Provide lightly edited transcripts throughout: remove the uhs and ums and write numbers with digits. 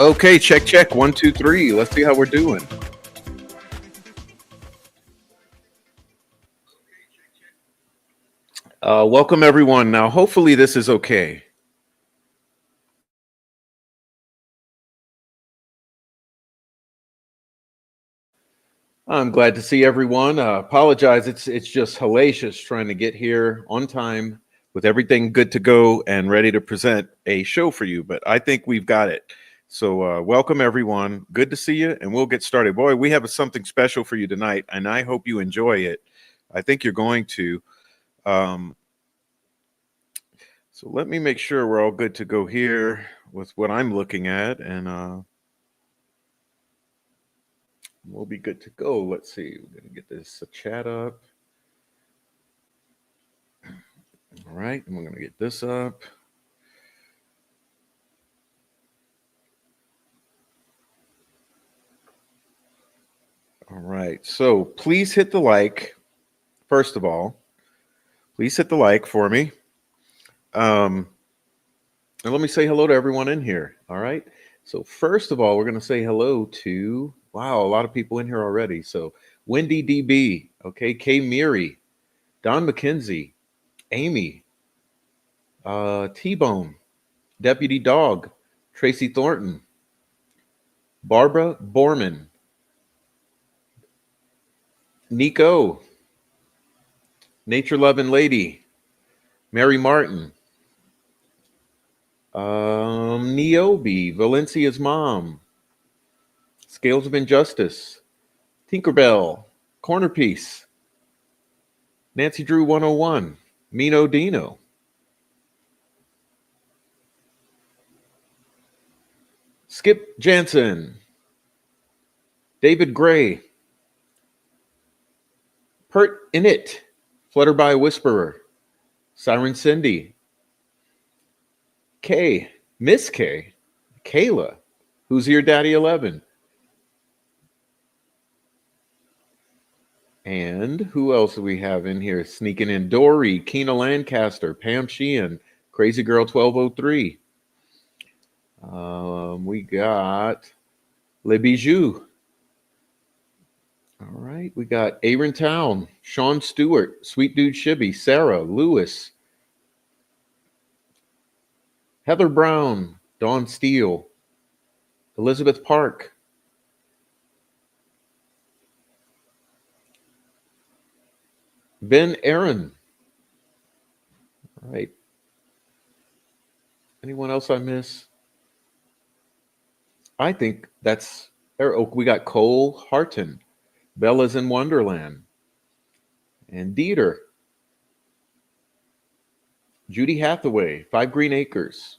Okay, check, check. 1, 2, 3. Let's see how we're doing. Welcome, everyone. Now, hopefully, this is okay. I'm glad to see everyone. Apologize. It's just hellacious trying to get here on time with everything good to go and ready to present a show for you. But I think we've got it. So welcome, everyone. Good to see you, and we'll get started. Boy, we have something special for you tonight, and I hope you enjoy it. I think you're going to. Um, so let me make sure we're all good to go here with what I'm looking at, and we'll be good to go. Let's see. We're going to get this chat up. All right, and we're going to get this up. All right, so please hit the like. First of all, please hit the like for me. And let me say hello to everyone in here. All right. So first of all, we're going to say hello to, wow, a lot of people in here already. So Wendy DB, okay, Kay Meary, Don McKenzie, Amy, T-Bone, Deputy Dog, Tracy Thornton, Barbara Borman, Nico, Nature Loving Lady, Mary Martin, Niobe, Valencia's mom, Scales of Injustice, Tinkerbell, Corner Piece, Nancy Drew 101, Mino Dino, Skip Jansen, David Gray, Pert Init, Flutterby Whisperer, Siren Cindy, Kay, Miss Kay, Kayla, Who's Your Daddy 11, and who else do we have in here sneaking in? Dory, Keena Lancaster, Pam Sheehan, Crazy Girl 1203. We got Le Bijou. All right, we got Aaron Town, Sean Stewart, Sweet Dude Shibby, Sarah, Lewis, Heather Brown, Dawn Steele, Elizabeth Park, Ben Aaron. All right. Anyone else I miss? I think that's, oh, we got Cole Harton, Bella's in Wonderland, and Dieter, Judy Hathaway, Five Green Acres.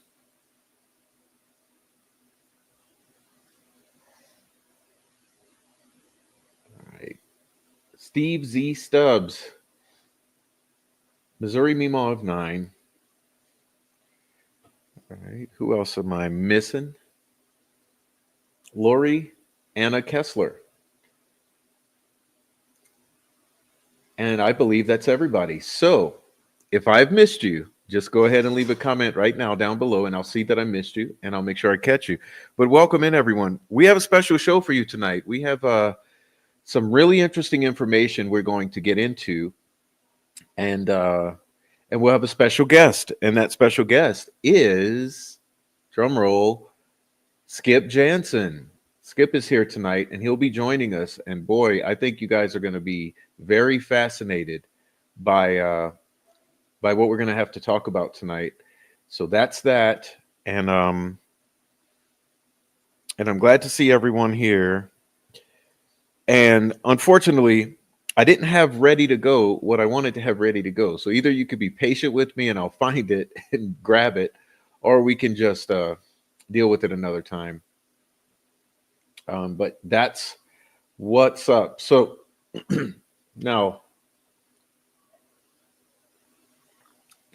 All right. Steve Z. Stubbs, Missouri Mima of 9. All right. Who else am I missing? Lori Anna Kessler. And I believe that's everybody. So if I've missed you, just go ahead and leave a comment right now down below, and I'll see that I missed you, and I'll make sure I catch you. But welcome in, everyone. We have a special show for you tonight. We have some really interesting information we're going to get into, and we'll have a special guest, and that special guest is, drum roll, Skip Jansen. Skip is here tonight, and he'll be joining us. And boy, I think you guys are going to be very fascinated by what we're going to have to talk about tonight. So that's that, and I'm glad to see everyone here. And unfortunately, I didn't have ready to go what I wanted to have ready to go. So either you could be patient with me and I'll find it and grab it, or we can just deal with it another time. But that's what's up. So now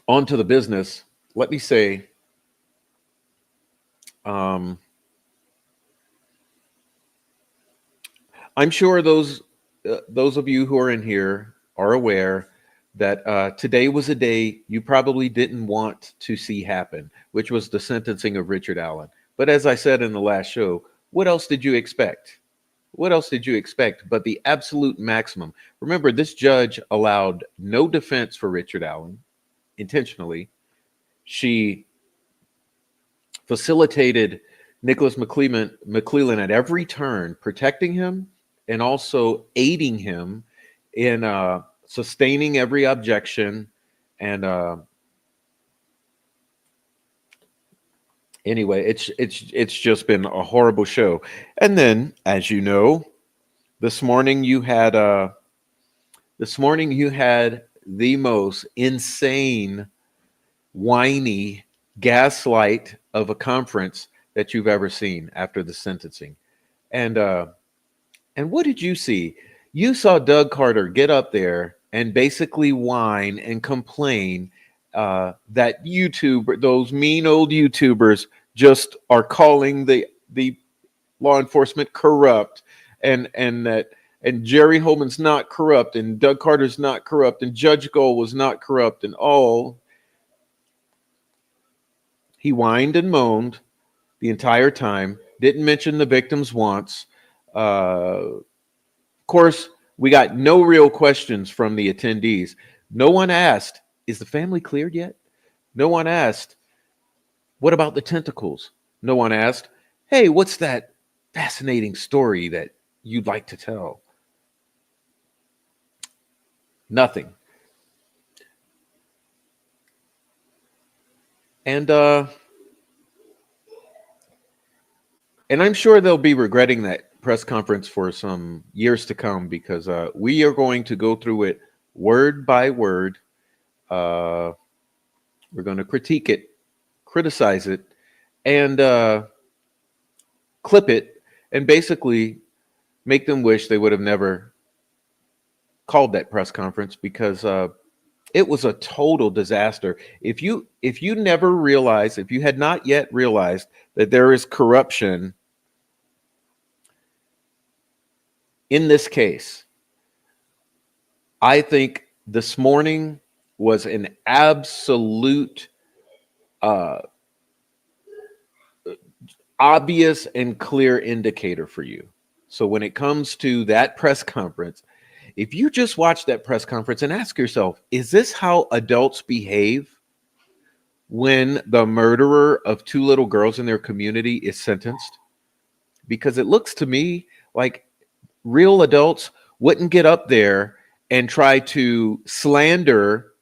on to the business. Let me say, I'm sure those of you who are in here are aware that today was a day you probably didn't want to see happen, which was the sentencing of Richard Allen. But as I said in the last show, what else did you expect? What else did you expect but the absolute maximum? Remember, this judge allowed no defense for Richard Allen intentionally. She facilitated Nicholas McClellan at every turn, protecting him and also aiding him in sustaining every objection. And anyway, it's just been a horrible show. And then, as you know, this morning you had the most insane, whiny gaslight of a conference that you've ever seen after the sentencing. And what did you see? You saw Doug Carter get up there and basically whine and complain that those mean old YouTubers, just are calling the law enforcement corrupt, and Jerry Holman's not corrupt, and Doug Carter's not corrupt, and Judge Gold was not corrupt, and all. He whined and moaned the entire time. Didn't mention the victims once. Of course, we got no real questions from the attendees. No one asked, "Is the family cleared yet?" No one asked, "What about the tentacles?" No one asked, "Hey, what's that fascinating story that you'd like to tell?" Nothing. And I'm sure they'll be regretting that press conference for some years to come, because we are going to go through it word by word. We're going to critique it, criticize it, and clip it, and basically make them wish they would have never called that press conference, because it was a total disaster. If you never realized, if you had not yet realized that there is corruption in this case, I think this morning was an absolute obvious and clear indicator for you. So when it comes to that press conference, if you just watch that press conference and ask yourself, is this how adults behave when the murderer of two little girls in their community is sentenced? Because it looks to me like real adults wouldn't get up there and try to slander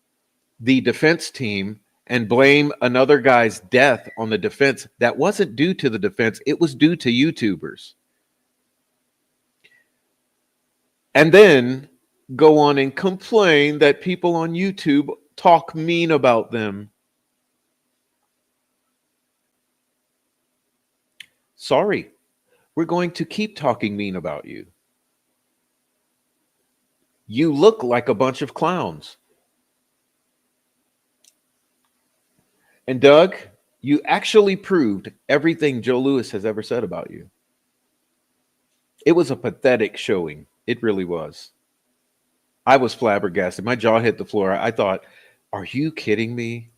the defense team and blame another guy's death on the defense that wasn't due to the defense. It was due to YouTubers. And then go on and complain that people on YouTube talk mean about them. Sorry, we're going to keep talking mean about you. You look like a bunch of clowns. And Doug, you actually proved everything Joe Louis has ever said about you. It was a pathetic showing. It really was. I was flabbergasted. My jaw hit the floor. I thought, are you kidding me?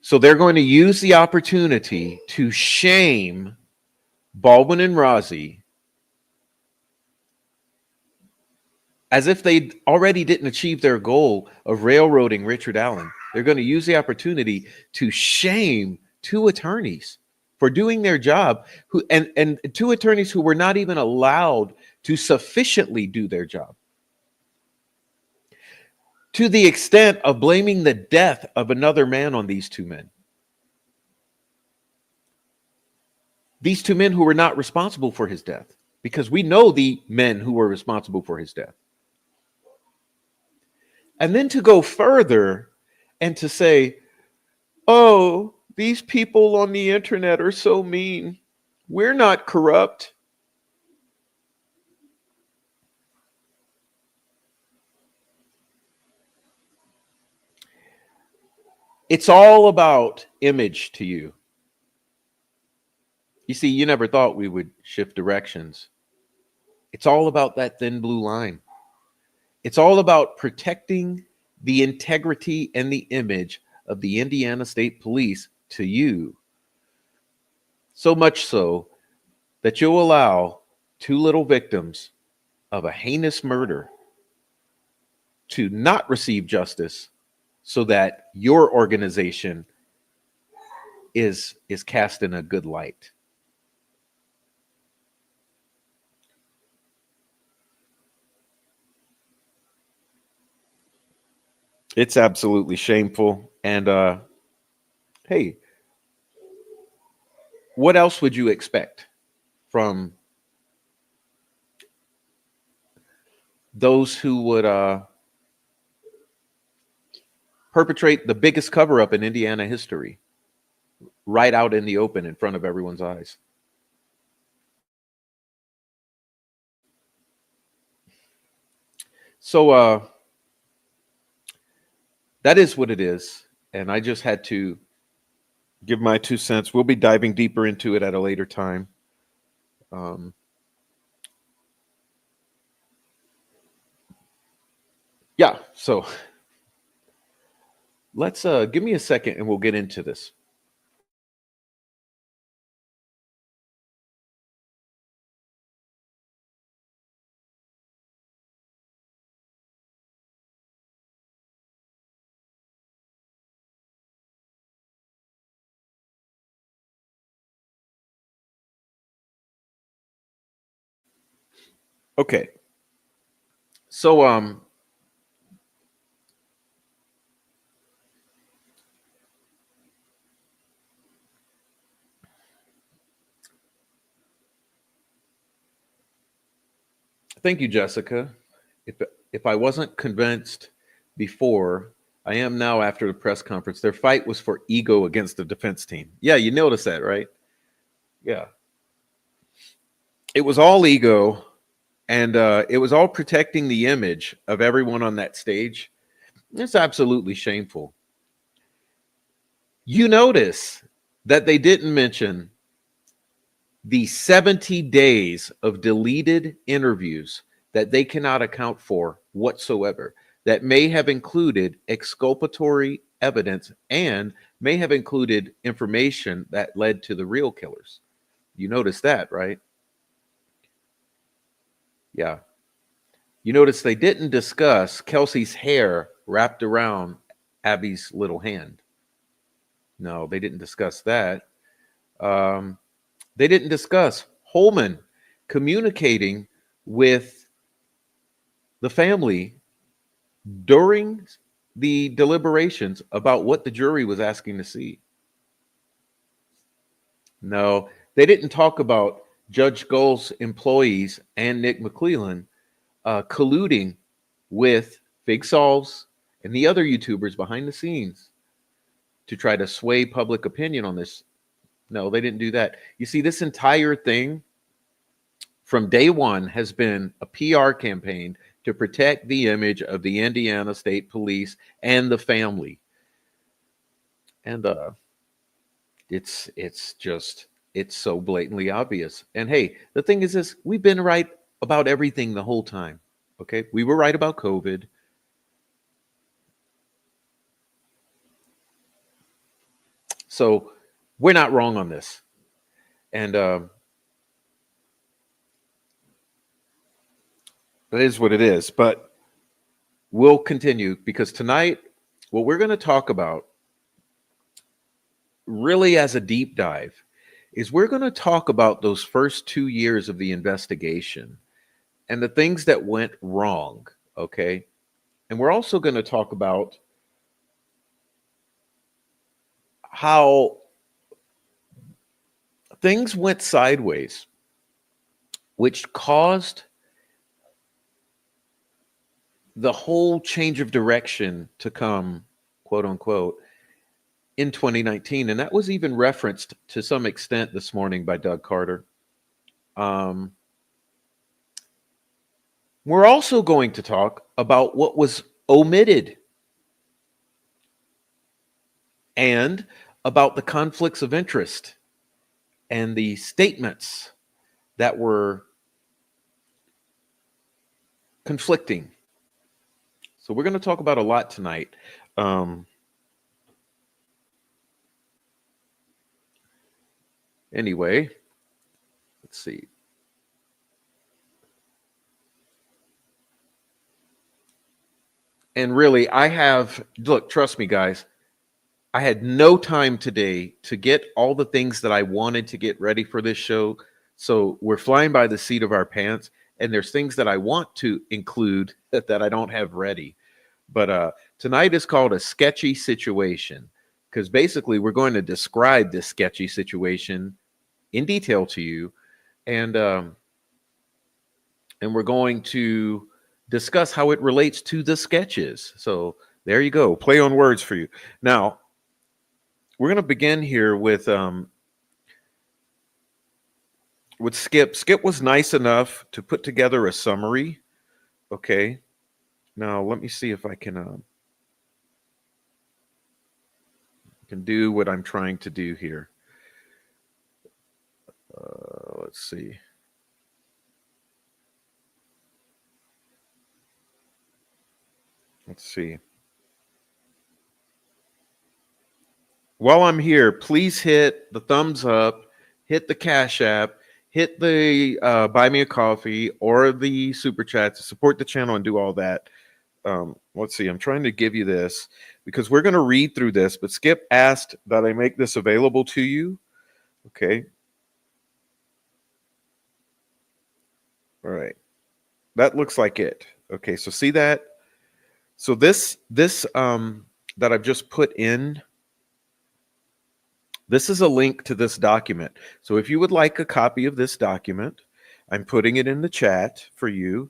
So they're going to use the opportunity to shame Baldwin and Rozzi as if they already didn't achieve their goal of railroading Richard Allen. They're going to use the opportunity to shame two attorneys for doing their job, and two attorneys who were not even allowed to sufficiently do their job, to the extent of blaming the death of another man on these two men. These two men who were not responsible for his death, because we know the men who were responsible for his death. And then to go further and to say, oh, these people on the internet are so mean. We're not corrupt. It's all about image to you. You see, you never thought we would shift directions. It's all about that thin blue line. It's all about protecting the integrity and the image of the Indiana State Police to you, So much so that you'll allow two little victims of a heinous murder to not receive justice so that your organization is cast in a good light. It's absolutely shameful. And hey, what else would you expect from those who would perpetrate the biggest cover up in Indiana history right out in the open in front of everyone's eyes? So that is what it is. And I just had to give my 2 cents. We'll be diving deeper into it at a later time. Um, yeah, so let's give me a second and we'll get into this. Okay. So thank you, Jessica. If if I wasn't convinced before, I am now after the press conference. Their fight was for ego against the defense team. Yeah, you noticed that, right? Yeah. It was all ego, and it was all protecting the image of everyone on that stage. It's absolutely shameful. You notice that they didn't mention the 70 days of deleted interviews that they cannot account for whatsoever, that may have included exculpatory evidence and may have included information that led to the real killers. You notice that, right? Yeah. You notice they didn't discuss Kelsey's hair wrapped around Abby's little hand. No, they didn't discuss that. Um, they didn't discuss Holman communicating with the family during the deliberations about what the jury was asking to see. No, they didn't talk about Judge Gull's employees and Nick McClellan colluding with Fig Solves and the other YouTubers behind the scenes to try to sway public opinion on this. No, they didn't do that. You see, this entire thing from day one has been a PR campaign to protect the image of the Indiana State Police and the family. And it's just it's so blatantly obvious. And hey, the thing is this, we've been right about everything the whole time. Okay? We were right about COVID. So we're not wrong on this. And that is what it is. But we'll continue because tonight, what we're going to talk about, really as a deep dive, is we're going to talk about those first 2 years of the investigation and the things that went wrong. Okay. And we're also going to talk about how things went sideways, which caused the whole change of direction to come, quote unquote, in 2019. And that was even referenced to some extent this morning by Doug Carter. Um, we're also going to talk about what was omitted and about the conflicts of interest and the statements that were conflicting. So we're going to talk about a lot tonight. Um, Anyway, let's see. And really, look, trust me, guys, I had no time today to get all the things that I wanted to get ready for this show. So we're flying by the seat of our pants, and there's things that I want to include that I don't have ready. But tonight is called a sketchy situation because basically we're going to describe this sketchy situation in detail to you, and we're going to discuss how it relates to the sketches. So there you go, play on words for you. Now we're going to begin here with Skip. Skip was nice enough to put together a summary. Okay. Now let me see if I can do what I'm trying to do here. Let's see. Let's see. While I'm here, please hit the thumbs up, hit the Cash App, hit the buy me a coffee or the super chat to support the channel and do all that. Let's see. I'm trying to give you this because we're going to read through this, but Skip asked that I make this available to you. Okay. All right. That looks like it. Okay. So see that? So this that I've just put in, this is a link to this document. So if you would like a copy of this document, I'm putting it in the chat for you,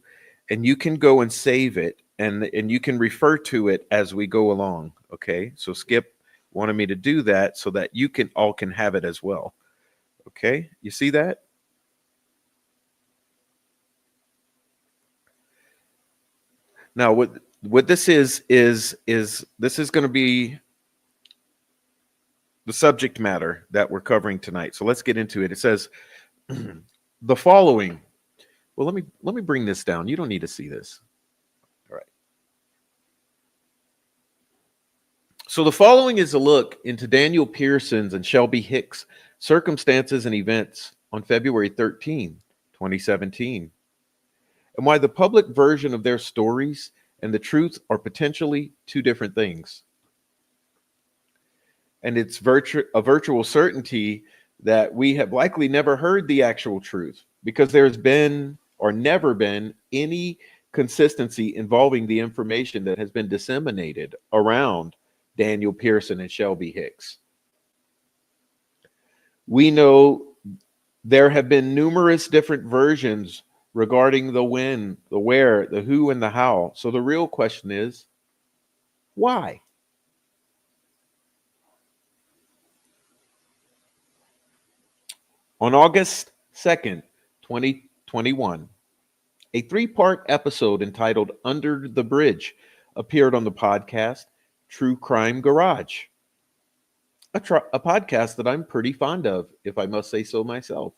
and you can go and save it, and you can refer to it as we go along. Okay. So Skip wanted me to do that so that you all can have it as well. Okay. You see that? Now what this is this is going to be the subject matter that we're covering tonight. So let's get into it. It says the following. Well, let me bring this down. You don't need to see this. All right. So the following is a look into Daniel Pearson's and Shelby Hicks' circumstances and events on February 13, 2017, and why the public version of their stories and the truth are potentially two different things. And it's a virtual certainty that we have likely never heard the actual truth because there's been or never been any consistency involving the information that has been disseminated around Daniel Pearson and Shelby Hicks. We know there have been numerous different versions regarding the when, the where, the who, and the how. So the real question is, why? On August 2nd, 2021, a three-part episode entitled Under the Bridge appeared on the podcast True Crime Garage, a podcast that I'm pretty fond of, if I must say so myself.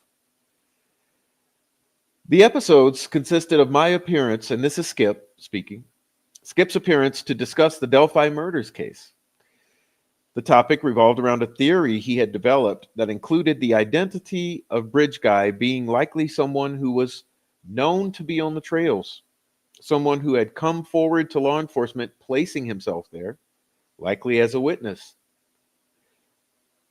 The episodes consisted of my appearance, and this is Skip speaking, Skip's appearance to discuss the DELPHI murders case. The topic revolved around a theory he had developed that included the identity of Bridge Guy being likely someone who was known to be on the trails, someone who had come forward to law enforcement, placing himself there, likely as a witness.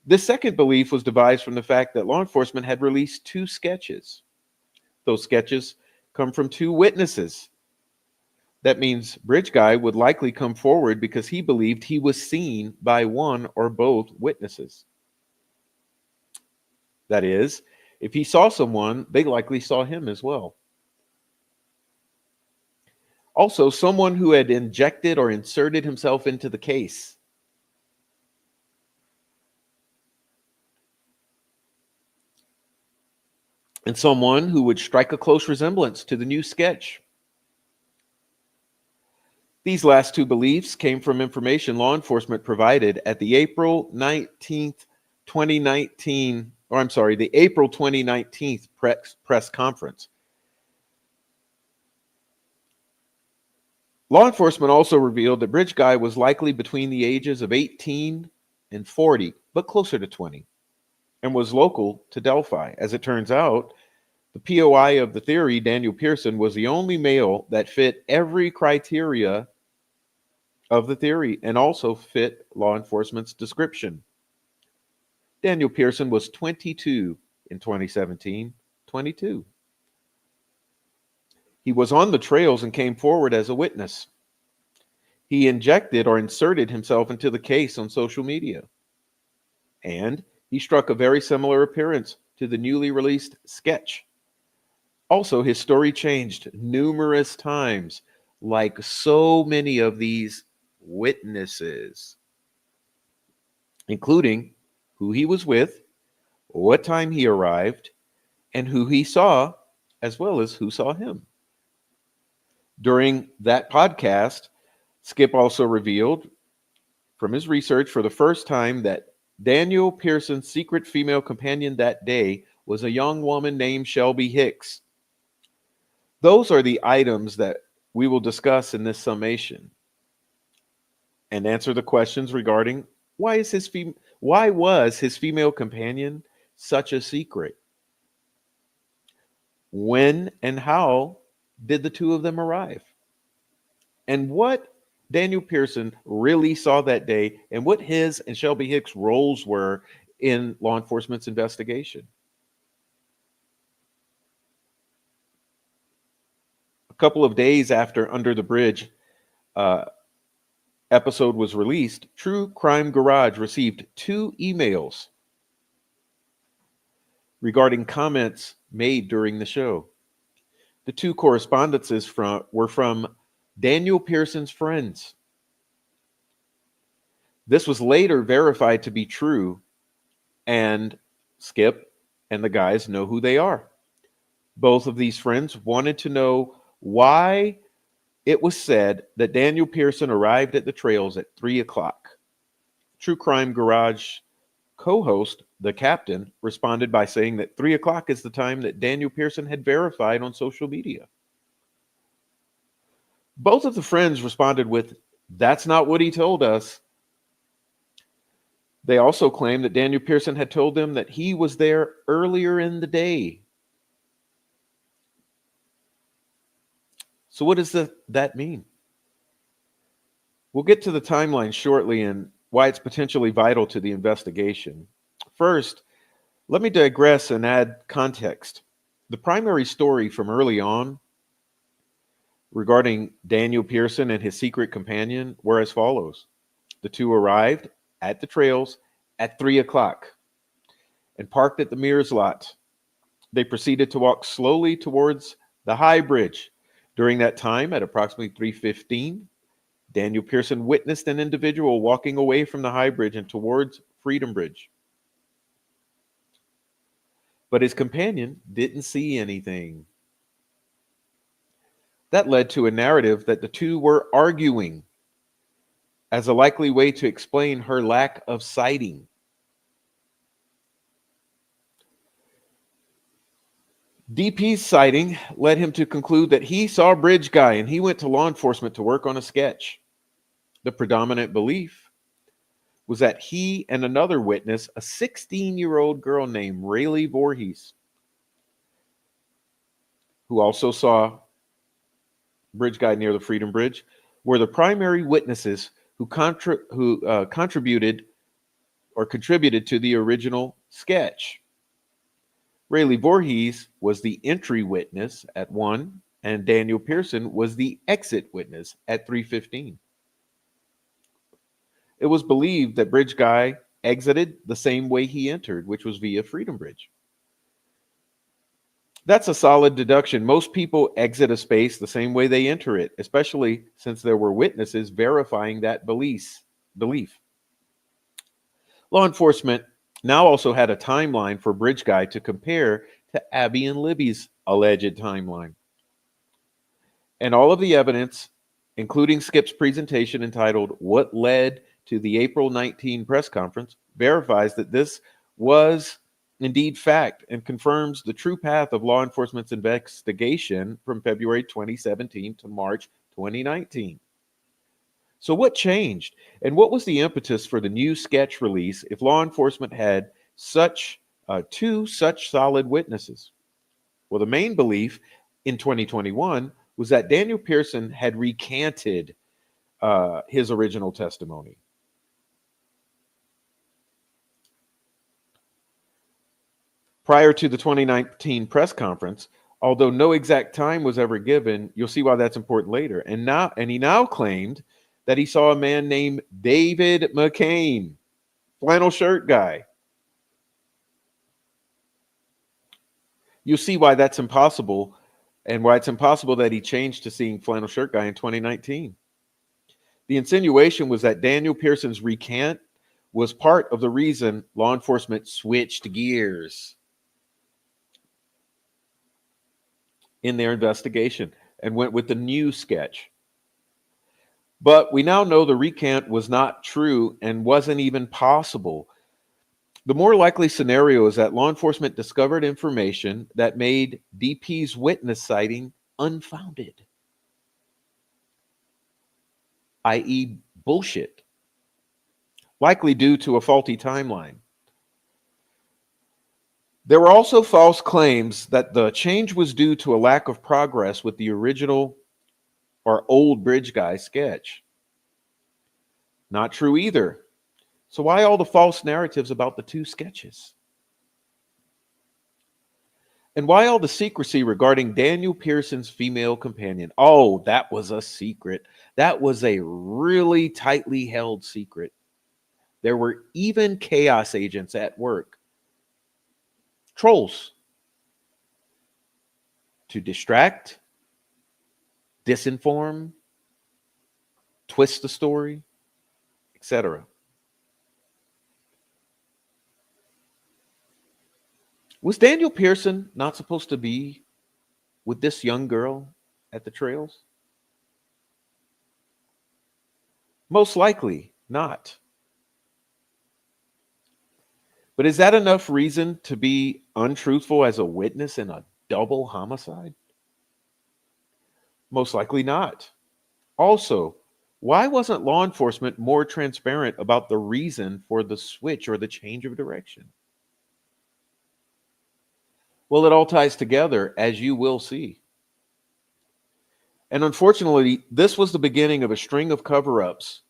This second belief was devised from the fact that law enforcement had released two sketches. Those sketches come from two witnesses. That means Bridge Guy would likely come forward because he believed he was seen by one or both witnesses. That is, if he saw someone, they likely saw him as well. Also, someone who had injected or inserted himself into the case. And someone who would strike a close resemblance to the new sketch. These last two beliefs came from information law enforcement provided at the April 19th, 2019, or I'm sorry, the April 2019 press conference. Law enforcement also revealed that Bridge Guy was likely between the ages of 18 and 40, but closer to 20. and was local to Delphi. As it turns out, the POI of the theory, Daniel Pearson, was the only male that fit every criteria of the theory and also fit law enforcement's description. Daniel Pearson was 22 in 2017. 22. He was on the trails and came forward as a witness. He injected or inserted himself into the case on social media. And he struck a very similar appearance to the newly released Sketch. Also, his story changed numerous times, like so many of these witnesses, including who he was with, what time he arrived, and who he saw, as well as who saw him. During that podcast, Skip also revealed from his research for the first time that Daniel Pearson's secret female companion that day was a young woman named Shelby Hicks. Those are the items that we will discuss in this summation and answer the questions regarding why was his female companion such a secret? When and how did the two of them arrive? And what Daniel Pearson really saw that day, and what his and Shelby Hicks' roles were in law enforcement's investigation. A couple of days after Under the Bridge episode was released, True Crime Garage received 2 emails regarding comments made during the show. The 2 correspondences were from Daniel Pearson's friends. This was later verified to be true, and Skip and the guys know who they are. Both of these friends wanted to know why it was said that Daniel Pearson arrived at the trails at 3 o'clock. True Crime Garage co-host, the captain, responded by saying that 3 o'clock is the time that Daniel Pearson had verified on social media. Both of the friends responded with, "That's not what he told us." They also claimed that Daniel Pearson had told them that he was there earlier in the day. So what does that mean? We'll get to the timeline shortly and why it's potentially vital to the investigation. First, let me digress and add context. The primary story from early on regarding Daniel Pearson and his secret companion were as follows. The 2 arrived at the trails at 3 o'clock and parked at the Mears lot. They proceeded to walk slowly towards the High Bridge. During that time, at approximately 3:15, Daniel Pearson witnessed an individual walking away from the High Bridge and towards Freedom Bridge. But his companion didn't see anything. That led to a narrative that the 2 were arguing as a likely way to explain her lack of sighting. DP's sighting led him to conclude that he saw a bridge guy and he went to law enforcement to work on a sketch. The predominant belief was that he and another witness, a 16-year-old girl named Rayleigh Voorhees, who also saw bridge guy near the Freedom Bridge, were the primary witnesses who contributed to the original sketch. Rayleigh Voorhees was the entry witness at 1, and Daniel Pearson was the exit witness at 3:15. It was believed that Bridge Guy exited the same way he entered, which was via Freedom Bridge. That's a solid deduction. Most people exit a space the same way they enter it, especially since there were witnesses verifying that belief. Law enforcement now also had a timeline for Bridge Guy to compare to Abby and Libby's alleged timeline. And all of the evidence, including Skip's presentation entitled "What Led to the April 19 Press Conference," verifies that this was indeed fact and confirms the true path of law enforcement's investigation from February 2017 to March 2019. So what changed? And what was the impetus for the new sketch release if law enforcement had such two such solid witnesses. Well, the main belief in 2021 was that Daniel Pearson had recanted his original testimony. Prior to the 2019 press conference, although no exact time was ever given, you'll see why that's important later. And he now claimed that he saw a man named David McCain, flannel shirt guy. You'll see why that's impossible and why it's impossible that he changed to seeing flannel shirt guy in 2019. The insinuation was that Daniel Pearson's recant was part of the reason law enforcement switched gears in their investigation and went with the new sketch. But we now know the recant was not true and wasn't even possible. The more likely scenario is that law enforcement discovered information that made DP's witness citing unfounded, i.e., bullshit, likely due to a faulty timeline. There were also false claims that the change was due to a lack of progress with the original or old bridge guy sketch. Not true either. So why all the false narratives about the two sketches? And why all the secrecy regarding Daniel Pearson's female companion? Oh, that was a secret. That was a really tightly held secret. There were even chaos agents at work, trolls, to distract, disinform, twist the story, etc. Was Daniel Pearson not supposed to be with this young girl at the trails? Most likely not. But is that enough reason to be untruthful as a witness in a double homicide? Most likely not. Also, why wasn't law enforcement more transparent about the reason for the switch or the change of direction? Well, it all ties together, as you will see. And unfortunately, this was the beginning of a string of cover-ups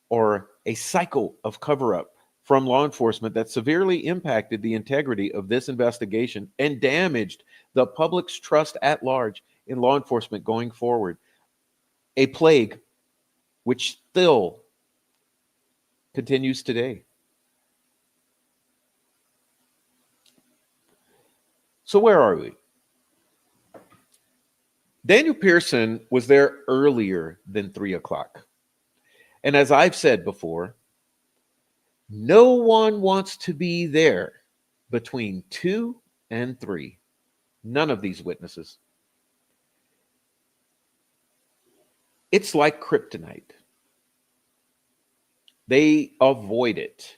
or a cycle of cover-up from law enforcement that severely impacted the integrity of this investigation and damaged the public's trust at large in law enforcement going forward. A plague which still continues today. So where are we? Daniel Pearson was there earlier than 3 o'clock. And as I've said before, no one wants to be there between 2 and 3. None of these witnesses. It's like kryptonite. They avoid it.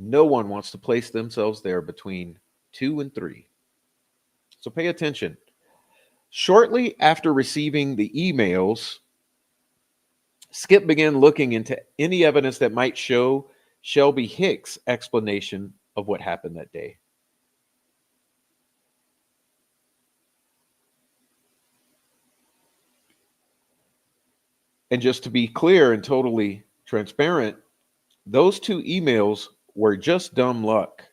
No one wants to place themselves there between 2 and 3. So pay attention. Shortly after receiving the emails, Skip began looking into any evidence that might show Shelby Hicks' explanation of what happened that day. And just to be clear and totally transparent, those 2 emails were just dumb luck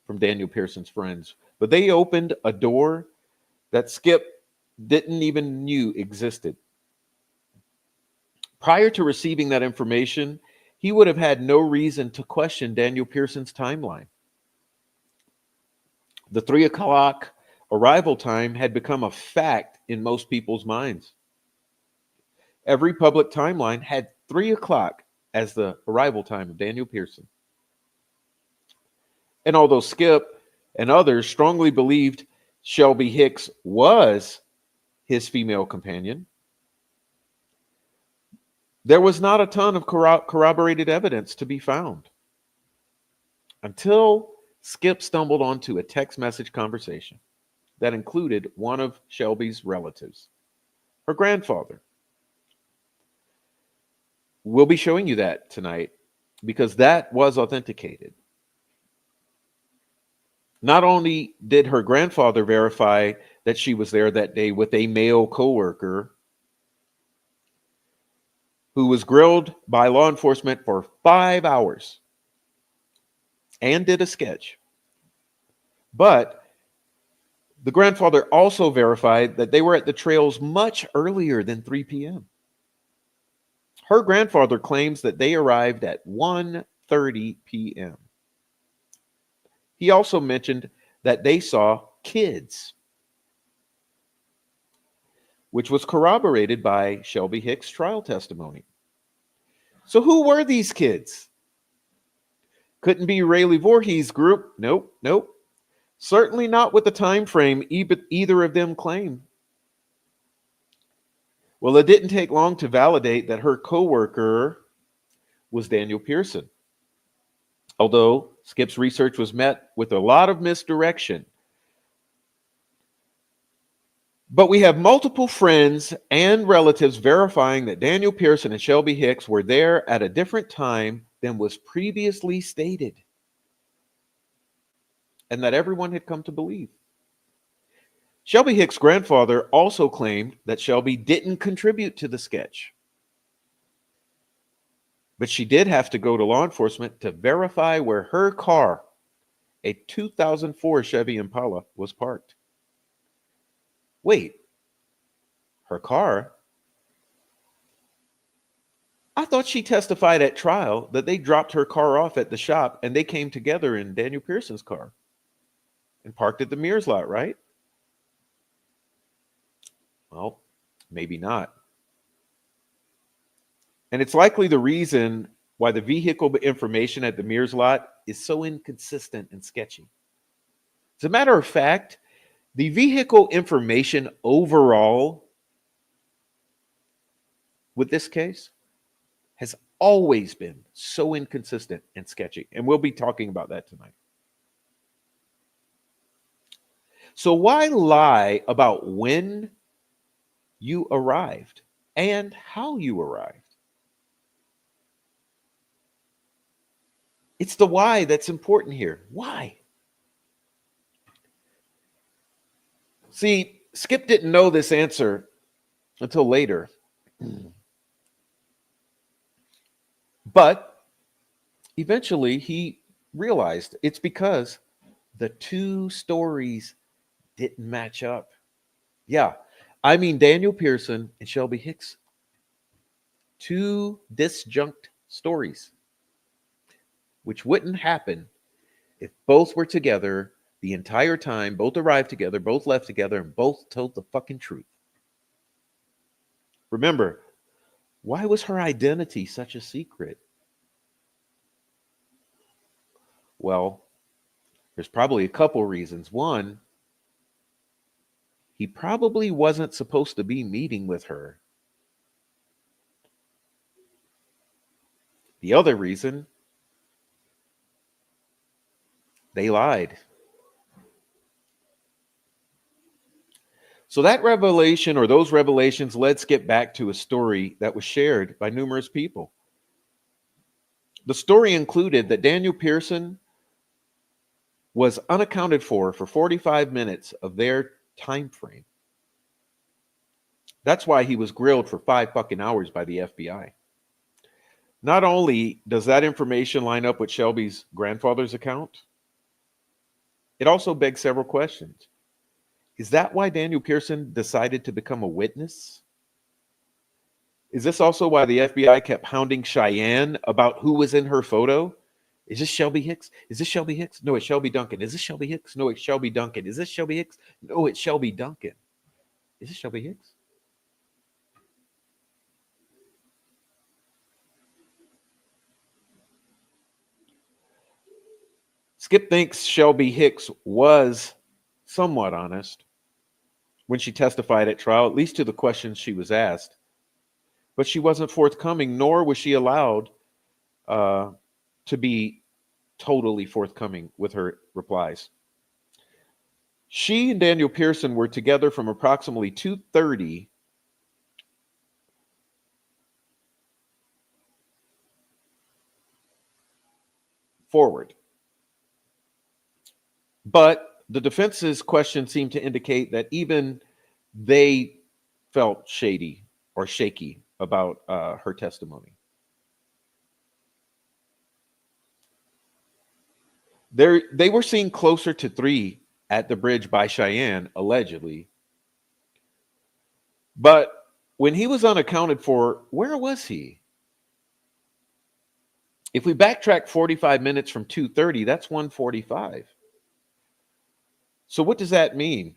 from Daniel Pearson's friends, but they opened a door that Skip didn't even knew existed. Prior to receiving that information, he would have had no reason to question Daniel Pearson's timeline. The 3 o'clock arrival time had become a fact in most people's minds. Every public timeline had 3 o'clock as the arrival time of Daniel Pearson. And although Skip and others strongly believed Shelby Hicks was his female companion, there was not a ton of corroborated evidence to be found until Skip stumbled onto a text message conversation that included one of Shelby's relatives, her grandfather. We'll be showing you that tonight because that was authenticated. Not only did her grandfather verify that she was there that day with a male coworker who was grilled by law enforcement for 5 hours and did a sketch, but the grandfather also verified that they were at the trails much earlier than 3 p.m. Her grandfather claims that they arrived at 1:30 p.m. He also mentioned that they saw kids, which was corroborated by Shelby Hicks' trial testimony. So who were these kids? Couldn't be Rayleigh Voorhees' group. Nope, nope. Certainly not with the time frame either of them claim. Well, it didn't take long to validate that her coworker was Daniel Pearson. Although Skip's research was met with a lot of misdirection. But we have multiple friends and relatives verifying that Daniel Pearson and Shelby Hicks were there at a different time than was previously stated, and that everyone had come to believe. Shelby Hicks' grandfather also claimed that Shelby didn't contribute to the sketch, but she did have to go to law enforcement to verify where her car, a 2004 Chevy Impala, was parked. Wait, her car? I thought she testified at trial that they dropped her car off at the shop and they came together in Daniel Pearson's car and parked at the Mears lot, right? Well, maybe not. And it's likely the reason why the vehicle information at the Mears lot is so inconsistent and sketchy. As a matter of fact, the vehicle information overall with this case has always been so inconsistent and sketchy. And we'll be talking about that tonight. So why lie about when you arrived and how you arrived? It's the why that's important here. Why? See, Skip didn't know this answer until later. But eventually he realized it's because the two stories didn't match up. Yeah, I mean, Daniel Pearson and Shelby Hicks, two disjunct stories, which wouldn't happen if both were together the entire time, both arrived together, both left together, and both told the fucking truth. Remember, why was her identity such a secret? Well, there's probably a couple reasons. One, he probably wasn't supposed to be meeting with her. The other reason, they lied. So that revelation or those revelations led Skip back to a story that was shared by numerous people. The story included that Daniel Pearson was unaccounted for 45 minutes of their time frame. That's why he was grilled for 5 fucking hours by the FBI. Not only does that information line up with Shelby's grandfather's account, it also begs several questions. Is that why Daniel Pearson decided to become a witness? Is this also why the FBI kept hounding Cheyenne about who was in her photo? Is this Shelby Hicks? Is this Shelby Hicks? No, it's Shelby Duncan. Is this Shelby Hicks? No, it's Shelby Duncan. Is this Shelby Hicks? No, it's Shelby Duncan. Is this Shelby Hicks? Skip thinks Shelby Hicks was somewhat honest when she testified at trial, at least to the questions she was asked. But she wasn't forthcoming, nor was she allowed to be totally forthcoming with her replies. She and Daniel Pearson were together from approximately 2:30 forward. But the defense's question seemed to indicate that even they felt shady or shaky about her testimony. They were seen closer to 3 at the bridge by Cheyenne, allegedly. But when he was unaccounted for, where was he? If we backtrack 45 minutes from 2:30, that's 1:45. So what does that mean?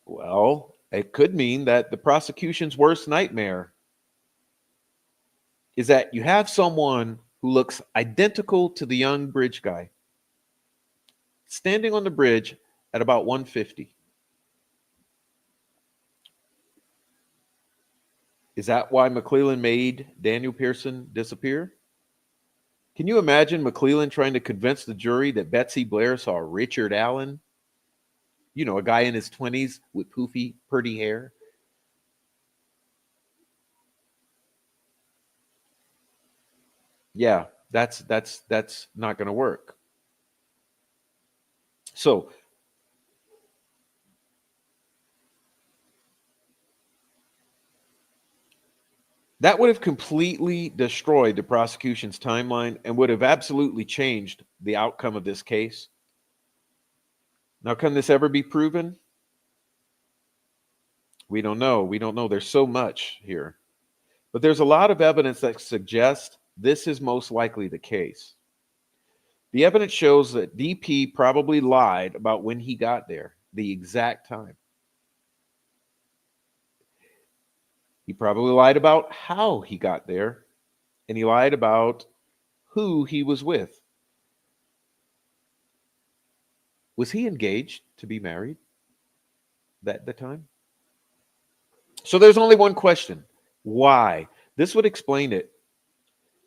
Well, it could mean that the prosecution's worst nightmare is that you have someone who looks identical to the young bridge guy standing on the bridge at about 150. Is that why McClellan made Daniel Pearson disappear? Can you imagine McClellan trying to convince the jury that Betsy Blair saw Richard Allen, a guy in his 20s with poofy, pretty hair? Yeah, that's not going to work. So that would have completely destroyed the prosecution's timeline and would have absolutely changed the outcome of this case. Now, can this ever be proven? We don't know. We don't know. There's so much here. But there's a lot of evidence that suggests this is most likely the case. The evidence shows that DP probably lied about when he got there, the exact time. He probably lied about how he got there, and he lied about who he was with. Was he engaged to be married at the time? So there's only one question. Why? This would explain it,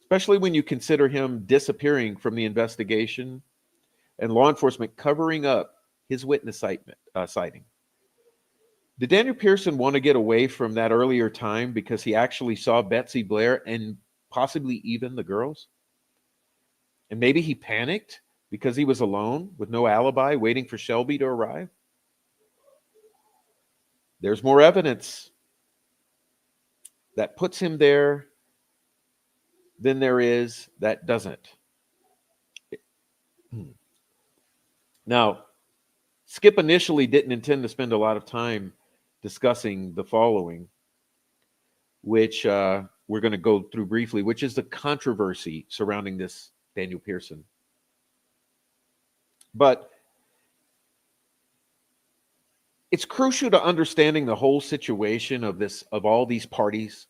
especially when you consider him disappearing from the investigation and law enforcement covering up his witness sighting. Did Daniel Pearson want to get away from that earlier time because he actually saw Betsy Blair and possibly even the girls? And maybe he panicked because he was alone with no alibi waiting for Shelby to arrive? There's more evidence that puts him there than there is that doesn't. Now, Skip initially didn't intend to spend a lot of time discussing the following, which we're going to go through briefly, which is the controversy surrounding this Daniel Pearson. But it's crucial to understanding the whole situation of all these parties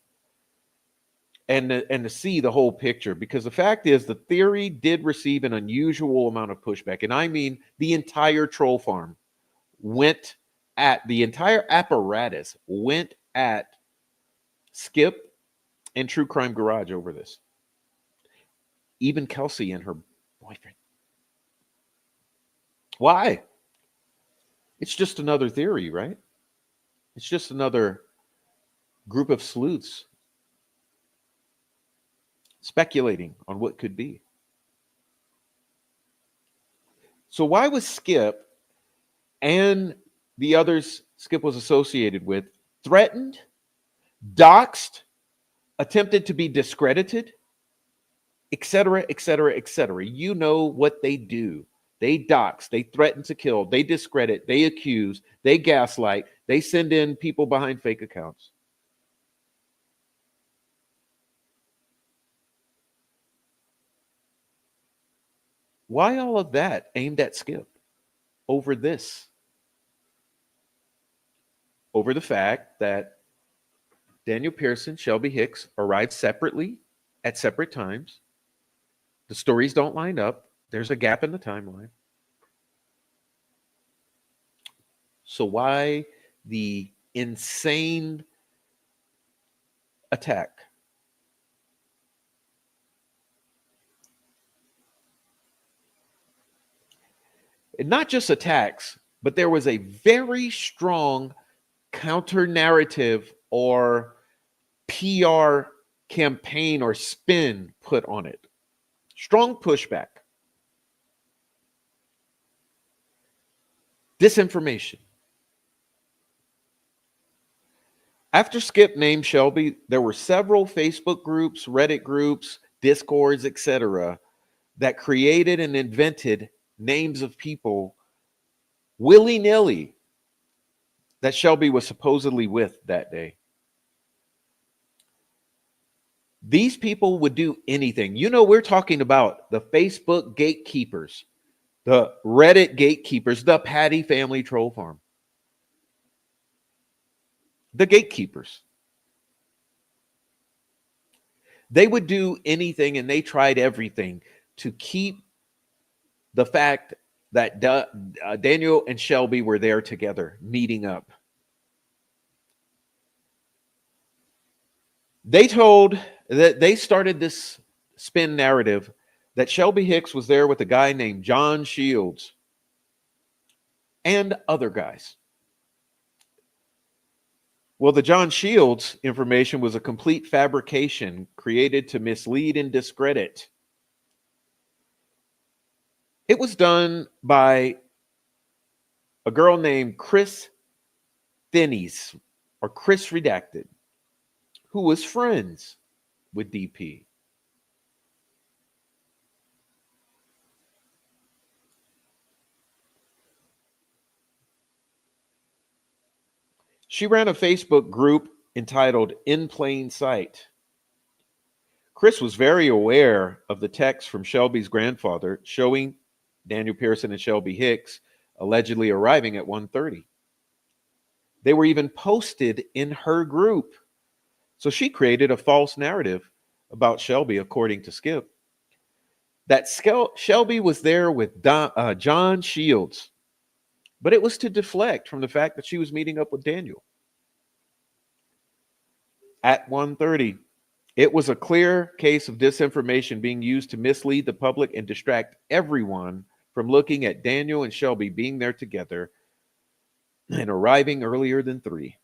and to see the whole picture, because the fact is the theory did receive an unusual amount of pushback. And I mean, the entire troll farm the entire apparatus went at Skip and True Crime Garage over this. Even Kelsey and her boyfriend. Why? It's just another theory, right? It's just another group of sleuths speculating on what could be. So why was Skip and the others Skip was associated with threatened, doxxed, attempted to be discredited, etc., etc., etc.? You know what they do. They dox, they threaten to kill, they discredit, they accuse, they gaslight, they send in people behind fake accounts. Why all of that aimed at Skip over this? Over the fact that Daniel Pearson, Shelby Hicks arrived separately at separate times. The stories don't line up. There's a gap in the timeline. So why the insane attack? And not just attacks, but there was a very strong counter narrative or PR campaign or spin put on it. Strong pushback. Disinformation. After Skip named Shelby, there were several Facebook groups, Reddit groups, Discords, etc., that created and invented names of people willy-nilly that Shelby was supposedly with that day. These people would do anything. You know, we're talking about the Facebook gatekeepers, the Reddit gatekeepers, the Patty family troll farm. The gatekeepers. They would do anything and they tried everything to keep the fact that Daniel and Shelby were there together, meeting up. They started this spin narrative that Shelby Hicks was there with a guy named John Shields and other guys. Well, the John Shields information was a complete fabrication created to mislead and discredit. It was done by a girl named Chris Thinnies, or Chris Redacted, who was friends with DP. She ran a Facebook group entitled In Plain Sight. Chris was very aware of the text from Shelby's grandfather showing Daniel Pearson and Shelby Hicks allegedly arriving at 1:30. They were even posted in her group. So she created a false narrative about Shelby, according to Skip, that Shelby was there with John Shields, but it was to deflect from the fact that she was meeting up with Daniel at 1:30. It was a clear case of disinformation being used to mislead the public and distract everyone from looking at Daniel and Shelby being there together and arriving earlier than 3.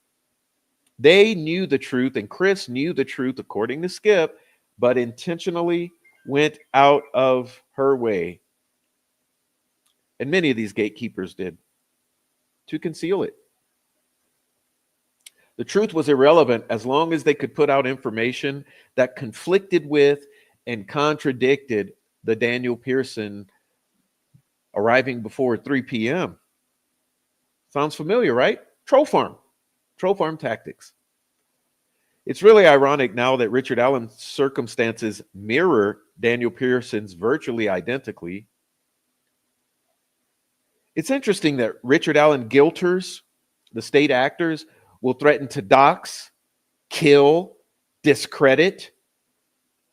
They knew the truth, and Chris knew the truth, according to Skip, but intentionally went out of her way, and many of these gatekeepers did, to conceal it. The truth was irrelevant as long as they could put out information that conflicted with and contradicted the Daniel Pearson arriving before 3 p.m. Sounds familiar, right? Troll farm tactics. It's really ironic now that Richard Allen's circumstances mirror Daniel Pearson's virtually identically. It's interesting that Richard Allen guilters, the state actors, will threaten to dox, kill, discredit,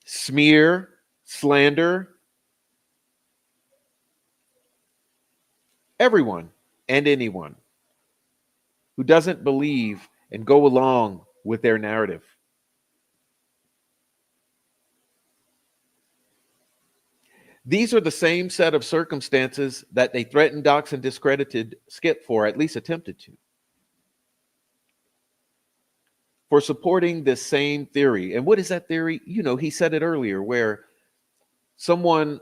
smear, slander everyone and anyone who doesn't believe and go along with their narrative. These are the same set of circumstances that they threatened, doxed, and discredited Skip for, at least attempted to, for supporting this same theory. And what is that theory? You know, he said it earlier, where someone,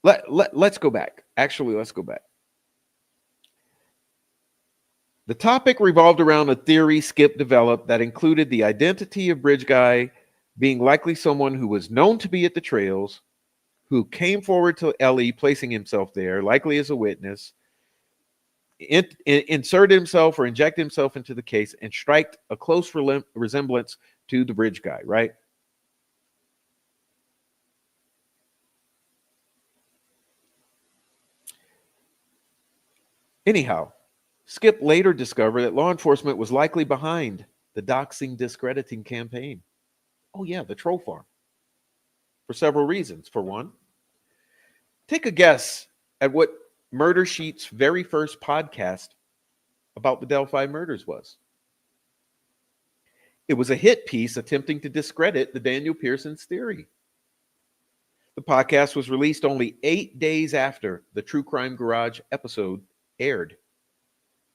let's go back. Actually, let's go back. The topic revolved around a theory Skip developed that included the identity of Bridge Guy being likely someone who was known to be at the trails, who came forward to LE, placing himself there, likely as a witness, inserted himself or injected himself into the case and striked a close resemblance to the Bridge Guy, right? Anyhow, Skip later discovered that law enforcement was likely behind the doxing discrediting campaign. Oh yeah, the troll farm. For several reasons. For one, take a guess at what Murder Sheet's very first podcast about the Delphi murders was. It was a hit piece attempting to discredit the Daniel Pearson's theory. The podcast was released only 8 days after the True Crime Garage episode aired.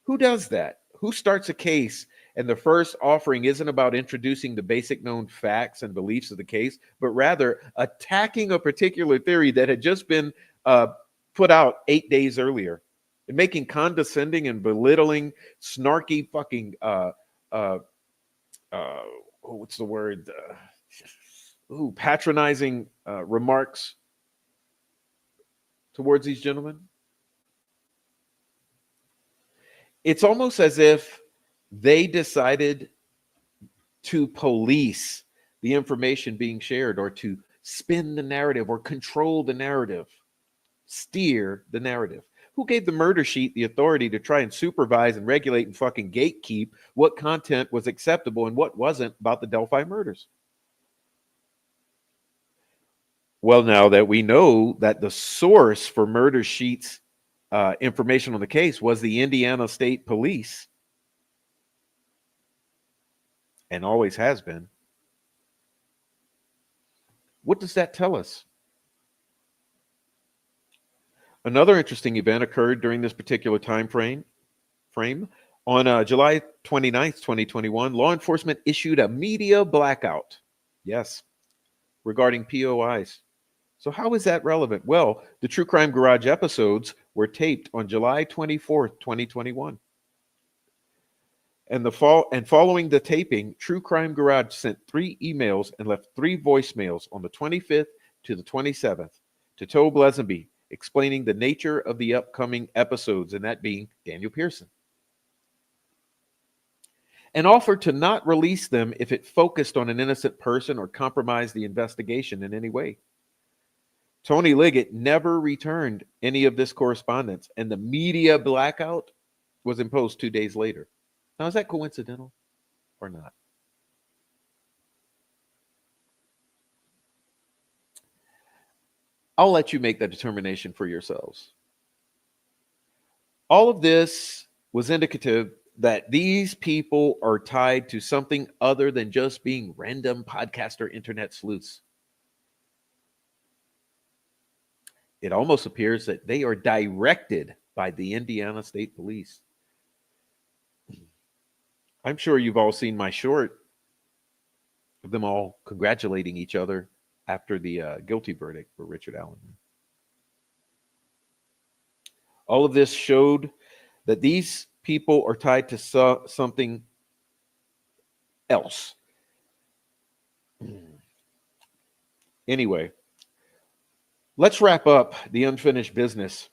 Who does that? Who starts a case and the first offering isn't about introducing the basic known facts and beliefs of the case, but rather attacking a particular theory that had just been put out 8 days earlier? and making condescending and belittling, snarky fucking uh what's the word? Patronizing remarks towards these gentlemen. It's almost as if they decided to police the information being shared or to spin the narrative or control the narrative, steer the narrative. Who gave the murder sheet the authority to try and supervise and regulate and fucking gatekeep what content was acceptable and what wasn't about the Delphi murders? Well, now that we know that the source for murder sheets information on the case was the Indiana State Police, and always has been, what does that tell us? Another interesting event occurred during this particular time frame. On July 29th, 2021, law enforcement issued a media blackout. Yes, regarding POIs. So how is that relevant? Well, the True Crime Garage episodes were taped on July 24th, 2021. And following the taping, True Crime Garage sent 3 emails and left 3 voicemails on the 25th to the 27th to Tobe Lesenby, explaining the nature of the upcoming episodes, and that being Daniel Pearson, and offered to not release them if it focused on an innocent person or compromised the investigation in any way. Tony Liggett never returned any of this correspondence, and the media blackout was imposed 2 days later. Now, is that coincidental or not? I'll let you make that determination for yourselves. All of this was indicative that these people are tied to something other than just being random podcaster internet sleuths. It almost appears that they are directed by the Indiana State Police. I'm sure you've all seen my short of them all congratulating each other after the guilty verdict for Richard Allen. All of this showed that these people are tied to something else. Anyway, let's wrap up the unfinished business.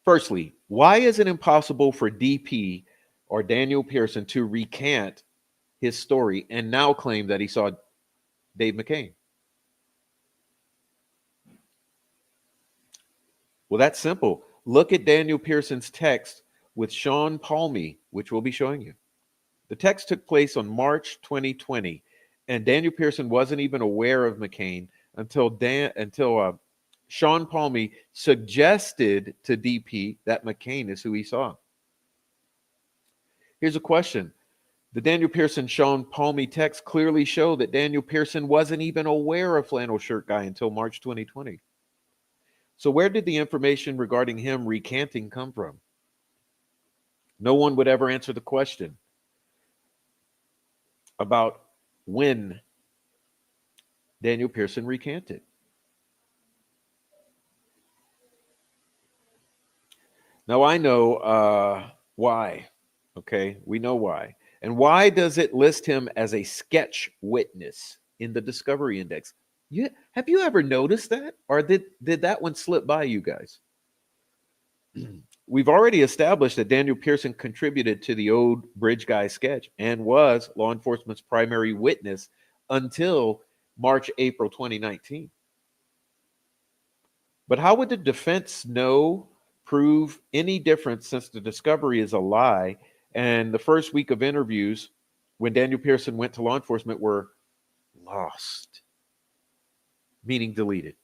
Firstly, why is it impossible for DP or Daniel Pearson to recant his story and now claim that he saw Dave McCain? Well, that's simple. Look at Daniel Pearson's text with Sean Palmy, which we'll be showing you. The text took place on March 2020, and Daniel Pearson wasn't even aware of McCain until Sean Palmy suggested to DP that McCain is who he saw. Here's a question. The Daniel Pearson Sean Palmy text clearly show that Daniel Pearson wasn't even aware of Flannel Shirt Guy until March 2020. So where did the information regarding him recanting come from? No one would ever answer the question about when Daniel Pearson recanted. Now I know why. Okay, we know why. And why does it list him as a sketch witness in the Discovery Index? Have you ever noticed that? Or did that one slip by you guys? We've already established that Daniel Pearson contributed to the old Bridge Guy sketch and was law enforcement's primary witness until March, April 2019. But how would the defense prove any difference since the discovery is a lie and the first week of interviews when Daniel Pearson went to law enforcement were lost, meaning deleted?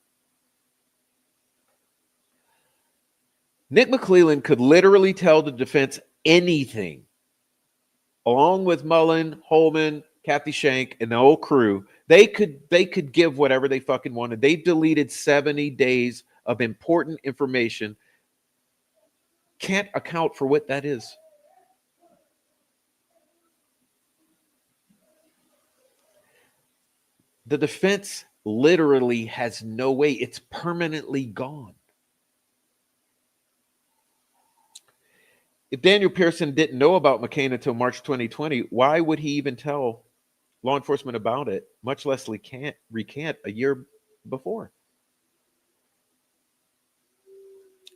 Nick McClellan could literally tell the defense anything, along with Mullen, Holman, Kathy Shank, and the whole crew. They could give whatever they fucking wanted. They deleted 70 days of important information. Can't account for what that is. The defense literally has no way. It's permanently gone. If Daniel Pearson didn't know about McCain until March 2020, why would he even tell law enforcement about it, much less recant a year before?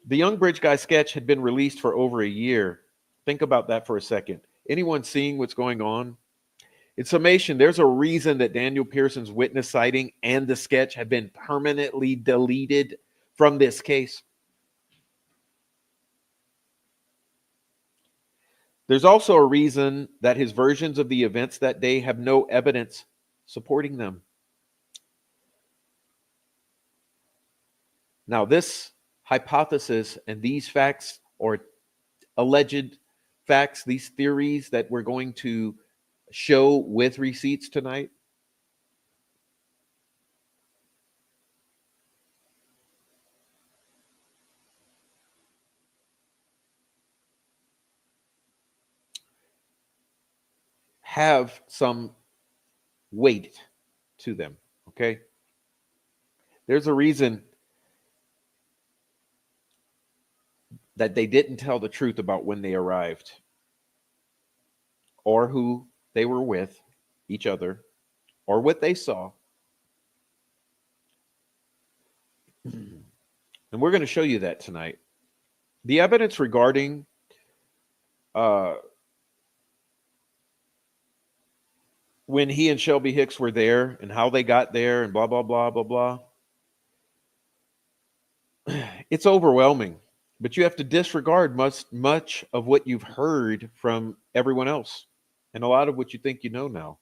The Young Bridge Guy sketch had been released for over a year. Think about that for a second. Anyone seeing what's going on? In summation, there's a reason that Daniel Pearson's witness sighting and the sketch have been permanently deleted from this case. There's also a reason that his versions of the events that day have no evidence supporting them. Now, this hypothesis and these facts, or alleged facts, these theories that we're going to show with receipts tonight, have some weight to them, okay? There's a reason that they didn't tell the truth about when they arrived or who they were with, each other, or what they saw. And we're going to show you that tonight. The evidence regarding when he and Shelby Hicks were there and how they got there and blah, blah, blah, blah, blah. It's overwhelming, but you have to disregard much of what you've heard from everyone else and a lot of what you think you know now.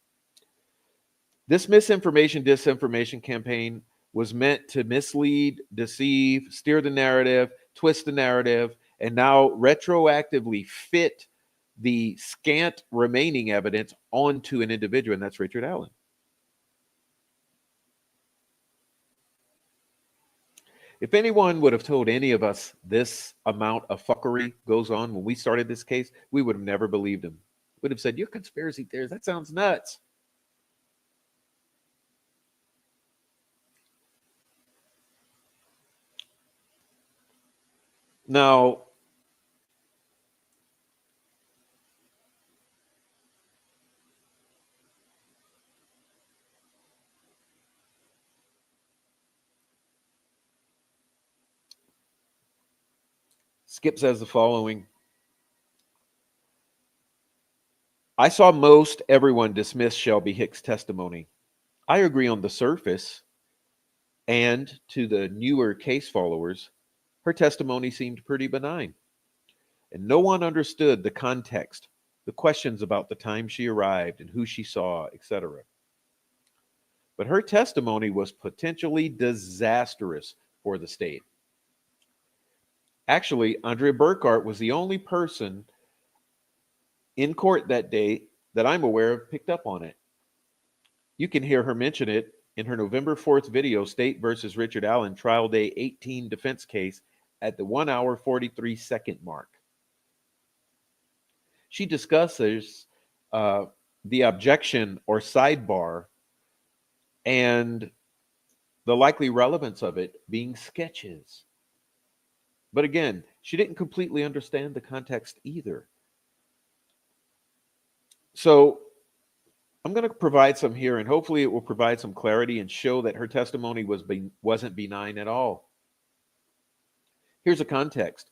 This disinformation campaign was meant to mislead, deceive, steer the narrative, twist the narrative, and now retroactively fit the scant remaining evidence onto an individual, and that's Richard Allen. If anyone would have told any of us this amount of fuckery goes on when we started this case, we would have never believed him. Would have said, "You're conspiracy theorists. That sounds nuts." Now, Skip says the following. I saw most everyone dismiss Shelby Hicks' testimony. I agree on the surface, and to the newer case followers, her testimony seemed pretty benign. And no one understood the context, the questions about the time she arrived and who she saw, etc. But her testimony was potentially disastrous for the state. Actually, Andrea Burkhart was the only person in court that day that I'm aware of picked up on it. You can hear her mention it in her November 4th video, State versus Richard Allen, Trial Day 18 defense case, at the 1 hour 43 second mark. She discusses the objection or sidebar and the likely relevance of it being sketches. But again, she didn't completely understand the context either. So I'm going to provide some here, and hopefully it will provide some clarity and show that her testimony wasn't benign at all. Here's a context.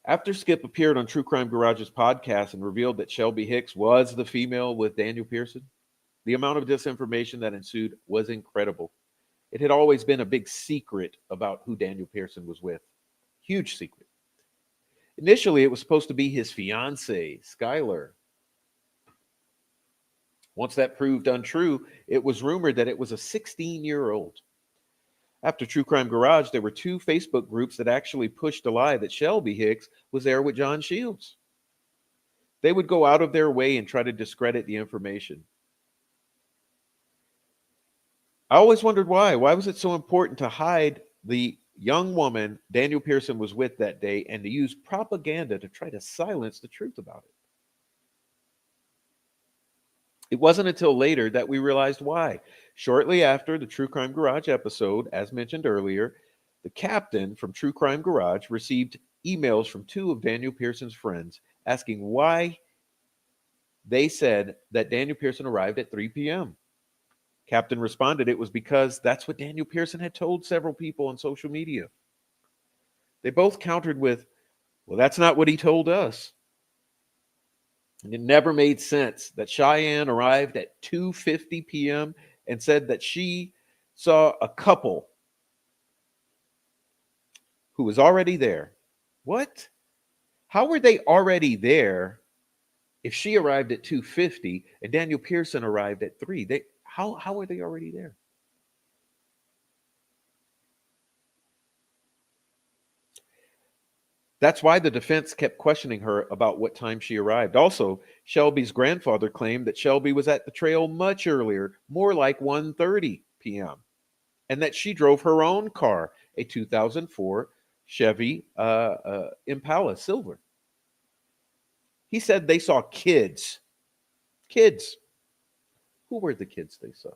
After Skip appeared on True Crime Garage's podcast and revealed that Shelby Hicks was the female with Daniel Pearson, the amount of disinformation that ensued was incredible. It had always been a big secret about who Daniel Pearson was with. Huge secret. Initially, it was supposed to be his fiancée, Skylar. Once that proved untrue, it was rumored that it was a 16-year-old. After True Crime Garage, there were 2 Facebook groups that actually pushed a lie that Shelby Hicks was there with John Shields. They would go out of their way and try to discredit the information. I always wondered why. Why was it so important to hide the young woman Daniel Pearson was with that day and to use propaganda to try to silence the truth about it? It wasn't until later that we realized why. Shortly after the True Crime Garage episode, as mentioned earlier, the captain from True Crime Garage received emails from 2 of Daniel Pearson's friends asking why they said that Daniel Pearson arrived at 3 p.m. Captain responded it was because that's what Daniel Pearson had told several people on social media. They both countered with, well, that's not what he told us. And it never made sense that Cheyenne arrived at 2:50 p.m. and said that she saw a couple who was already there. What? How were they already there if she arrived at 2:50 and Daniel Pearson arrived at 3? How are they already there? That's why the defense kept questioning her about what time she arrived. Also, Shelby's grandfather claimed that Shelby was at the trail much earlier, more like 1:30 p.m., and that she drove her own car, a 2004 Chevy Impala Silver. He said they saw kids. Kids. Who were the kids they saw?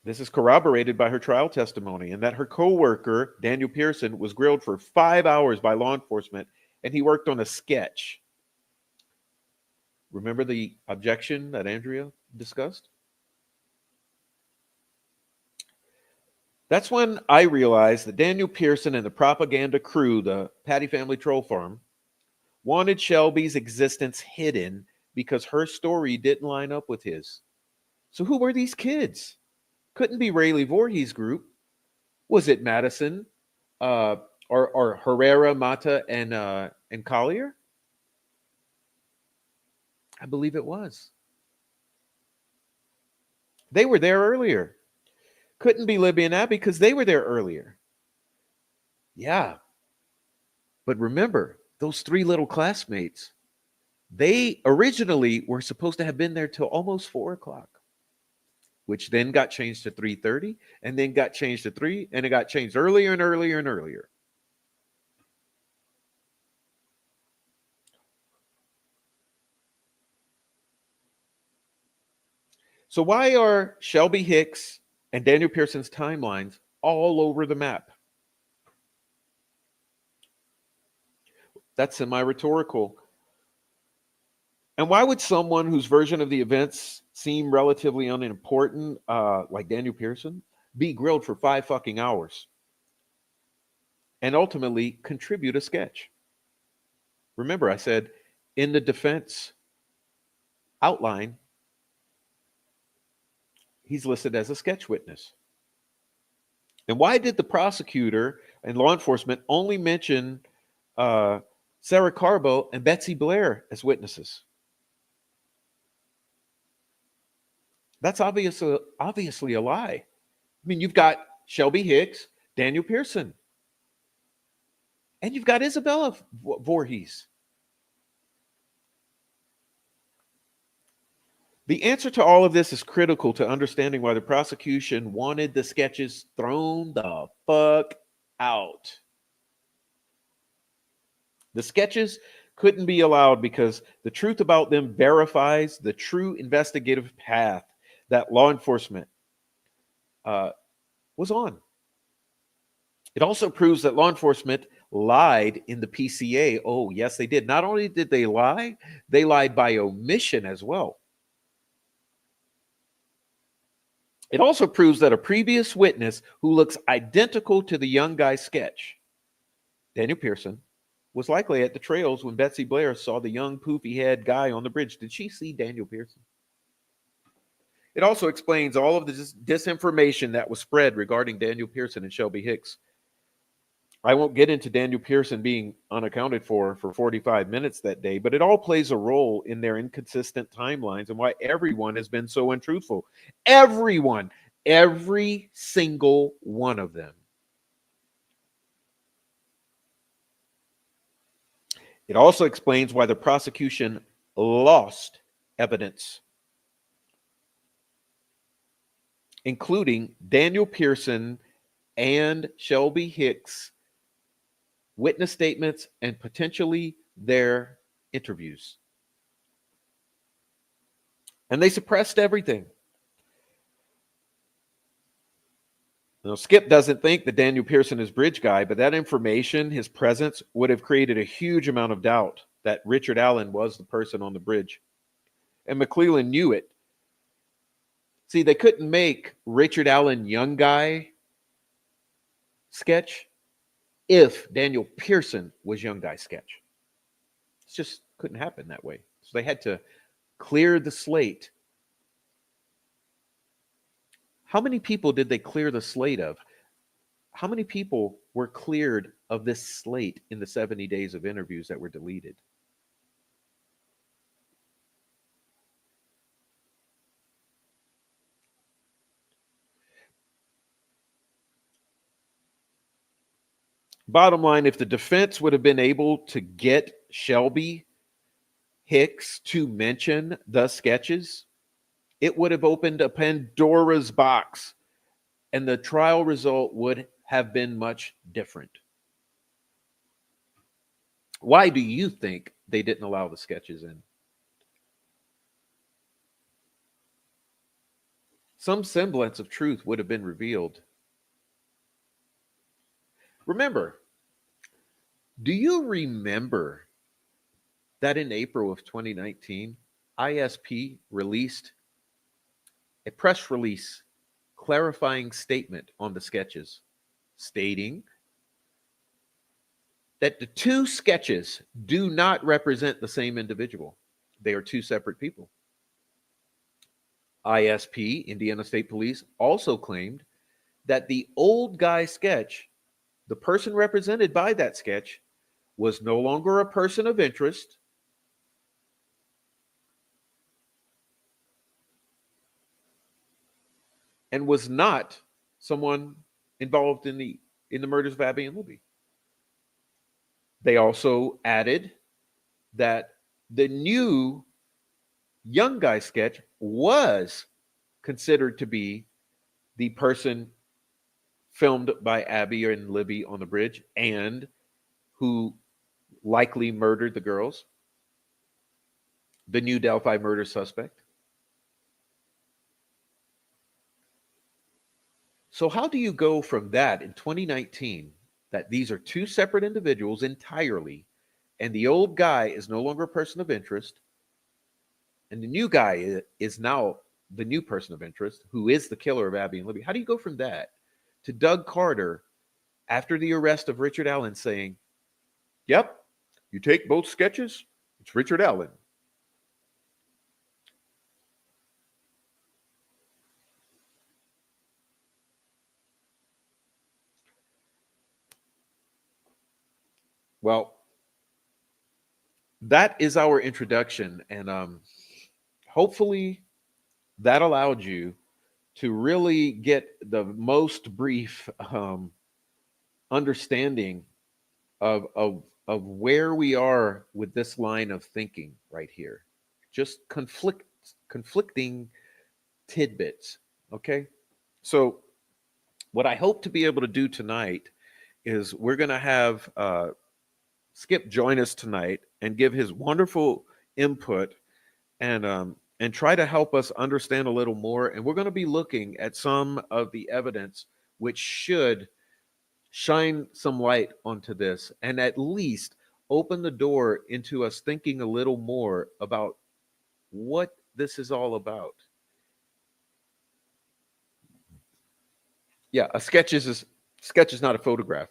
This is corroborated by her trial testimony, and that her co-worker, Daniel Pearson, was grilled for 5 hours by law enforcement, and he worked on a sketch. Remember the objection that Andrea discussed? That's when I realized that Daniel Pearson and the propaganda crew, the Patty Family Troll Farm, wanted Shelby's existence hidden because her story didn't line up with his. So who were these kids? Couldn't be Rayleigh Voorhees' group. Was it Madison, or Herrera, Mata, and Collier? I believe it was. They were there earlier. Couldn't be Libby and Abby because they were there earlier. Yeah. But remember, those 3 little classmates, they originally were supposed to have been there till almost 4 o'clock, which then got changed to 3:30, and then got changed to 3, and it got changed earlier and earlier and earlier. So why are Shelby Hicks and Daniel Pearson's timelines all over the map? That's semi-rhetorical. And why would someone whose version of the events seem relatively unimportant, like Daniel Pearson, be grilled for 5 fucking hours and ultimately contribute a sketch? Remember, I said in the defense outline, he's listed as a sketch witness. And why did the prosecutor and law enforcement only mention Sarah Carbo and Betsy Blair as witnesses? That's obviously a lie. I mean, you've got Shelby Hicks, Daniel Pearson, and you've got Isabella Voorhees. The answer to all of this is critical to understanding why the prosecution wanted the sketches thrown the fuck out. The sketches couldn't be allowed because the truth about them verifies the true investigative path that law enforcement was on. It also proves that law enforcement lied in the PCA. Oh, yes, they did. Not only did they lie, they lied by omission as well. It also proves that a previous witness who looks identical to the young guy's sketch, Daniel Pearson, was likely at the trails when Betsy Blair saw the young poofy head guy on the bridge. Did she see Daniel Pearson? It also explains all of the disinformation that was spread regarding Daniel Pearson and Shelby Hicks. I won't get into Daniel Pearson being unaccounted for 45 minutes that day, but it all plays a role in their inconsistent timelines and why everyone has been so untruthful. Everyone, every single one of them. It also explains why the prosecution lost evidence, including Daniel Pearson and Shelby Hicks' witness statements and potentially their interviews. And they suppressed everything. Now, Skip doesn't think that Daniel Pearson is bridge guy, but that information, his presence, would have created a huge amount of doubt that Richard Allen was the person on the bridge. And McClellan knew it. See, they couldn't make Richard Allen young guy sketch if Daniel Pearson was young guy sketch. It just couldn't happen that way. So they had to clear the slate. How many people did they clear the slate of? How many people were cleared of this slate in the 70 days of interviews that were deleted? Bottom line, if the defense would have been able to get Shelby Hicks to mention the sketches, it would have opened a Pandora's box and the trial result would have been much different. Why do you think they didn't allow the sketches in? Some semblance of truth would have been revealed. Remember, do you remember that in April of 2019, ISP released a press release clarifying statement on the sketches, stating that the two sketches do not represent the same individual. They are two separate people. ISP, Indiana State Police, also claimed that the old guy sketch, the person represented by that sketch, was no longer a person of interest, and was not someone involved in the murders of Abby and Libby. They also added that the new young guy sketch was considered to be the person filmed by Abby and Libby on the bridge and who likely murdered the girls, the new Delphi murder suspect. So, how do you go from that in 2019, that these are two separate individuals entirely, and the old guy is no longer a person of interest, and the new guy is now the new person of interest, who is the killer of Abby and Libby? How do you go from that to Doug Carter after the arrest of Richard Allen saying, yep, you take both sketches, it's Richard Allen? Well, that is our introduction. And hopefully that allowed you to really get the most brief understanding of where we are with this line of thinking right here. Just conflicting tidbits. Okay. So, what I hope to be able to do tonight is we're going to have Skip join us tonight and give his wonderful input and try to help us understand a little more. And we're going to be looking at some of the evidence which should shine some light onto this and at least open the door into us thinking a little more about what this is all about. Yeah, a sketch is not a photograph.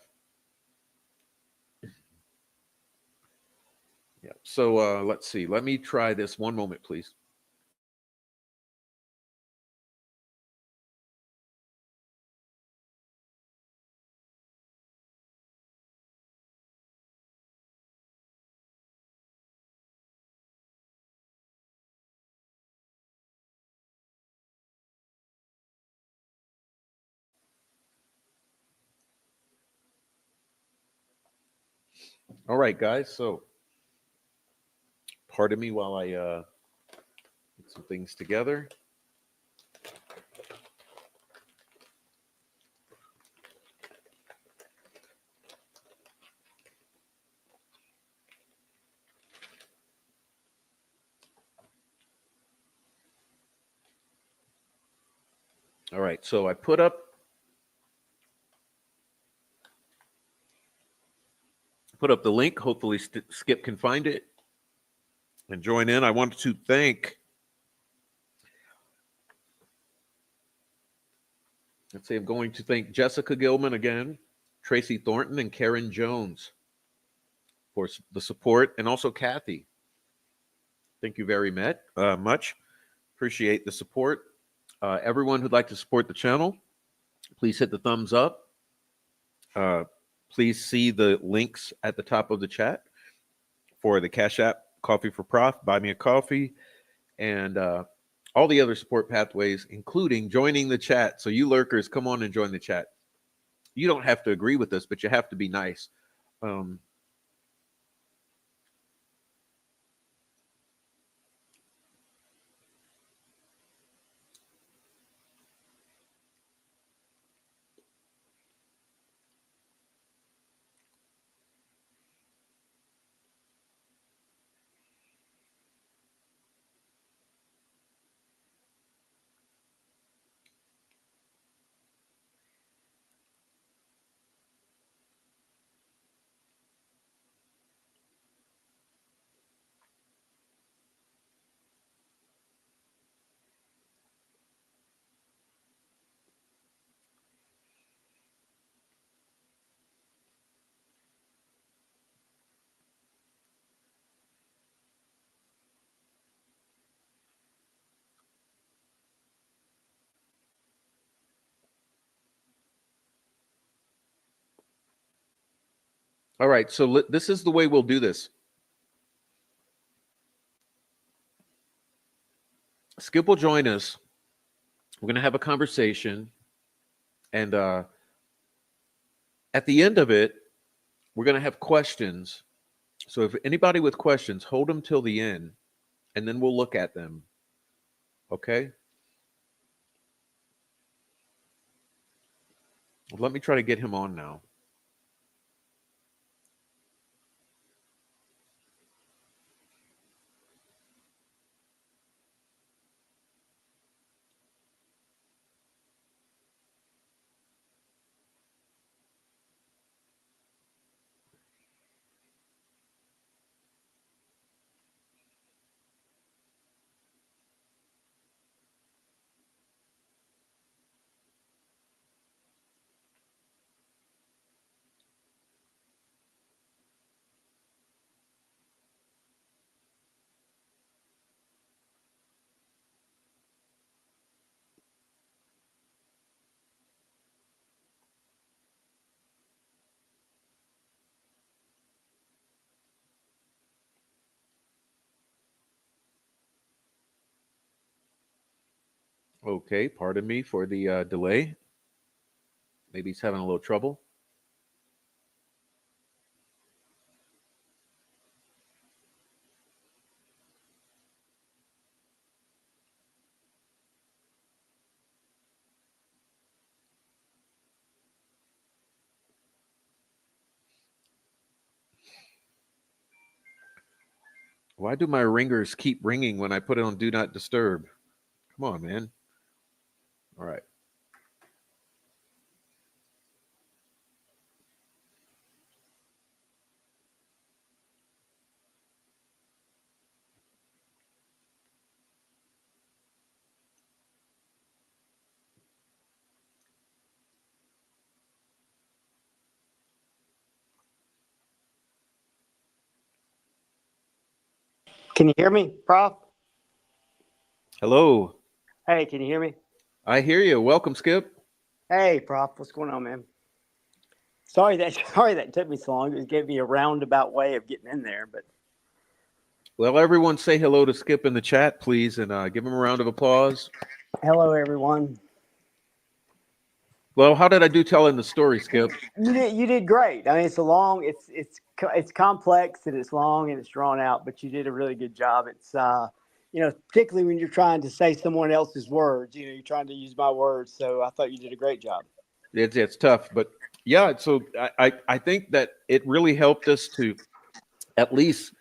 Yeah. So let's see. Let me try this one moment, please. All right, guys. So pardon me while I get some things together. All right. So I put up put up the link. Hopefully, Skip can find it and join in. I want to thank, let's see, I'm going to thank Jessica Gilman again, Tracy Thornton, and Karen Jones for the support, and also Kathy. Thank you very much. Appreciate the support. Everyone who'd like to support the channel, please hit the thumbs up. Please see the links at the top of the chat for the Cash App, Coffee for Prof, Buy Me a Coffee, and all the other support pathways, including joining the chat. So you lurkers, come on and join the chat. You don't have to agree with us, but you have to be nice. All right, so this is the way we'll do this. Skip will join us. We're going to have a conversation. And at the end of it, we're going to have questions. So if anybody with questions, hold them till the end, and then we'll look at them. Okay? Let me try to get him on now. Okay, pardon me for the delay. Maybe he's having a little trouble. Why do my ringers keep ringing when I put it on Do Not Disturb? Come on, man. All right. Can you hear me, Prof? Hello. Hey, can you hear me? I hear you. Welcome, Skip. Hey, Prof, what's going on, man? Sorry that took me so long. It gave me a roundabout way of getting in there, but Well, everyone say hello to Skip in the chat, please, and give him a round of applause. hello, everyone. Well, how did I do telling the story, Skip? You did great. I mean, it's complex and it's long and it's drawn out, but you did a really good job. It's particularly when you're trying to say someone else's words. You're trying to use my words, so I thought you did a great job. It's tough, but yeah. So I think that it really helped us to at least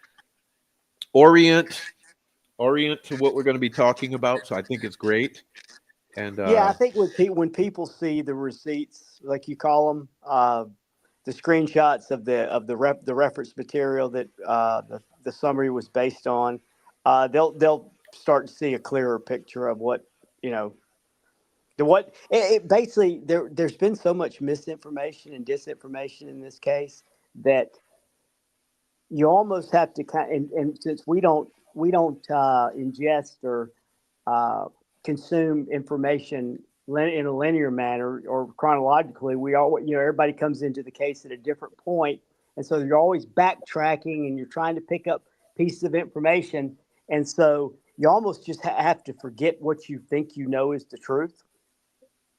orient to what we're going to be talking about. So I think it's great. And Yeah, I think when people see the receipts, like you call them, the screenshots of the reference material that the summary was based on, they'll start to see a clearer picture of what you know. Basically there's been so much misinformation and disinformation in this case that you almost have to and since we don't ingest or uh, consume information in a linear manner or chronologically. We all, everybody comes into the case at a different point, and so you're always backtracking and you're trying to pick up pieces of information, and so you almost just have to forget what you think you know is the truth.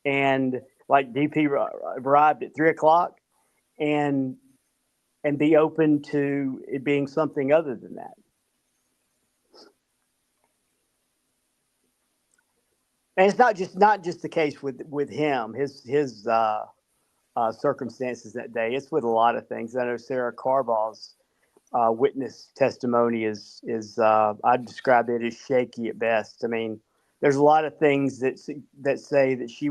And like DP arrived at 3 o'clock, and be open to it being something other than that. And it's not just the case with him, his circumstances that day. It's with a lot of things. I know Sarah Carball's witness testimony is I'd describe it as shaky at best. I mean, there's a lot of things that say that she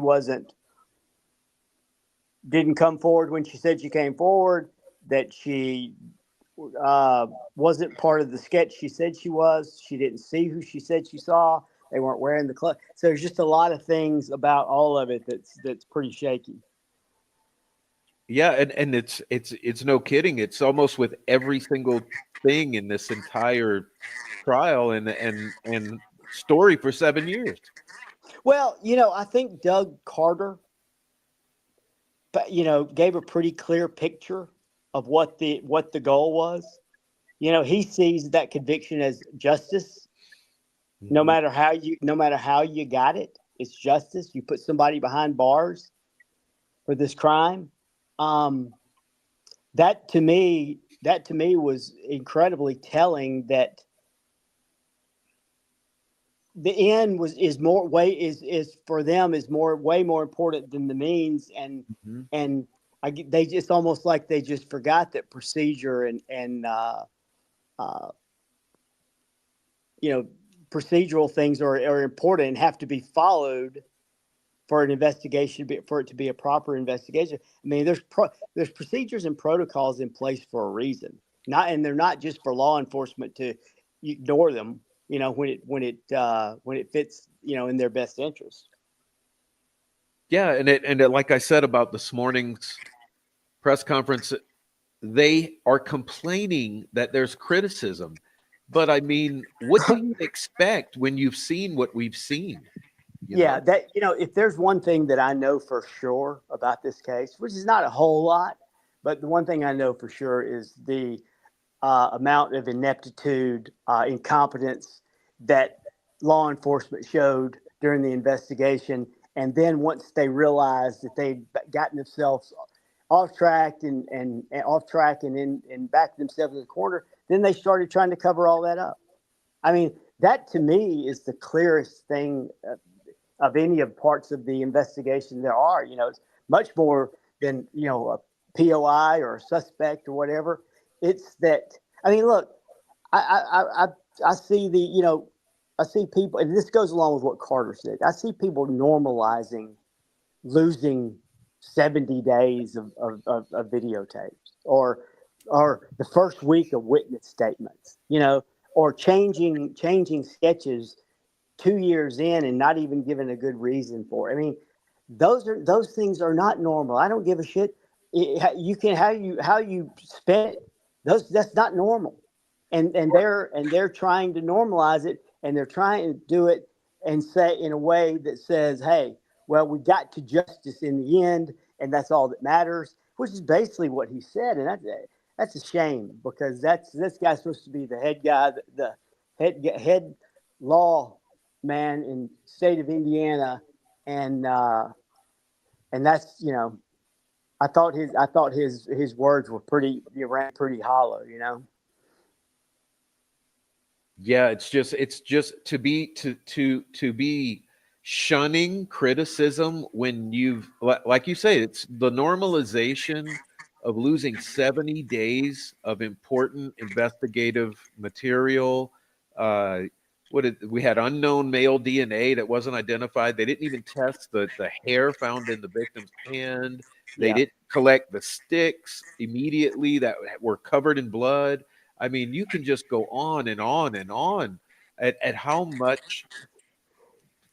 didn't come forward when she said she came forward, that she wasn't part of the sketch she said she was. She didn't see who she said she saw. They weren't wearing the clothes. So there's just a lot of things about all of it that's pretty shaky. Yeah, and it's no kidding. It's almost with every single thing in this entire trial and story for 7 years. Well, I think Doug Carter, gave a pretty clear picture of what the goal was. He sees that conviction as justice. No Mhm. matter how you got it, it's justice. You put somebody behind bars for this crime. Um, that to me was incredibly telling. That the end is more way is for them is more way more important than the means, Mhm. and they just almost like they just forgot that procedure and uh, you know procedural things are important and have to be followed for an investigation, for it to be a proper investigation. I mean, there's procedures and protocols in place for a reason. And they're not just for law enforcement to ignore them. When it fits, in their best interest. Yeah, and like I said about this morning's press conference, they are complaining that there's criticism. But I mean, what do you expect when you've seen what we've seen? You Yeah, know? that if there's one thing that I know for sure about this case, which is not a whole lot, but the one thing I know for sure is the amount of ineptitude, incompetence that law enforcement showed during the investigation. And then once they realized that they'd gotten themselves off track and off track and backed themselves in the corner, then they started trying to cover all that up. I mean, that to me is the clearest thing of any of parts of the investigation there are. It's much more than a POI or a suspect or whatever. It's that, I mean, look, I see I see people, and this goes along with what Carter said. I see people normalizing losing 70 days of videotapes, or the first week of witness statements, or changing sketches 2 years in and not even given a good reason for it. I mean, those things are not normal. I don't give a shit. You can how you spend it. That's not normal, and they're trying to normalize it, and they're trying to do it and say in a way that says, "Hey, well, we got to justice in the end, and that's all that matters," which is basically what he said, and that's a shame, because this guy's supposed to be the head guy, the head law man in state of Indiana, and that's I thought his words were rang pretty hollow. Yeah, it's just to be shunning criticism when like you say, it's the normalization of losing 70 days of important investigative material, uh, we had unknown male DNA that wasn't identified. They didn't even test the hair found in the victim's hand. They Yeah. didn't collect the sticks immediately that were covered in blood. I mean, you can just go on and on and on at how much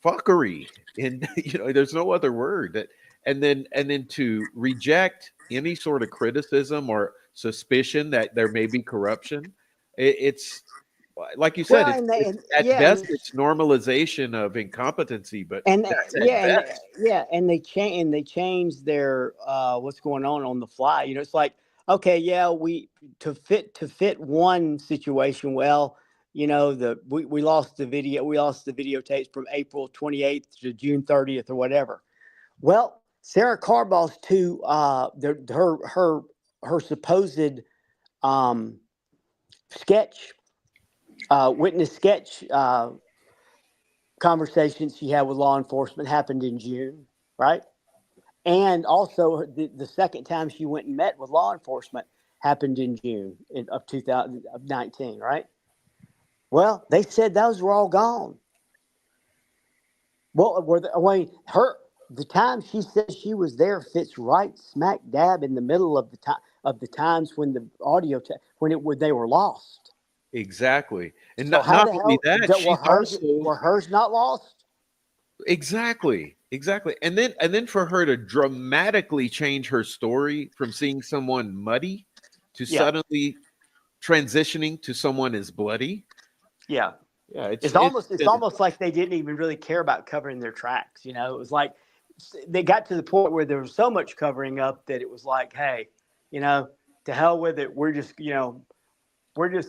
fuckery and there's no other word that and then to reject any sort of criticism or suspicion that there may be corruption. It's like you said, Well, it's at yeah, best it's normalization of incompetency, but and that's at yeah, best. and they change their what's going on the fly. It's like, okay, yeah, we to fit one situation. Well, we lost the videotapes from April 28th to June 30th or whatever. Well, Sarah Carball's two her supposed um sketch witness sketch conversations she had with law enforcement happened in June, right? And also the second time she went and met with law enforcement happened in June of 2019, right? Well, they said those were all gone. Well, the time she says she was there fits right smack dab in the middle of the times when the when they were lost. Exactly. And So how not the only hell that, she's also were hers not lost? exactly. And then for her to dramatically change her story from seeing someone muddy to Yeah, suddenly transitioning to someone is bloody. yeah. Yeah, It's almost like they didn't even really care about covering their tracks. It was like they got to the point where there was so much covering up that it was like, hey, you know, to hell with it. We're just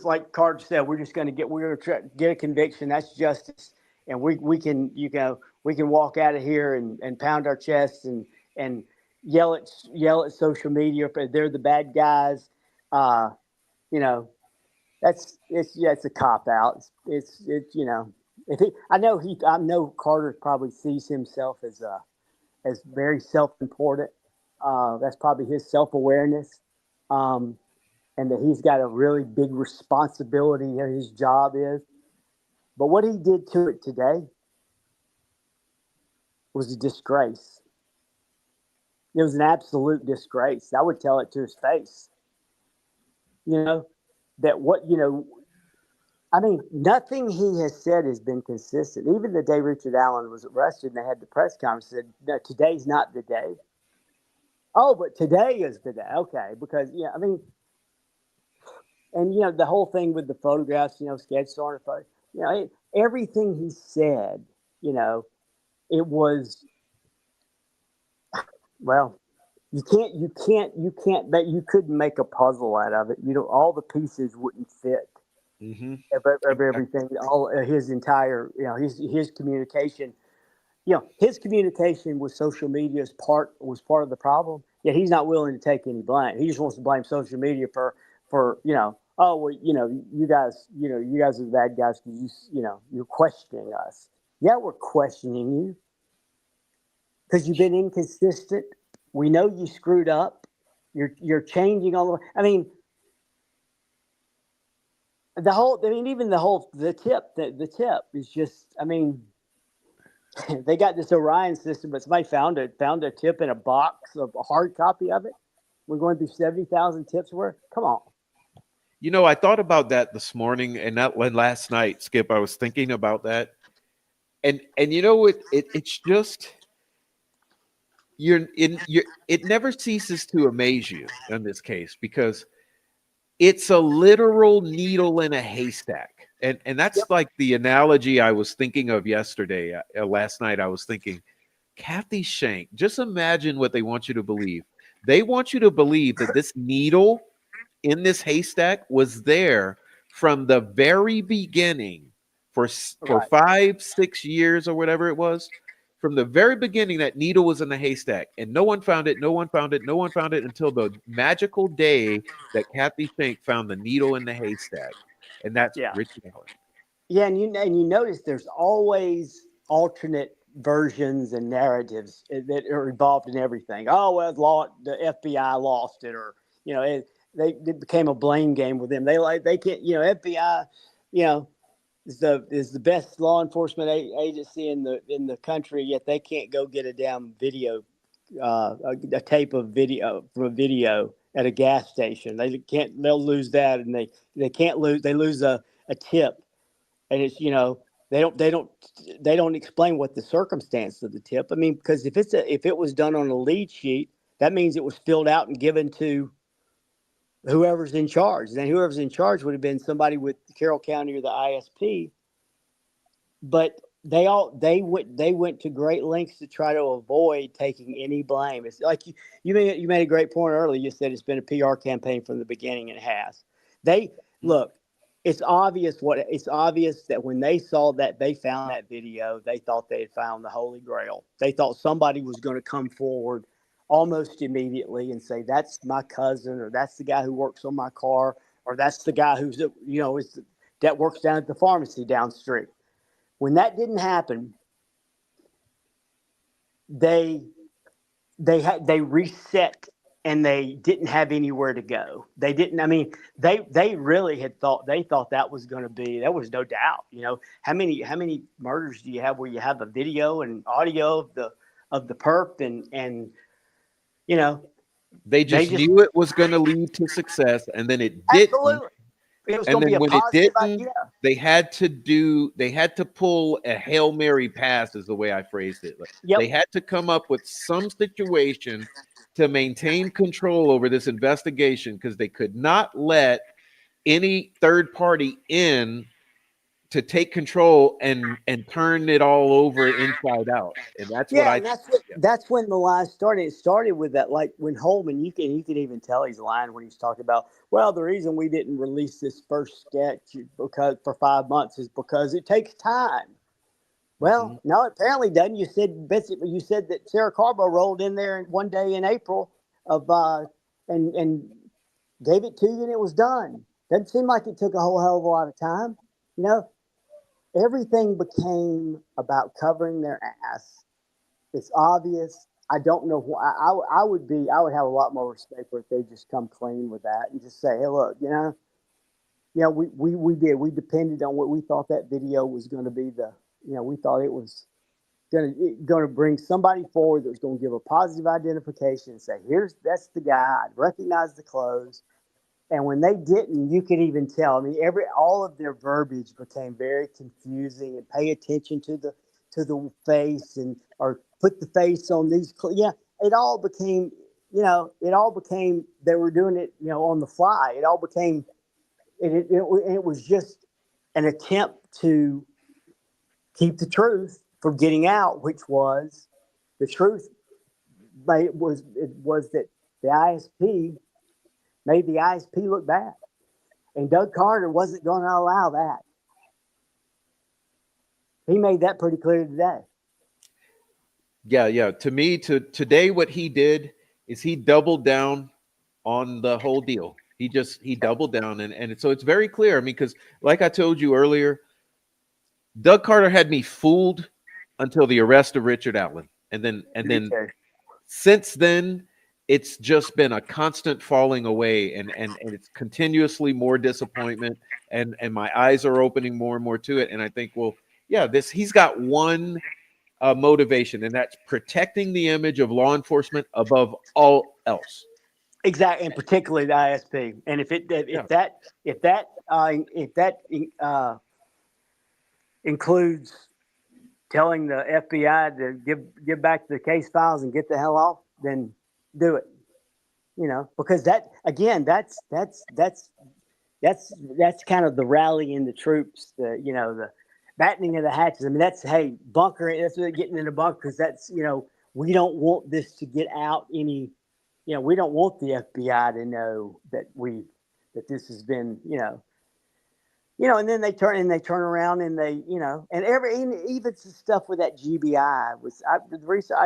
like Carter said. We're going to try to get a conviction. That's justice, and we can we can walk out of here and pound our chests and yell at social media if they're the bad guys. Uh, you know, it's a cop out. It's if he I know Carter probably sees himself as very self important. That's probably his self awareness, um, and that he's got a really big responsibility. His job is, but what he did to it today was a disgrace. It was an absolute disgrace. I would tell it to his face. You know that what I mean, nothing he has said has been consistent. Even the day Richard Allen was arrested and they had the press conference, said, no, today's not the day. Oh, but today is the day. Okay. Because, yeah, I mean, and, the whole thing with the photographs, sketch sort of photo, everything he said, you know, it was, well, but you couldn't make a puzzle out of it. All the pieces wouldn't fit Mhm. of everything, all his entire, his communication. His communication with social media was part of the problem. Yet he's not willing to take any blame. He just wants to blame social media for oh well, you guys are the bad guys because you're questioning us. Yeah, we're questioning you because you've been inconsistent. We know you screwed up. You're changing all the. I mean, even the tip is just. I mean, they got this Orion system, but somebody found a tip in a box of a hard copy of it. We're going through 70,000 tips worth. Come on. I thought about that this morning and not last night, Skip. I was thinking about that. And it's just it never ceases to amaze you in this case because it's a literal needle in a haystack. And Yep. that's like the analogy I was thinking of yesterday. Last night I was thinking, Kathy Shank, just imagine what they want you to believe. They want you to believe that this needle in this haystack was there from the very beginning for Right. 5-6 years or whatever it was. From the very beginning, that needle was in the haystack, and no one found it. No one found it. No one found it until the magical day that Kathy Shank found the needle in the haystack, and that's Yeah. Richard Allen. Yeah, and you notice there's always alternate versions and narratives that are involved in everything. Oh well, the FBI lost it, or it became a blame game with them. They can't, FBI, you know, is the best law enforcement agency in the country, yet they can't go get a damn video, a tape of video from a video at a gas station. They can't. They'll lose that, and they can't lose. They lose a tip, and it's they don't explain what the circumstance of the tip. I mean, because if it was done on a lead sheet, that means it was filled out and given to whoever's in charge. Then whoever's in charge would have been somebody with Carroll County or the ISP. But they went to great lengths to try to avoid taking any blame. It's like you made a great point earlier. You said it's been a PR campaign from the beginning, and it has. They look. It's obvious that when they saw that, they found that video, they thought they had found the Holy Grail. They thought somebody was going to come forward almost immediately and say, "That's my cousin," or "That's the guy who works on my car," or "That's the guy that works down at the pharmacy down the street." When that didn't happen, they they reset, and they didn't have anywhere to go. They didn't. I mean, they really thought that was going to be. There was no doubt. How many murders do you have where you have a video and audio of the perp, and you know They they just just knew it was going to lead to success, and then it didn't. absolutely, it was And going to be then a when it positive didn't, idea. they had to pull a Hail Mary pass, is the way I phrased it. Like, they Yep, had to come up with some situation to maintain control over this investigation, because they could not let any third party in to take control and turn it all over inside out. And that's what yeah, I and think. that's when the lie started. It started with that, like when Holman, you can even tell he's lying when he's talking about, well, the reason we didn't release this first sketch because for 5 months is because it takes time. Mhm. Well, no, it apparently doesn't. You said Betsy, you said that Sarah Carbo rolled in there one day in April of and gave it to you, and it was done. Doesn't seem like it took a whole hell of a lot of time. You know, everything became about covering their ass. It's obvious. I don't know why. I would have a lot more respect for if they just come clean with that and just say, hey, look, we depended on what we thought that video was going to be. We thought it was going to bring somebody forward that was going to give a positive identification and say, that's the guy. I'd recognize the clothes. And when they didn't, you could even tell. I mean, all of their verbiage became very confusing. And pay attention to the face, and or put the face on these. Yeah, it all became. They were doing it. On the fly. It all became. It was just an attempt to keep the truth from getting out, which was the truth. It was that the ISP made the ISP look bad. And Doug Carter wasn't going to allow that. He made that pretty clear today. Yeah. To me, today, what he did is he doubled down on the whole deal. He doubled down, and so it's very clear. I mean, because like I told you earlier, Doug Carter had me fooled until the arrest of Richard Allen, Me and then too. since then, it's just been a constant falling away, and it's continuously more disappointment, and my eyes are opening more and more to it. And I think, well, yeah, this he's got one motivation, and that's protecting the image of law enforcement above all else. Exactly, and particularly the ISP. And Yeah. if that includes telling the FBI to give back the case files and get the hell off, then do it. Because that again, that's kind of the rallying the troops, the battening of the hatches. I mean, that's hey bunker. That's what getting in the bunker because that's we don't want this to get out any. We don't want the FBI to know that this has been and then they turn around and and even some stuff with that GBI was the research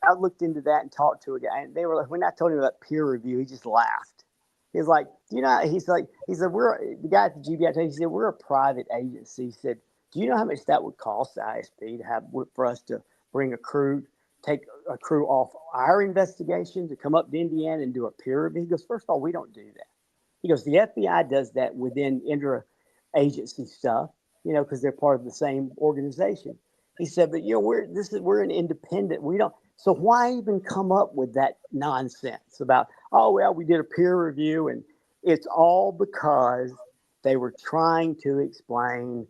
I looked into that and talked to a guy, and they were like, when I told him about peer review, he just laughed. He's like, do you know? He said we're the guy at the GBI. He said we're a private agency. He said, do you know how much that would cost the ISP to have for us to bring take a crew off our investigation to come up to Indiana and do a peer review? He goes, first of all, we don't do that. He goes, the FBI does that within inter agency stuff. because they're part of the same organization. He said, but we're an independent. We don't. So why even come up with that nonsense about, oh well, we did a peer review, and it's all because they were trying to explain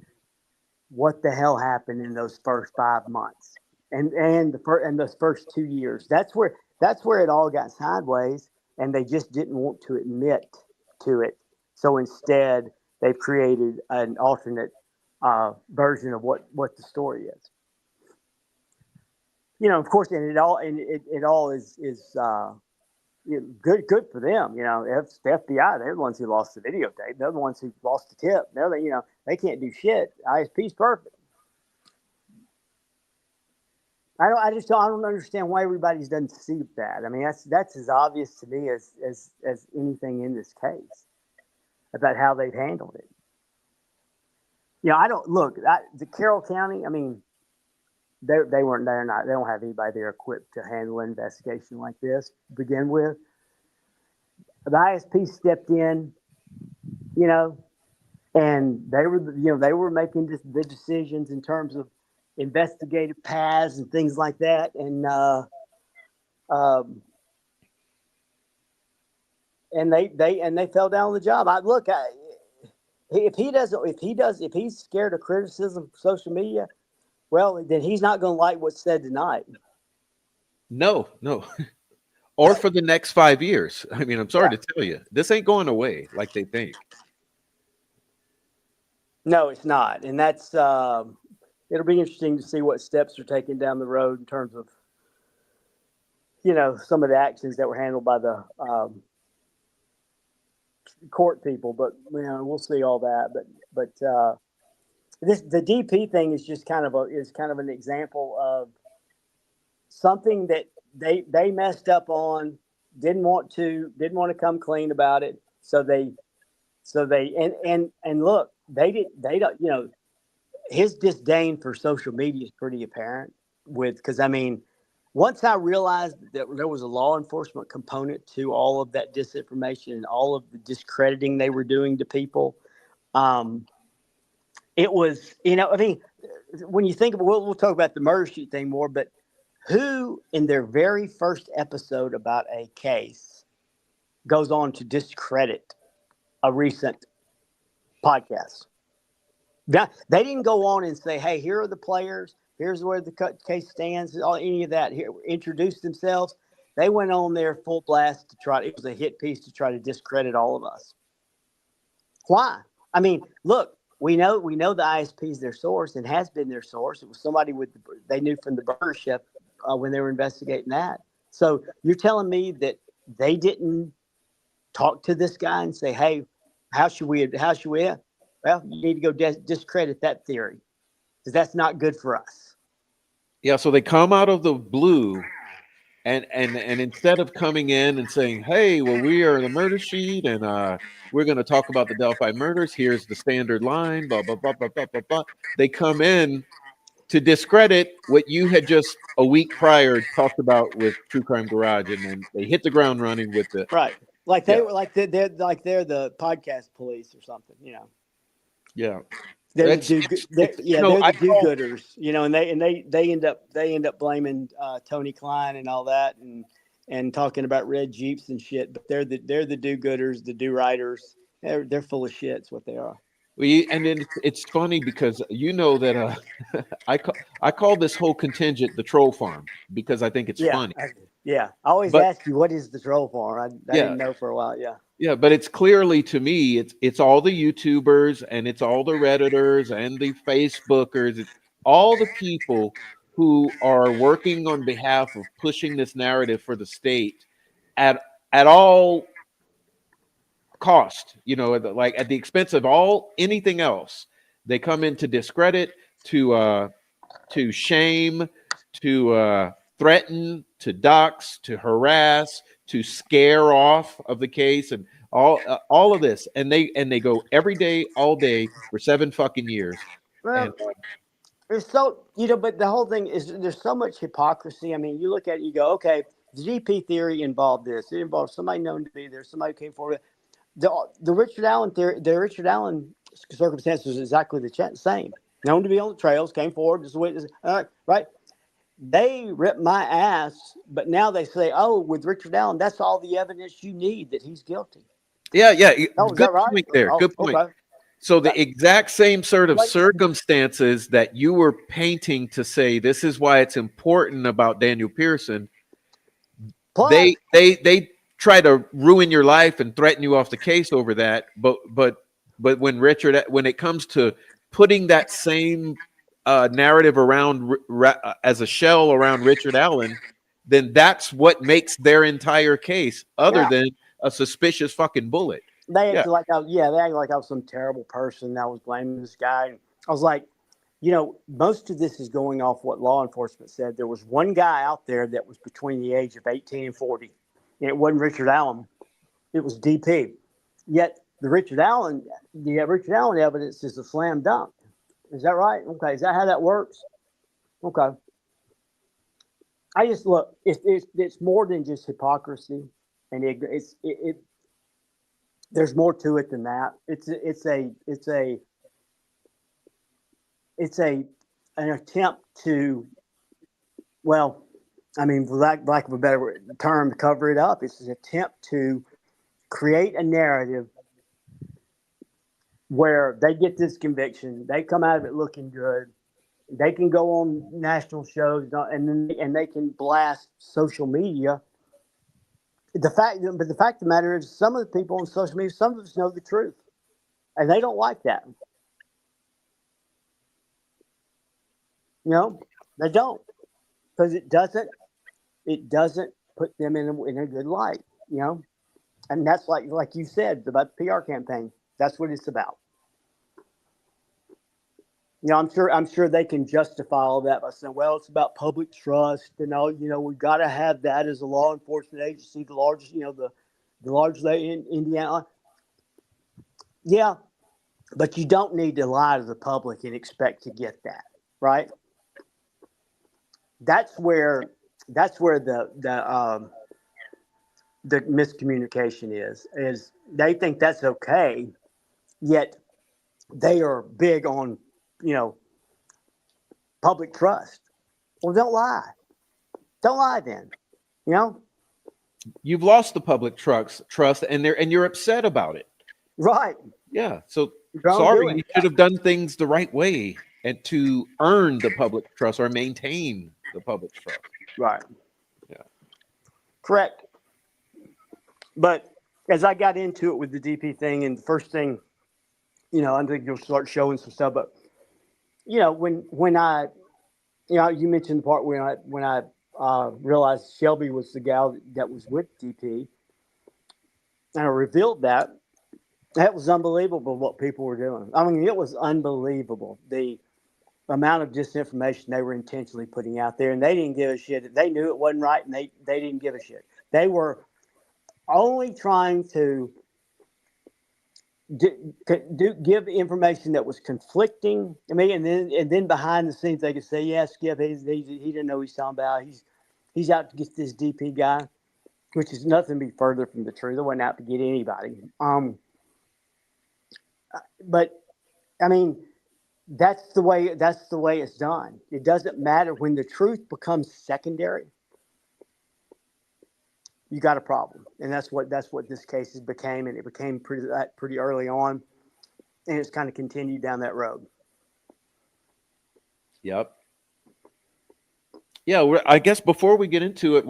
what the hell happened in those first 5 months and those first 2 years. That's where it all got sideways, and they just didn't want to admit to it. So instead, they've created an alternate version of what the story is. Of course, and it all is good for them. It's the FBI. They're the ones who lost the videotape. They're the ones who lost the tip. They can't do shit. ISP's perfect. I don't understand why everybody doesn't see that. I mean, that's as obvious to me as anything in this case about how they've handled it. I don't look the Carroll County. I mean, they weren't. They're not. They don't have anybody there equipped to handle an investigation like this to begin with. The ISP stepped in, and they were making the decisions in terms of investigative paths and things like that, and they fell down on the job. If he's scared of criticism from social media, well, then he's not going to like what's said tonight. No. Or for the next 5 years. I mean, I'm sorry to tell you, this ain't going away like they think. No, it's not, and that's it'll be interesting to see what steps are taken down the road in terms of some of the actions that were handled by the court people. But we'll see all that. But the DP thing is just kind of an example of something that they messed up on, didn't want to come clean about it. So they look, they don't, his disdain for social media is pretty apparent because I mean, once I realized that there was a law enforcement component to all of that disinformation and all of the discrediting they were doing to people, it was, I mean, when you think of, we'll talk about the murder sheet thing more, but who in their very first episode about a case goes on to discredit a recent podcast? They didn't go on and say, hey, here are the players. Here's where the case stands. Any of that. Here, introduce themselves. They went on there full blast to try. It was a hit piece to try to discredit all of us. Why? I mean, look, we know the ISP is their source and has been their source. It was somebody they knew from the burger chef when they were investigating that. So you're telling me that they didn't talk to this guy and say, hey, how should we? Well, you need to go discredit that theory because that's not good for us. Yeah, so they come out of the blue, and instead of coming in and saying, "Hey, well, we are the murder sheet, and we're going to talk about the Delphi murders. Here's the standard line." Blah blah blah blah blah blah blah. They come in to discredit what you had just a week prior talked about with True Crime Garage, and then they hit the ground running with the right, like they were like they're the podcast police or something, Yeah. They're the do-gooders, and they end up blaming Tony Klein and all that, and talking about red Jeeps and shit. But they're the do-gooders, the do-righters. They're full of shit. It's what they are. And then it's funny because that I call this whole contingent the troll farm because I think it's funny. I always ask you, what is the troll farm? I didn't know for a while. Yeah, but it's clearly, to me, it's all the YouTubers and it's all the Redditors and the Facebookers. It's all the people who are working on behalf of pushing this narrative for the state at all cost, like at the expense of anything else. They come in to discredit, to shame, to threaten, to dox, to harass, to scare off of the case, and all of this, and they go every day, all day for 7 fucking years. Well, there's but the whole thing is there's so much hypocrisy. I mean, you look at it, you go, okay, the GP theory involved this. It involved somebody known to be there, somebody came forward. The Richard Allen theory, the Richard Allen circumstances exactly the same. Known to be on the trails, came forward as a witness. Right? They ripped my ass, but now they say, "Oh, with Richard Allen, that's all the evidence you need that he's guilty." Yeah. Oh, is Good that right? point there. Oh, Good point. okay. So the exact same sort of Like, circumstances that you were painting to say this is why it's important about Daniel Pearson, plus, they try to ruin your life and threaten you off the case over that. But when it comes to putting that same narrative around as a shell around Richard Allen, then that's what makes their entire case, other yeah, than a suspicious fucking bullet. they Yeah. acted like they acted like I was some terrible person that was blaming this guy. I was like, most of this is going off what law enforcement said. There was one guy out there that was between the age of 18 and 40, and it wasn't Richard Allen. It was DP. Yet the Richard Allen evidence is a slam dunk. Is that right? Okay. Is that how that works? Okay. I just look. It's more than just hypocrisy and ignorance. There's more to it than that. It's an attempt to, well, I mean, for lack of a better term, to cover it up. It's an attempt to create a narrative where they get this conviction, they come out of it looking good, they can go on national shows, and they can blast social media. But the fact of the matter is, some of the people on social media, some of us know the truth, and they don't like that. They don't, because it doesn't put them in a good light. And that's like you said about the PR campaign. That's what it's about. I'm sure they can justify all that by saying, well, it's about public trust and all. We've got to have that as a law enforcement agency, the largest, the largest in Indiana. Yeah, but you don't need to lie to the public and expect to get that, right? That's where the miscommunication is they think that's okay, yet they are big on public trust. Well, don't lie then. You've lost the public trust, and you're upset about it. Right. Yeah. So Don't do sorry, it. you should have done things the right way and to earn the public trust or maintain the public trust. Right. Yeah. Correct. But as I got into it with the DP thing, and the first thing, I think you'll start showing some stuff. But when I, you mentioned the part when I realized Shelby was the gal that was with DP, and I revealed that. That was unbelievable what people were doing. I mean, it was unbelievable the amount of disinformation they were intentionally putting out there, and they didn't give a shit. They knew it wasn't right, and they didn't give a shit. They were only trying to give information that was conflicting. I mean, and then behind the scenes they could say, "Yeah, Skip, he didn't know what he's talking about. He's out to get this DP guy," which is nothing to be further from the truth. They wasn't out to get anybody. But I mean, that's the way it's done. It doesn't matter when the truth becomes secondary. You got a problem, and that's what this case became, and it became pretty early on, and it's kind of continued down that road. Yep. Yeah. I guess before we get into it,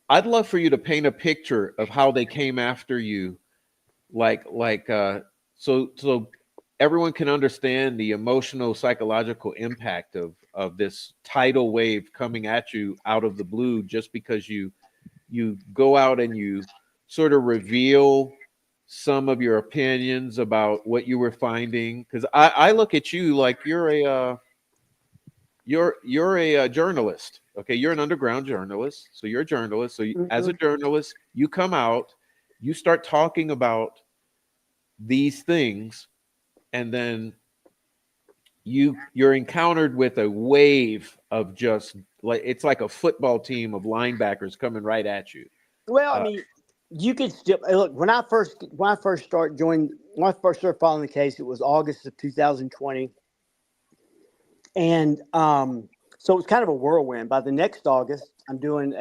I'd love for you to paint a picture of how they came after you, so everyone can understand the emotional, psychological impact of this tidal wave coming at you out of the blue, just because you go out and you sort of reveal some of your opinions about what you were finding. Because I look at you like you're a journalist. Okay, you're an underground journalist, so you're a journalist. So as a journalist, you come out, you start talking about these things, and then you're encountered with a wave of just like it's like a football team of linebackers coming right at you. Well, I mean, you could still look when I first started when I first started following the case, it was August of 2020. And so it was kind of a whirlwind. By the next August, I'm doing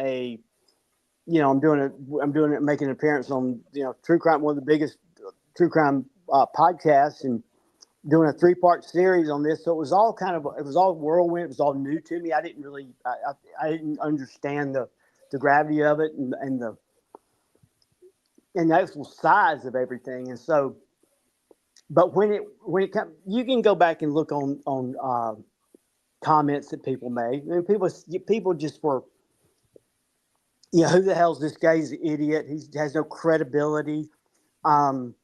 making an appearance on, True Crime, one of the biggest true crime podcasts, and doing a 3-part series on this. So it was all whirlwind. It was all new to me. I didn't really, I didn't understand the gravity of it and the actual size of everything. And so, but when it comes, you can go back and look on comments that people made. I mean, people just were, who the hell's this guy? He's an idiot. He has no credibility. And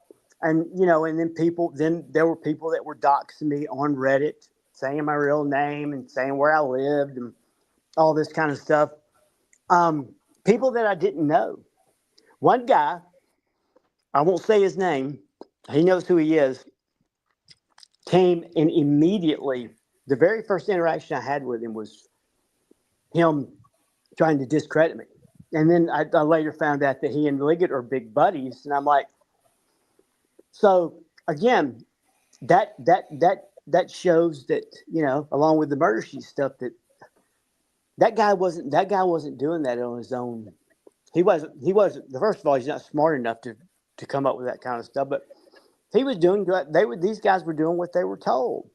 then there were people that were doxing me on Reddit, saying my real name and saying where I lived and all this kind of stuff. People that I didn't know. One guy, I won't say his name, he knows who he is, came and immediately, the very first interaction I had with him was him trying to discredit me. And then I later found out that he and Liggett are big buddies. And I'm like, so again, that shows that, along with the murder sheet stuff, that guy wasn't doing that on his own. He wasn't, first of all, he's not smart enough to come up with that kind of stuff, but he was doing, these guys were doing what they were told.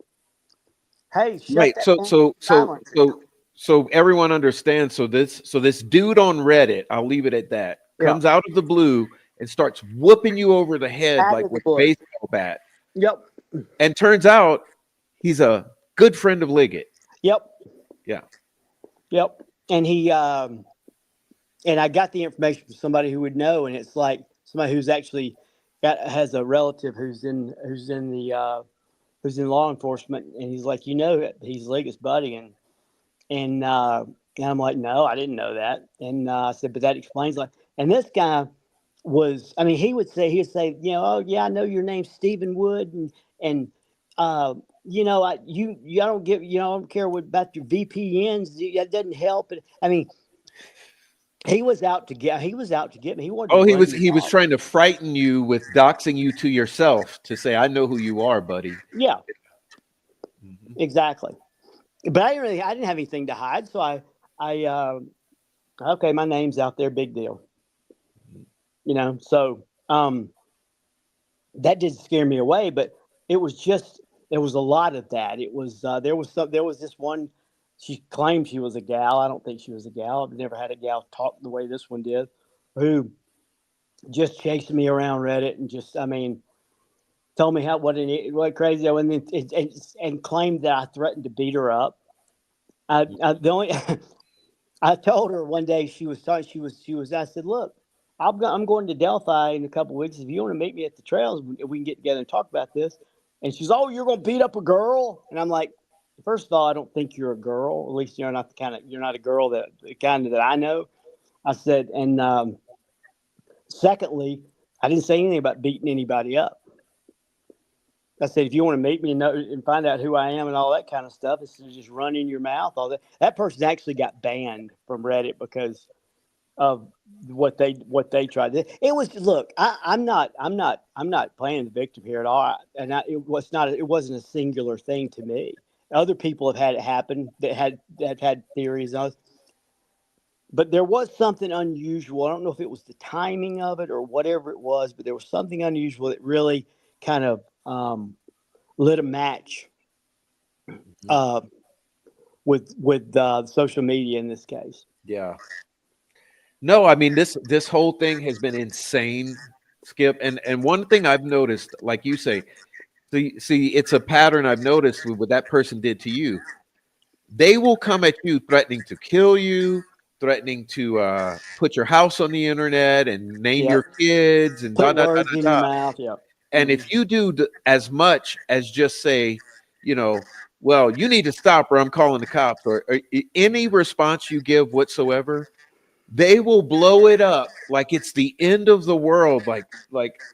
Hey, shut Right. that So thing so so silence. so so everyone understands. So this dude on Reddit, I'll leave it at that, Yeah. comes out of the blue and starts whooping you over the head Out like of the with a blue. baseball bat. Yep. And turns out he's a good friend of Liggett. Yep. Yeah. Yep. And and I got the information from somebody who would know, and it's like somebody who's actually has a relative who's in law enforcement, and he's like, he's Liggett's buddy, and I'm like, no, I didn't know that, and I said, but that explains, like, and this guy was, I mean, he would say, oh yeah, I know your name's Stephen Wood, and I don't give, I don't care about your VPNs, that doesn't help. I mean, he was out to get me. He wanted to Oh, he run was me he was off. trying to frighten you with doxing you to yourself to say, I know who you are, buddy. Yeah, Mhm. exactly. But I didn't have anything to hide, so okay, my name's out there, big deal. So that did scare me away, but there was a lot of that. It was there was this one. She claimed she was a gal. I don't think she was a gal. I've never had a gal talk the way this one did, who just chased me around Reddit and just, I mean, told me what crazy I was, and claimed that I threatened to beat her up. The only I told her one day, she was talking. I said, "Look, I'm going to Delphi in a couple of weeks. If you want to meet me at the trails, we can get together and talk about this." And she's, "Oh, you're going to beat up a girl?" And I'm like, "First of all, I don't think you're a girl. At least you're not a girl the kind that I know." I said, and secondly, I didn't say anything about beating anybody up. I said, if you want to meet me and find out who I am and all that kind of stuff, it's just running your mouth. All that. That person actually got banned from Reddit because of what they tried. It was, look, I'm not playing the victim here at all, and it wasn't a singular thing to me. Other people have had it happen that had theories on it. But there was something unusual. I don't know if it was the timing of it or whatever it was, but there was something unusual that really kind of lit a match uh, with social media in this case. Yeah. No, I mean this whole thing has been insane, Skip. And one thing I've noticed, like you say, see, it's a pattern I've noticed with what that person did to you. They will come at you threatening to kill you, threatening to put your house on the internet and name Yep. your kids and da Put da da words da in your da. mouth. Yep. And if you do as much as just say, well, you need to stop or I'm calling the cops, or any response you give whatsoever, they will blow it up like it's the end of the world.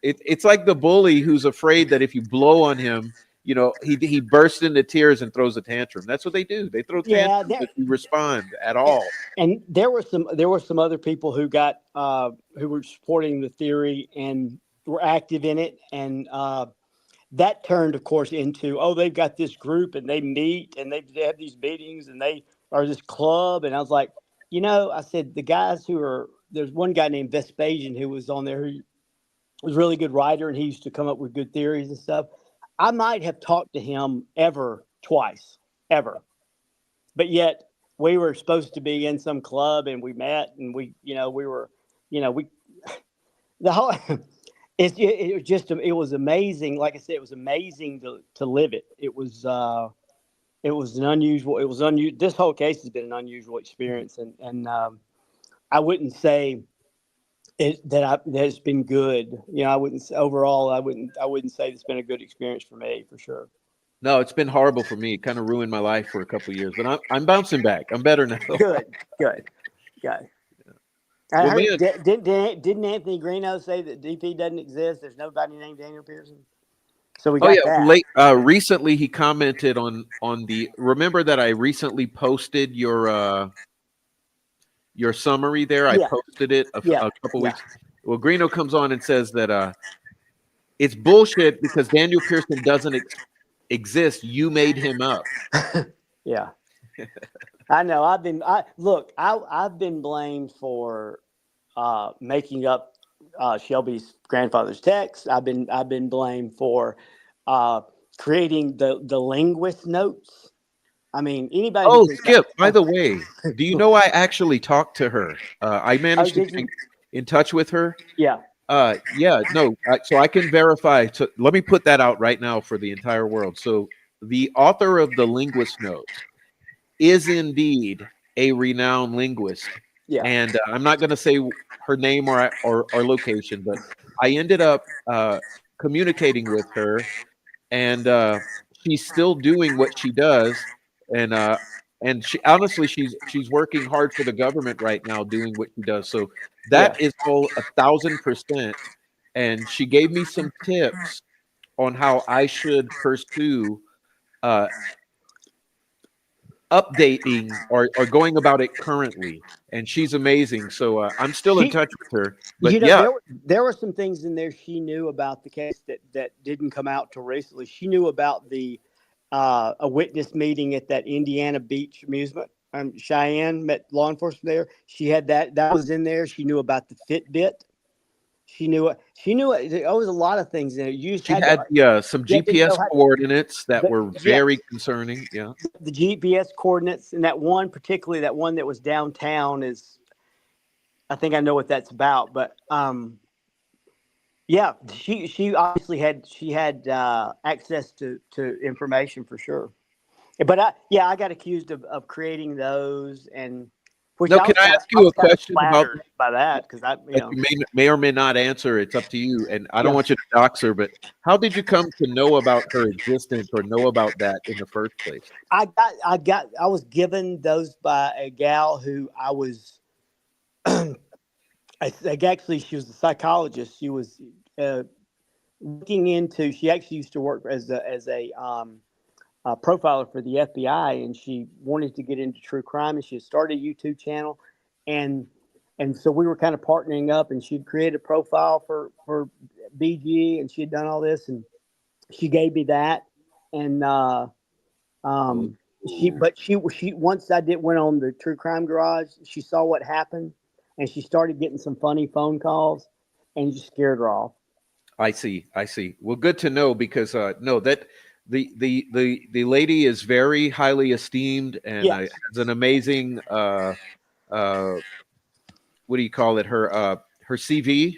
It's like the bully who's afraid that if you blow on him, he bursts into tears and throws a tantrum. That's what they do. They throw Yeah. tantrums if you respond at all. And there were some other people who got who were supporting the theory, and were active in it, and that turned, of course, into, oh, they've got this group and they meet and they have these meetings and they are this club. And I was like, I said, the guys there's one guy named Vespasian who was on there who was a really good writer, and he used to come up with good theories and stuff. I might have talked to him twice, ever. But yet we were supposed to be in some club and we met and we were, we, the whole, it was just, it was amazing. Like I said, it was amazing to live it. It was an unusual, this whole case has been an unusual experience. And I wouldn't say that it's been good. I wouldn't say it's been a good experience for me, for sure. No, it's been horrible for me. It kind of ruined my life for a couple of years, but I'm bouncing back. I'm better now. Good. I Well, heard, man, didn't Anthony Greeno say that DP doesn't exist? There's nobody named Daniel Pearson. So we oh got yeah, that. recently he commented on the. Remember that I recently posted your summary there. I Yeah, posted it yeah, a couple yeah, weeks. Well, Greeno comes on and says that it's bullshit because Daniel Pearson doesn't exist. You made him up. yeah. I know. I've been blamed for making up Shelby's grandfather's text. I've been blamed for creating the linguist notes. I mean, anybody who Oh, thinks Skip, by the way, do you know I actually talked to her? I oh, managed to did get you? in touch with her. Yeah, Yeah, no, so I can verify. So let me put that out right now for the entire world. So the author of the linguist notes is indeed a renowned linguist, yeah, and I'm not going to say her name or location, but I ended up communicating with her, and she's still doing what she does, and she honestly she's working hard for the government right now doing what she does. So yeah. that is all 1,000%. And she gave me some tips on how I should pursue uh, updating or going about it currently. And she's amazing. So I'm still in She, touch with her. But yeah, there were some things in there she knew about the case that didn't come out till recently. She knew about the a witness meeting at that Indiana Beach amusement. Cheyenne met law enforcement there. She had that was in there. She knew about the Fitbit. There was a lot of things in there. You just she had had some to know GPS how coordinates that were yeah, very concerning. Yeah. the GPS coordinates, and that one particularly, that one that was downtown, is, I think I know what that's about. But yeah, she obviously had access to information for sure. But I got accused of creating those, and which No, can I ask I you a was kind of question about flattered by that, because that you may or may not answer? It's up to you, and I don't want you to dox her. But how did you come to know about her existence or know about that in the first place? I was given those by a gal who I was. I think actually she was a psychologist. She was looking into. She actually used to work as a profiler for the FBI, and she wanted to get into true crime, and she had started a YouTube channel, and so we were kind of partnering up, and she'd created a profile for BG, and she had done all this, and she gave me that, and Oh, she once went on the True Crime Garage, she saw what happened, and she started getting some funny phone calls, and just scared her off. I see. I see. Well, good to know because no, that the lady is very highly esteemed and Yes, has an amazing uh, what do you call it? Her CV,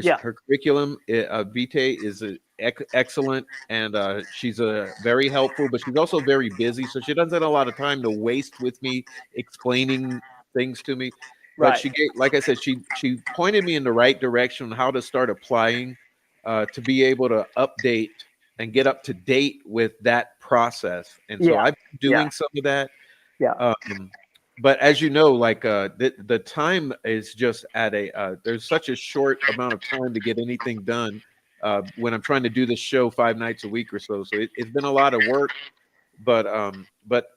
yeah, her curriculum vitae is excellent, and she's very helpful. But she's also very busy, so she doesn't have a lot of time to waste with me explaining things to me. But right, she gave, like I said, she pointed me in the right direction on how to start applying to be able to update and get up to date with that process. And so yeah, I've been yeah, doing some of that. yeah, But as you know, like the time is just at there's such a short amount of time to get anything done when I'm trying to do this show 5 nights a week or so. So it's been a lot of work but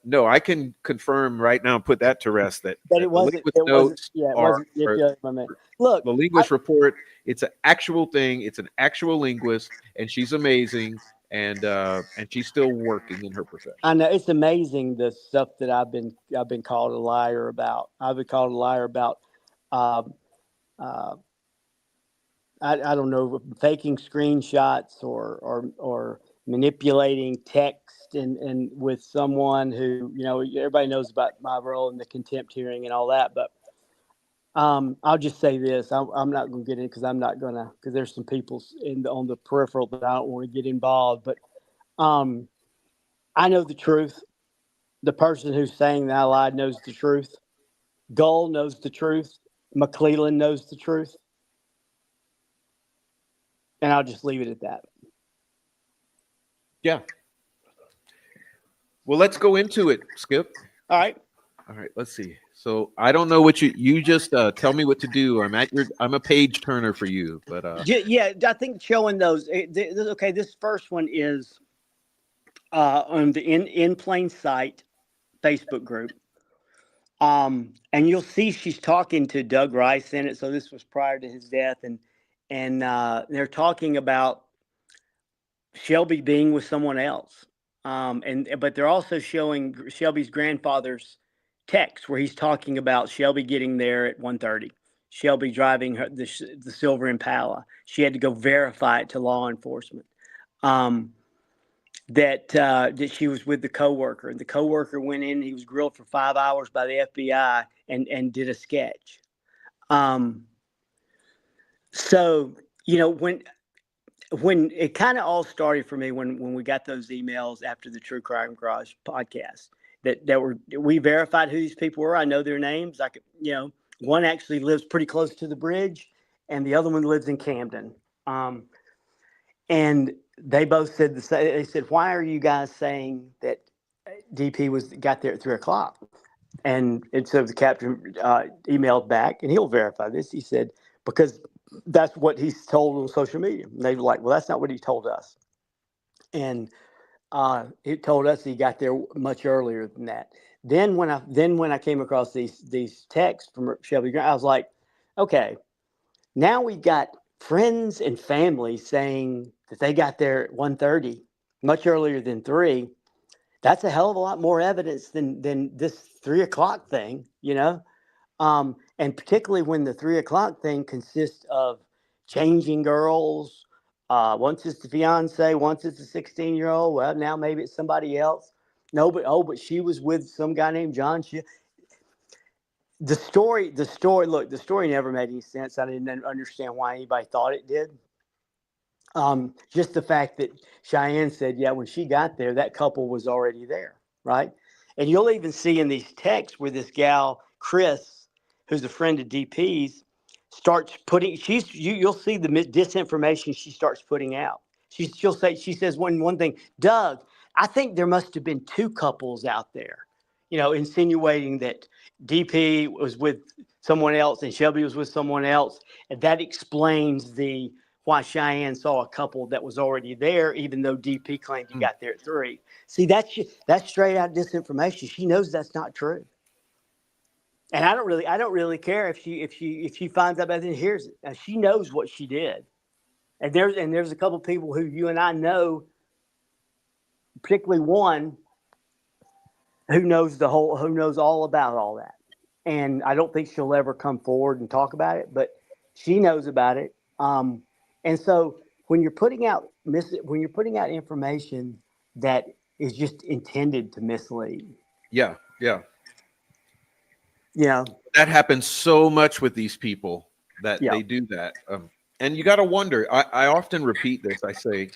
no, I can confirm right now, put that to rest, that But it the wasn't. linguist It wasn't. notes Yeah, it are, wasn't manipulating my man. Look, the I, linguist report. It's an actual thing. It's an actual linguist, and she's amazing, and she's still working in her profession. I know it's amazing the stuff that I've been called a liar about. I've been called a liar about. Um, uh, I don't know, faking screenshots or manipulating text and with someone who, everybody knows about my role in the contempt hearing and all that. But I'll just say this: I'm not going to get in because I'm not going to, because there's some people on the peripheral that I don't want to get involved. But um, I know the truth. The person who's saying that I lied knows the truth. Gull knows the truth. McClellan knows the truth, and I'll just leave it at that. Yeah. Well, let's go into it, Skip. All right. All right, let's see. So I don't know what you just tell me what to do. I'm a page turner for you, but Yeah, I think showing those. Okay, this first one is on the in plain sight Facebook group. And you'll see she's talking to Doug Rice in it. So this was prior to his death, and they're talking about Shelby being with someone else. But they're also showing Shelby's grandfather's text where he's talking about Shelby getting there at 1:30. Shelby driving the silver Impala. She had to go verify it to law enforcement. Um, that she was with the coworker, and the coworker went in. He was grilled for 5 hours by the FBI and did a sketch. Um, so when it kind of all started for me when we got those emails after the True Crime Garage podcast that we verified who these people were. I know their names. I could, one actually lives pretty close to the bridge, and the other one lives in Camden. And they both said the same. They said, "Why are you guys saying that DP got there at 3 o'clock?" And so the captain emailed back, and he'll verify this. He said, "Because that's what he's told on social media." And they were like, "Well, that's not what he told us." And he told us he got there much earlier than that. Then when I came across these texts from Shelby Grant, I was like, "Okay, now we've got friends and family saying that they got there at 1:30, much earlier than 3. That's a hell of a lot more evidence than this 3 o'clock thing, and particularly when the 3 o'clock thing consists of changing girls. Once it's the fiance, once it's a 16-year-old. Well, now maybe it's somebody else. No, but she was with some guy named John. The story. Look, the story never made any sense. I didn't understand why anybody thought it did. Just the fact that Cheyenne said, yeah, when she got there, that couple was already there, right? And you'll even see in these texts where this gal, Chris, who's a friend of DP's, starts putting. You'll see the disinformation she starts putting out. She says one thing, Doug, I think there must have been two couples out there, insinuating that DP was with someone else and Shelby was with someone else, and that explains why Cheyenne saw a couple that was already there, even though DP claimed he got there at 3. See, that's straight out disinformation. She knows that's not true, and I don't really care if she finds out about it and hears it. Now, she knows what she did, and there's a couple people who you and I know, particularly one who knows all about all that, and I don't think she'll ever come forward and talk about it, but she knows about it. And so when you're putting out information that is just intended to mislead, yeah, yeah, you know, that happens so much with these people that yeah, they do that. And you got to wonder. I often repeat this. I say,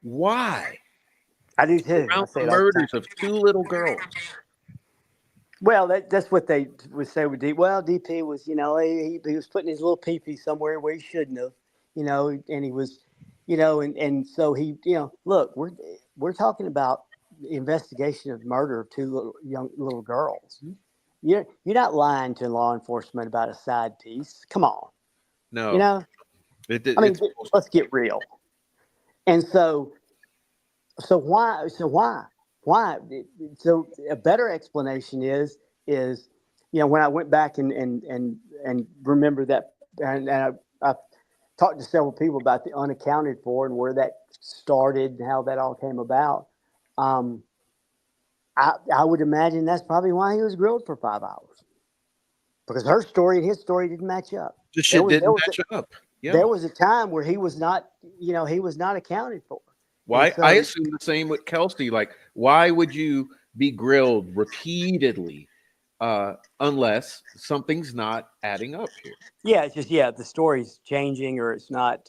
why I do too. I around say the it all the time. murders of two little girls? Well, that's what they would say with DP. Well, DP was, he was putting his little pee-pee somewhere where he shouldn't have, and he was, and so he, look, we're talking about the investigation of the murder of two little girls. You're not lying to law enforcement about a side piece. Come on, you No, know. I mean, it's let's get real. And so why? Why? So a better explanation is when I went back and remember that, and I talked to several people about the unaccounted for and where that started and how that all came about. Um, I would imagine that's probably why he was grilled for 5 hours, because her story and his story didn't match up. The There shit was there didn't was a, match up. Yeah. there was a time where he was not accounted for, and Why? I so assume the same with Kelsey. Like, why would you be grilled repeatedly unless something's not adding up here? yeah, it's just the story's changing or it's not.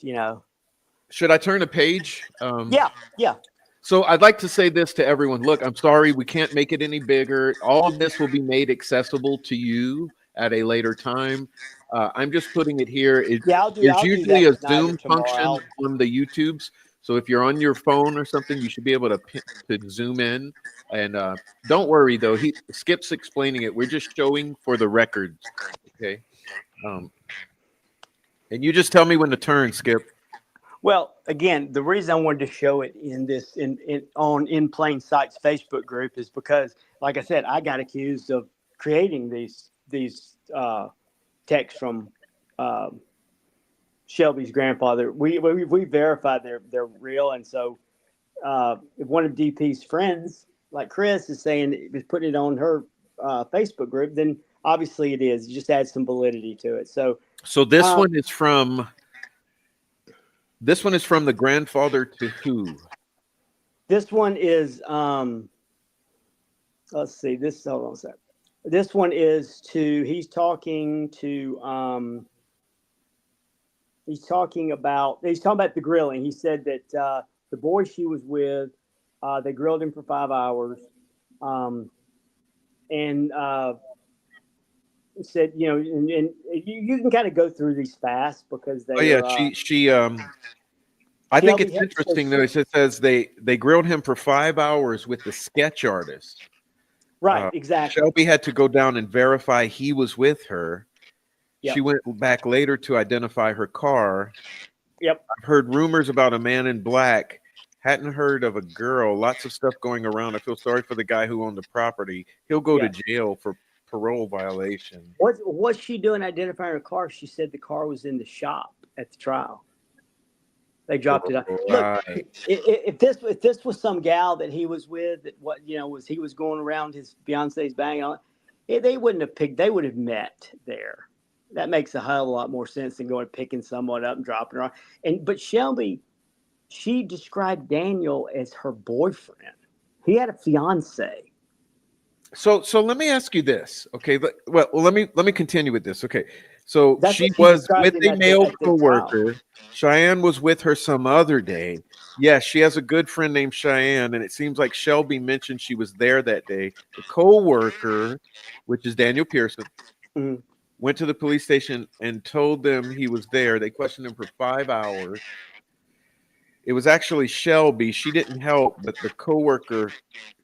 Should I turn a page? Yeah, yeah. So I'd like to say this to everyone. Look, I'm sorry, we can't make it any bigger. All of this will be made accessible to you at a later time. I'm just putting it here. Yeah, I'll do There's I'll do usually that a tonight or Zoom tomorrow. function on the YouTubes. So if you're on your phone or something, you should be able to zoom in. And don't worry though, he Skip's explaining it. We're just showing for the records. Okay. Um, and you just tell me when to turn, Skip. Well, again, the reason I wanted to show it in this on In Plain Sight's Facebook group is because, like I said, I got accused of creating these texts from um Shelby's grandfather. We verified they're real, and so if one of DP's friends, like Chris, is saying is putting it on her Facebook group, then obviously it is. You just add some validity to it. So So this um, one is from the grandfather to who? this one is let's see. This hold on a sec. This one is to. He's talking about the grilling. He said that the boy she was with, they grilled him for 5 hours, um, and said, and you can kind of go through these fast because Oh they yeah, are. she I think Shelby it's interesting though. It says they grilled him for 5 hours with the sketch artist. Right, exactly. Shelby had to go down and verify he was with her. She Yep, went back later to identify her car. yep, I've heard rumors about a man in black. Hadn't heard of a girl. Lots of stuff going around. I feel sorry for the guy who owned the property. He'll go to yeah. jail for parole violation. What's she doing identifying her car? She said the car was in the shop at the trial. They dropped it off. Look, Right. if this was some gal that he was with, that he was going around his fiance's bang on, they wouldn't have picked. They would have met there. That makes a hell of a lot more sense than going picking someone up and dropping her off. But Shelby, she described Daniel as her boyfriend. He had a fiance. So let me ask you this, okay? Well, let me continue with this, okay? So That's she what she was described with him a male at the trial. coworker. Cheyenne was with her some other day. Yes, she has a good friend named Cheyenne, and it seems like Shelby mentioned she was there that day. The coworker, which is Daniel Pearson, Mhm. went to the police station and told them he was there. They questioned him for 5 hours. It was actually Shelby. She didn't help, but the coworker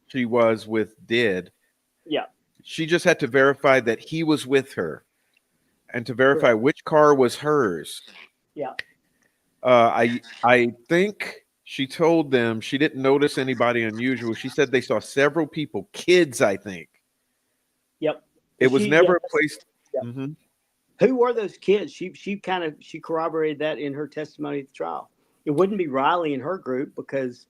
she was with did. Yeah, She just had to verify that he was with her and to verify correct. which car was hers. Yeah, I think she told them she didn't notice anybody unusual. She said they saw several people, kids, I think. yep. It was She yeah, never a place. yeah. Mhm. Who were those kids? She corroborated that in her testimony at the trial. It wouldn't be Riley and her group because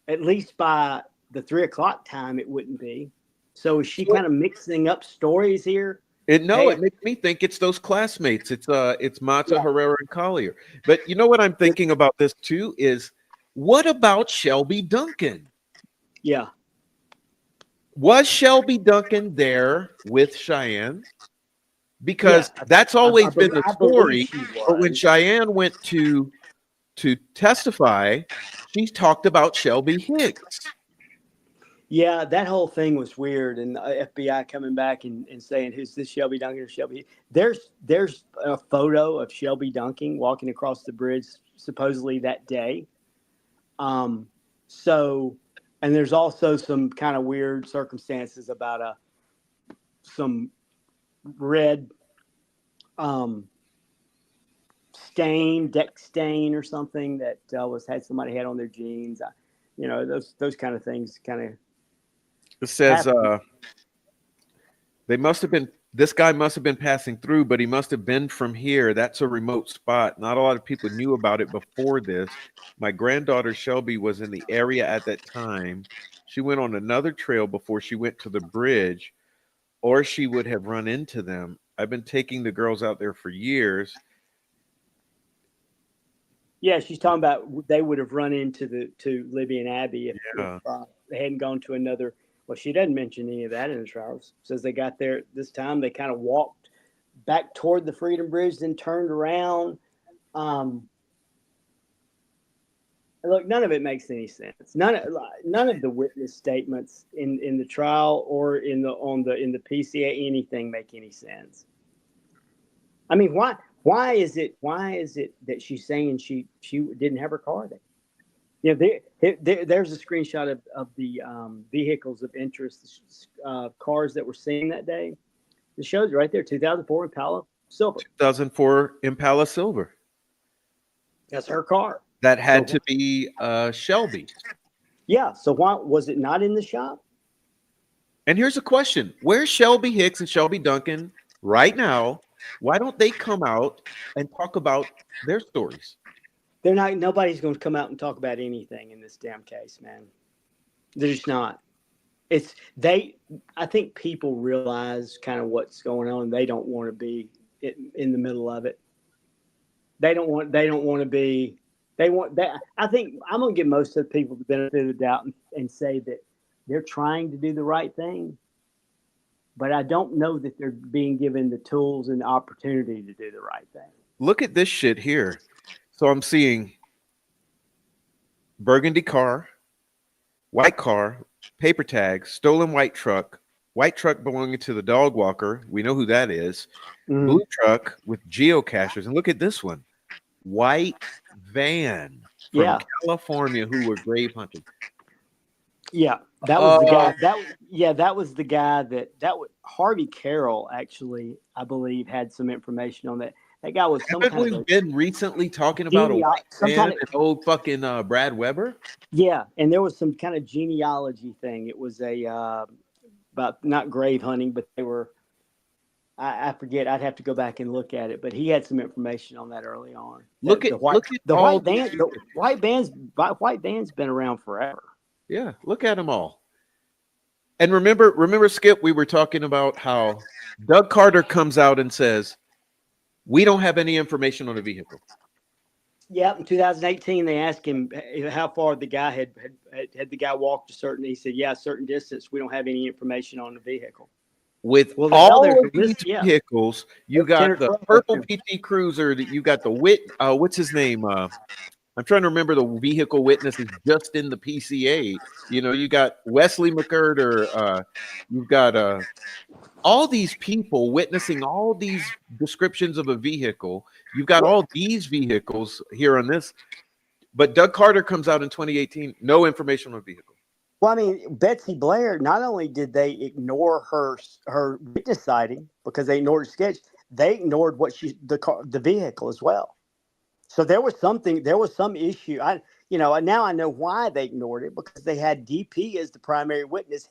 at least by the 3 o'clock time it wouldn't be. So is she So kind of mixing up stories here? it Hey, makes me think it's those classmates. It's Mata, yeah, Herrera, and Collier. But you know what I'm thinking about this too is what about Shelby Duncan? yeah, Was Shelby Duncan there with Cheyenne? yeah. Because that's always been the I believe story. she But when was. Cheyenne went to testify, she talked about Shelby Hicks. Yeah, that whole thing was weird, and FBI coming back and saying, "Who's this Shelby Duncan or Shelby?" There's a photo of Shelby Duncan walking across the bridge supposedly that day. Um, so, and there's also some kind of weird circumstances about some red um, deck stain or something that had somebody had on their jeans. You know, those kind of things kind of It says happen. this guy must have been passing through, but he must have been from here. That's a remote spot. Not a lot of people knew about it before this. My granddaughter Shelby was in the area at that time. She went on another trail before she went to the bridge, or she would have run into them. I've been taking the girls out there for years. Yeah, she's talking about they would have run to Libby and Abby if Yeah. they hadn't gone to another. Well, she doesn't mention any of that in the trials. Says they got there this time. They kind of walked back toward the Freedom Bridge, then turned around. Um, Look, none of it makes any sense. None of the witness statements in the trial or in the PCA anything make any sense. I mean, why is it that she's saying she didn't have her car there? You know, there's a screenshot of the vehicles of interest, cars that were seen that day. It shows you right there, 2004 Impala Silver. 2004 Impala Silver. That's her car. That had to be Shelby. Yeah. So why was it not in the shop? And here's a question: where's Shelby Hicks and Shelby Duncan right now? Why don't they come out and talk about their stories? They're not. Nobody's going to come out and talk about anything in this damn case, man. They're just not. I think people realize kind of what's going on. They don't want to be in the middle of it. They don't want to be. They want that. I think I'm going to give most of the people the benefit of the doubt and say that they're trying to do the right thing, but I don't know that they're being given the tools and the opportunity to do the right thing. Look at this shit here. So I'm seeing burgundy car, white car, paper tag, stolen white truck belonging to the dog walker. We know who that is. Mm-hmm. Blue truck with geocachers. And look at this one. White van from California who were grave hunting. Yeah, that was the guy. That was the guy that Harvey Carroll actually, I believe, had some information on that. That guy was some kind of been recently talking about a white van and old fucking Brad Weber. Yeah, and there was some kind of genealogy thing. It was about not grave hunting, but they were. I forget. I'd have to go back and look at it, but he had some information on that early on. Look at the white van. The white van's been around forever. Yeah, look at them all. And remember, Skip, we were talking about how Doug Carter comes out and says, we don't have any information on the vehicle. Yeah, in 2018, they asked him how far the guy had the guy walked a certain. He said, "Yeah, a certain distance. We don't have any information on the vehicle." With all of these vehicles, you got the purple PT Cruiser. That you got the what's his name? I'm trying to remember the vehicle witnesses just in the PCA. You know, you got Wesley McCurder. You've got all these people witnessing all these descriptions of a vehicle. You've got all these vehicles here on this. But Doug Carter comes out in 2018, no information on a vehicle. Well, I mean, Betsy Blair, not only did they ignore her witness sighting because they ignored her sketch, they ignored the vehicle as well. So there was some issue. Now I know why they ignored it, because they had DP as the primary witness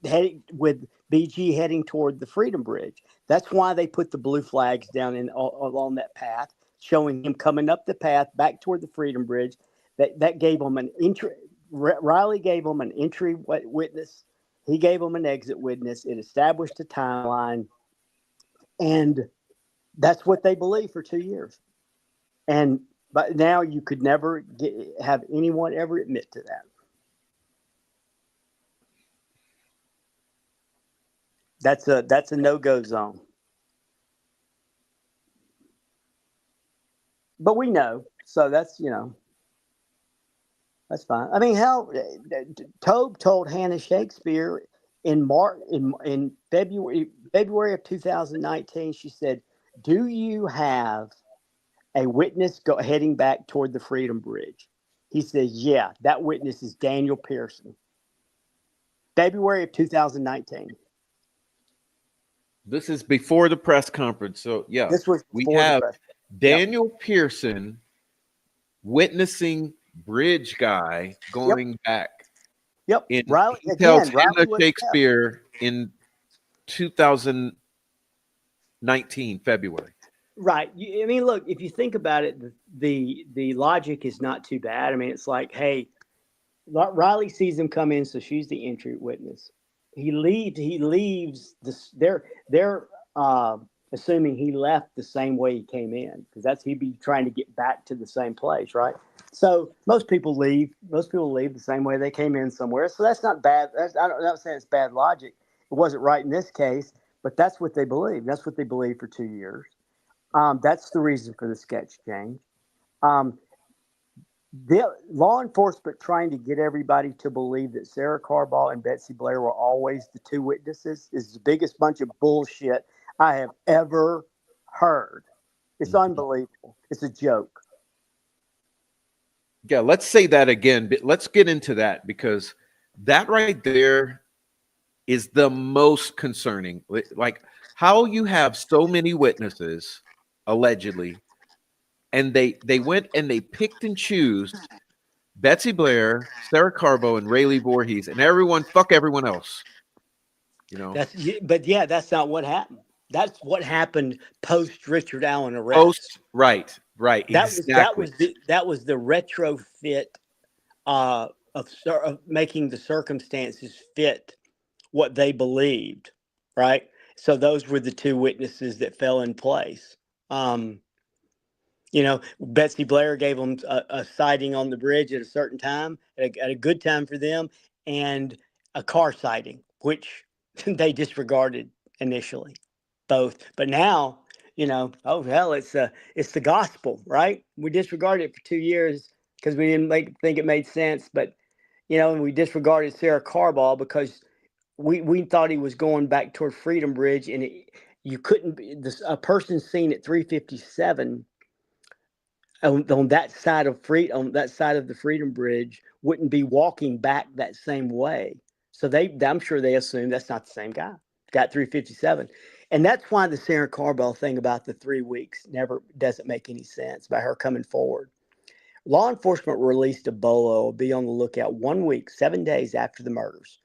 heading with BG heading toward the Freedom Bridge. That's why they put the blue flags down along that path, showing him coming up the path back toward the Freedom Bridge. That gave them an entry. Riley gave them an entry witness. He gave them an exit witness. It established a timeline, and that's what they believed for 2 years. But now you could never have anyone ever admit to that. That's a no-go zone. But we know, so that's that's fine. I mean, hell, Tobe told Hannah Shakespeare in February of 2019. She said, "Do you have a witness heading back toward the Freedom Bridge?" He says, "Yeah, that witness is Daniel Pearson." February of 2019. This is before the press conference. So, yeah, we have Daniel Pearson witnessing bridge guy Yep. going back Yep. in Riley he tells again. in Riley the was kept. Shakespeare in 2019 February. Right. I mean, look, if you think about it, the logic is not too bad. I mean, it's like, hey, Riley sees him come in, so she's the entry witness. He leaves this. They're assuming he left the same way he came in because that's he'd be trying to get back to the same place, right? So most people leave. Most people leave the same way they came in somewhere. So that's not bad. I'm not saying it's bad logic. It wasn't right in this case, but that's what they believe. That's what they believe for 2 years. That's the reason for the sketch change. Um, the law enforcement trying to get everybody to believe that Sarah Carball and Betsy Blair were always the two witnesses is the biggest bunch of bullshit I have ever heard. It's Mhm. unbelievable. It's a joke. Yeah, let's say that again. But let's get into that because that right there is the most concerning. Like how you have so many witnesses allegedly, and they went and they picked and choose Betsy Blair, Sarah Carbo, and Rayleigh Voorhees, and everyone fuck everyone else. You know, But yeah, that's not what happened. That's what happened post Richard Allen arrest. post right, right, exactly. That was the retrofit of making the circumstances fit what they believed, right? So those were the two witnesses that fell in place. Um, Betsy Blair gave them a sighting on the bridge at a certain time, at a good time for them, and a car sighting, which they disregarded initially, both. But now, oh hell, it's the gospel, right? We disregarded it for 2 years because we didn't think it made sense, but and we disregarded Sarah Carball because we thought he was going back toward Freedom Bridge, and you couldn't be a person seen at 357 on that side on that side of the Freedom Bridge wouldn't be walking back that same way. So I'm sure they assumed that's not the same guy. Got 357, and that's why the Sarah Carbell thing about the 3 weeks never doesn't make any sense by her coming forward. Law enforcement released a bolo. Be on the lookout 1 week, 7 days after the murders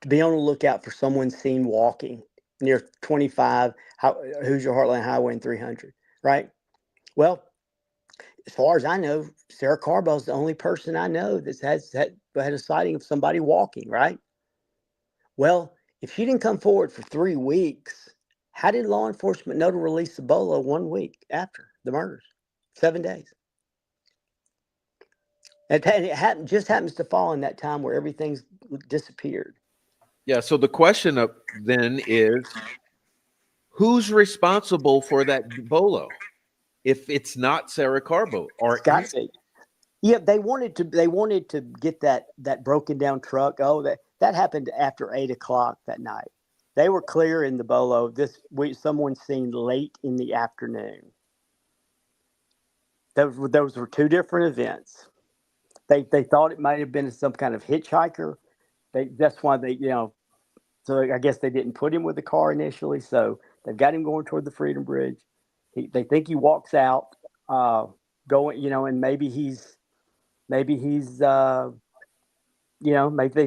to be on the lookout for someone seen walking near 25 Hoosier Heartland Highway and 300. Right. Well, as far as I know, Sarah Carbell's the only person I know that had a sighting of somebody walking, right? Well, if she didn't come forward for 3 weeks, how did law enforcement know to release the bolo 1 week after the murders? 7 days. Just happens to fall in that time where everything's disappeared. Yeah. So the question up then is, who's responsible for that bolo? If it's not Sarah Carbo, It's or got to be. Yeah, they wanted to get that broken down truck. Oh, that happened after 8 o'clock that night. They were clear in the bolo. This week, someone seen late in the afternoon. Those were two different events. They thought it might have been some kind of hitchhiker. That's why so I guess they didn't put him with the car initially. So they've got him going toward the Freedom Bridge. They think he walks out, going, and maybe he's maybe they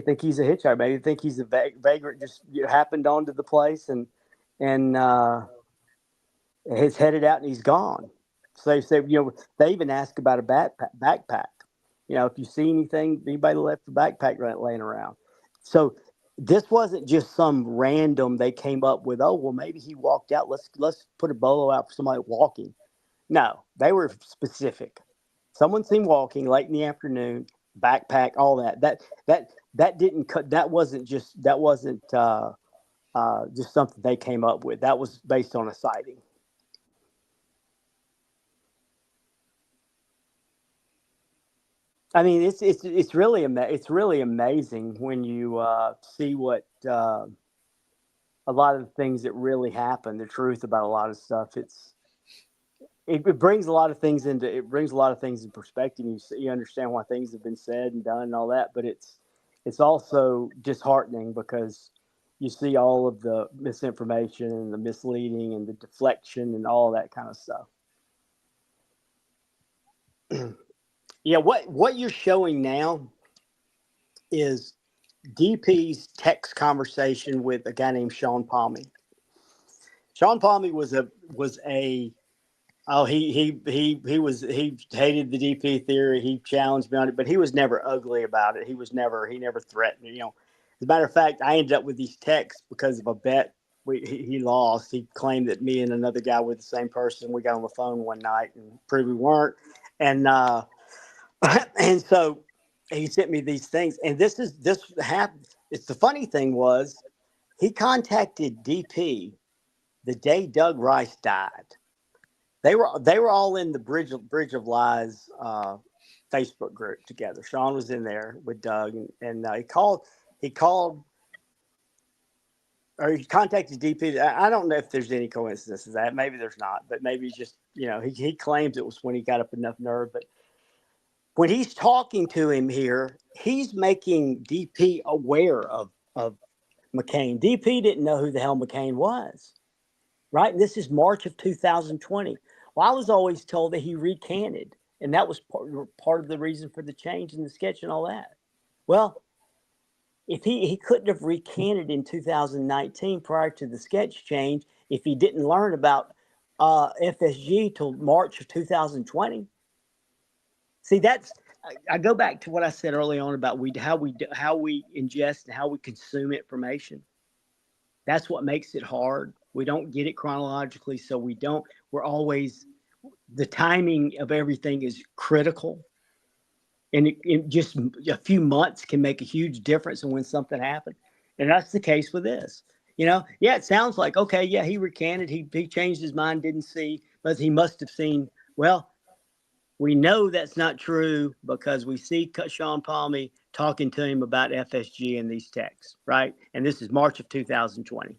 think he's a hitchhiker. Maybe they think he's a vagrant, just happened onto the place and has headed out and he's gone. So they said, they even ask about a backpack. If you see anything, anybody left the backpack laying around. So this wasn't just some random. They came up with, oh well, maybe he walked out. Let's put a bolo out for somebody walking. No, they were specific. Someone seen walking late in the afternoon, backpack, all that. That didn't cut. That wasn't just something they came up with. That was based on a sighting. I mean, it's really amazing when you see what a lot of the things that really happen, the truth about a lot of stuff. It brings a lot of things in perspective. You understand why things have been said and done and all that, but it's also disheartening because you see all of the misinformation and the misleading and the deflection and all that kind of stuff. Yeah, what you're showing now is DP's text conversation with a guy named Sean Palmy. Sean Palmy was a oh he hated the DP theory. He challenged me on it, but he was never ugly about it. He never threatened. You know, as a matter of fact, I ended up with these texts because of a bet he lost. He claimed that me and another guy were the same person. We got on the phone one night and proved we weren't. And and so he sent me these things. And this happened. It's the funny thing was he contacted DP the day Doug Rice died. They were all in the Bridge of Lies Facebook group together. Sean was in there with Doug, and he called or he contacted DP. I don't know if there's any coincidences that maybe there's not, but maybe it's just he claims it was when he got up enough nerve. But when he's talking to him here, he's making DP aware of McCain. DP didn't know who the hell McCain was, right? And this is March of 2020. Well, I was always told that he recanted, and that was part of the reason for the change in the sketch and all that. Well, if he couldn't have recanted in 2019 prior to the sketch change if he didn't learn about FSG till March of 2020. See, I go back to what I said early on about how we ingest and how we consume information. That's what makes it hard. We don't get it chronologically, so we're always, the timing of everything is critical. And it just a few months can make a huge difference in when something happened. And that's the case with this. Yeah, it sounds like, okay, yeah, he recanted, he changed his mind, didn't see, but he must have seen. Well, we know that's not true because we see Sean Palmy talking to him about FSG in these texts, right? And this is March of 2020,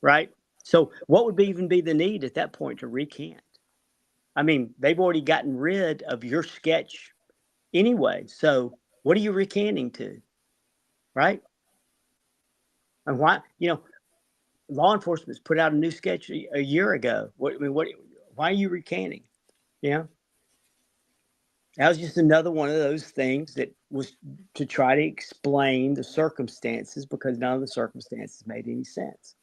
right? So what would even be the need at that point to recant? I mean, they've already gotten rid of your sketch anyway. So what are you recanting to, right? And why, law enforcement's put out a new sketch a year ago. Why are you recanting? Yeah. That was just another one of those things that was to try to explain the circumstances because none of the circumstances made any sense.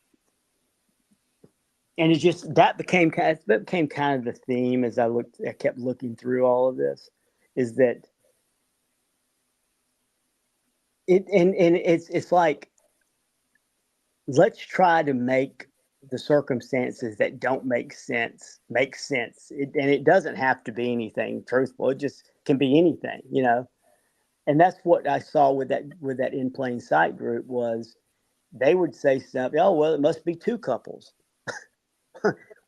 And that became kind of the theme as I kept looking through all of this, is that it's like, let's try to make the circumstances that don't make sense. And it doesn't have to be anything truthful. It just can be anything, And that's what I saw with that In Plain Sight group was they would say stuff. Oh, well, it must be two couples.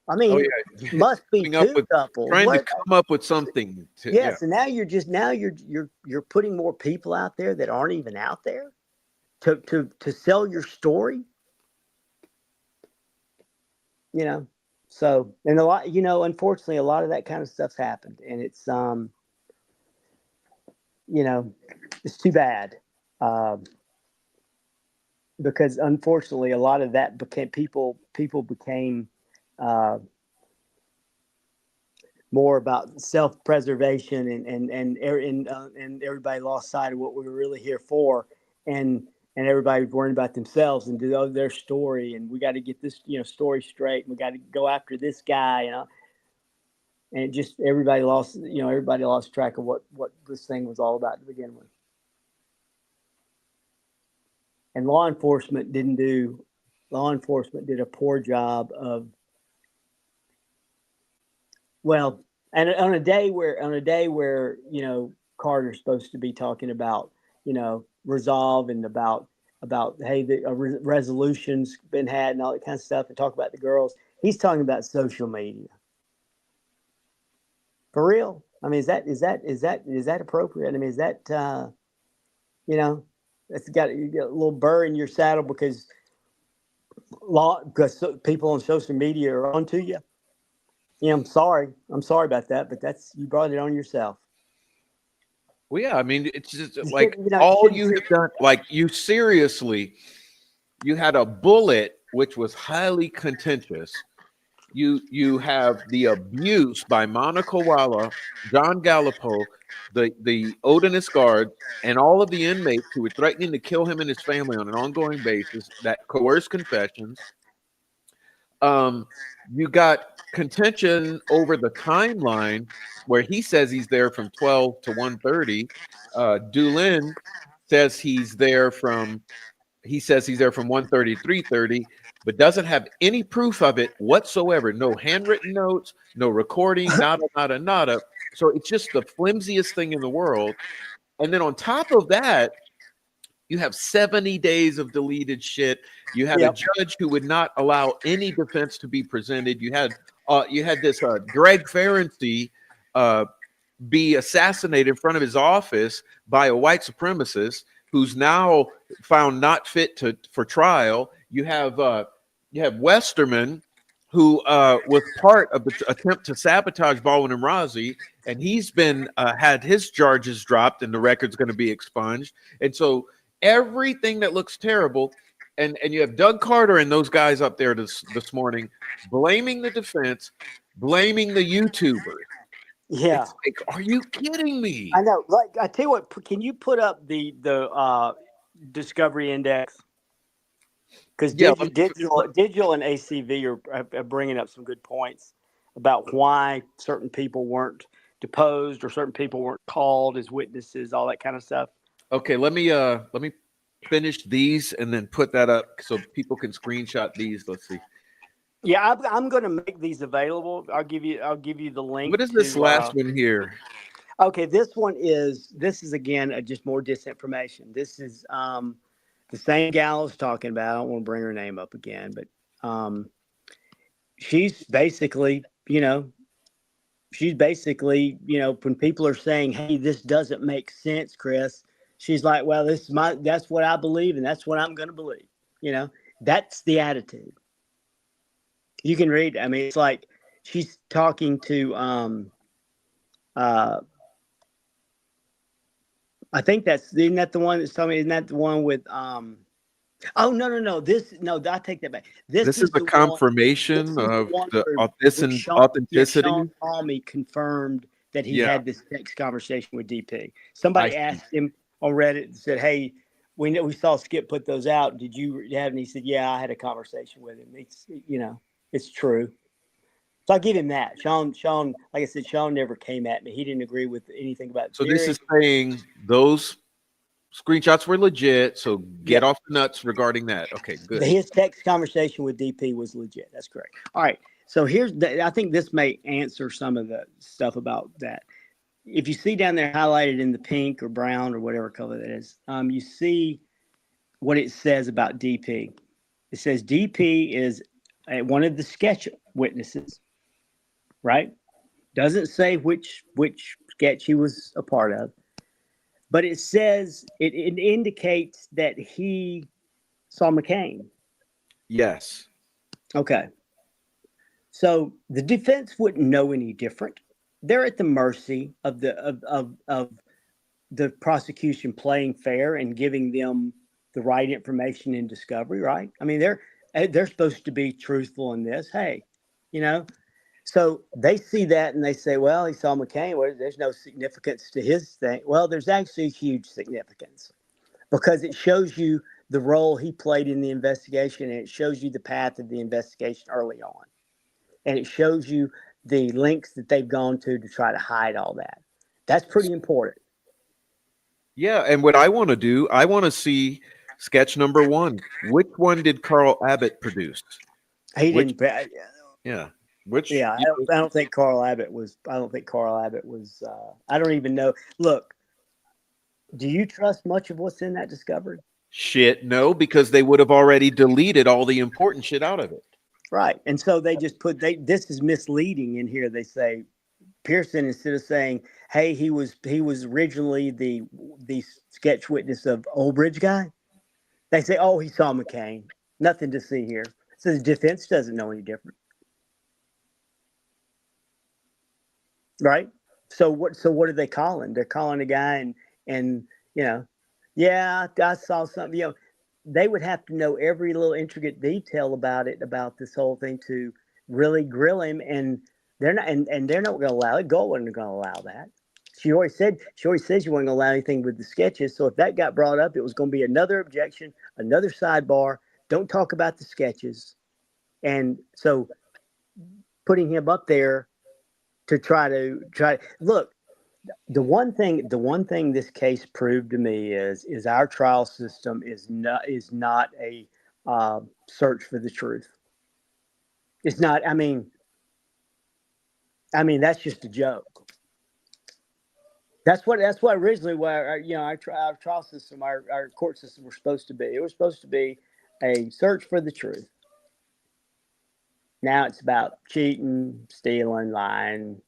I mean, must be two couples. Trying to come up with something. Yes, and now you're putting more people out there that aren't even out there to sell your story. So, and a lot, unfortunately, a lot of that kind of stuff's happened, and it's it's too bad, because unfortunately, a lot of that people became more about self-preservation, and everybody lost sight of what we were really here for, and everybody was worrying about themselves and do their story, and we got to get this story straight, and we got to go after this guy, and just everybody lost track of what this thing was all about to begin with. And law enforcement did a poor job of, well, and on a day where Carter's supposed to be talking about resolve and about hey, the resolution's been had and all that kind of stuff, and talk about the girls, he's talking about social media. For real? I mean, is that appropriate? I mean, is that it's got a little burr in your saddle because people on social media are onto you? Yeah, I'm sorry about that, but you brought it on yourself. Well, yeah, I mean, it's just like all you have done, like you seriously, you had a bullet which was highly contentious, You have the abuse by Monica Walla, John Gallipo, the Odinist Guard, and all of the inmates who were threatening to kill him and his family on an ongoing basis that coerced confessions. Um, you got contention over the timeline where he says he's there from 12 to 1:30. Doolin says he's there from he says he's there from 1:30 to 3:30, but doesn't have any proof of it whatsoever. No handwritten notes, no recording, nada, nada, nada. So it's just the flimsiest thing in the world. And then on top of that, you have 70 days of deleted shit. You had a Yep. judge who would not allow any defense to be presented. You had this Greg Ferenczi be assassinated in front of his office by a white supremacist who's now found not fit for trial. You have Westerman, who was part of the attempt to sabotage Baldwin and Rozzi, and he's been had his charges dropped, and the record's going to be expunged. And so everything that looks terrible, and you have Doug Carter and those guys up there this morning blaming the defense, blaming the YouTuber. Yeah. It's like, are you kidding me? I know. Like, I tell you what, can you put up the discovery index? Because Yeah, digital and ACV are bringing up some good points about why certain people weren't deposed or certain people weren't called as witnesses, all that kind of stuff. okay. Let me finish these and then put that up so people can screenshot these. Let's see. Yeah, I'm going to make these available. I'll give you the link. What is this last one here? Okay, this is again just more disinformation. This is the same gal I was talking about. I don't want to bring her name up again, but she's basically, when people are saying, "Hey, this doesn't make sense, Chris," she's like, "Well, that's what I believe, and that's what I'm going to believe." That's the attitude. You can read. I mean, it's like she's talking to. I think isn't that the one that's telling me? Isn't that the one with? Oh, no. I take that back. This is a the confirmation of the authenticity. Sean Palmy confirmed that he Yeah, had this text conversation with DP. I Somebody see. asked him on Reddit and said, "Hey, we saw Skip put those out. Did you have?" And he said, "Yeah, I had a conversation with him. It's true." So I give him that. Sean, like I said, Sean never came at me. He didn't agree with anything about So this theory. is saying those screenshots were legit. So get Yep. off the nuts regarding that. Okay, good. His text conversation with DP was legit. That's correct. All right. So I think this may answer some of the stuff about that. If you see down there highlighted in the pink or brown or whatever color that is, you see what it says about DP. It says DP is one of the sketch witnesses, right? Doesn't say which sketch he was a part of, but it says it indicates that he saw McCain. Yes. Okay. So the defense wouldn't know any different. They're at the mercy of the prosecution playing fair and giving them the right information in discovery, right? I mean, they're supposed to be truthful in this. Hey, so they see that and they say, well, he saw McCain. Well, there's no significance to his thing. Well, there's actually huge significance because it shows you the role he played in the investigation and it shows you the path of the investigation early on. And it shows you the links that they've gone to try to hide all that. That's pretty important. Yeah, and what I want to do, I want to see sketch number one. Which one did Carl Abbott produce? He Which, didn't. yeah, which, Yeah, I don't think Carl Abbott was. I don't think Carl Abbott was. I don't even know. Look, do you trust much of what's in that discovery? shit, no, because they would have already deleted all the important shit out of it. Right, and so they just put this is misleading in here. They say Pearson, instead of saying, "Hey, he was originally the sketch witness of Old Bridge guy," they say, "Oh, he saw McCain. Nothing to see here." So the defense doesn't know any different, right? So what are they calling? They're calling a guy and yeah, I saw something. They would have to know every little intricate detail about this whole thing to really grill him, and they're not, and they're not going to allow it. Gold wasn't going to allow that. She always said she wasn't going to allow anything with the sketches. So if that got brought up, it was going to be another objection, another sidebar. Don't talk about the sketches. And so putting him up there to try look, the one thing this case proved to me is our trial system is not a search for the truth. It's not. I mean that's just a joke. That's what originally why our trial system, our court system was supposed to be. It was supposed to be a search for the truth. Now it's about cheating, stealing, lying.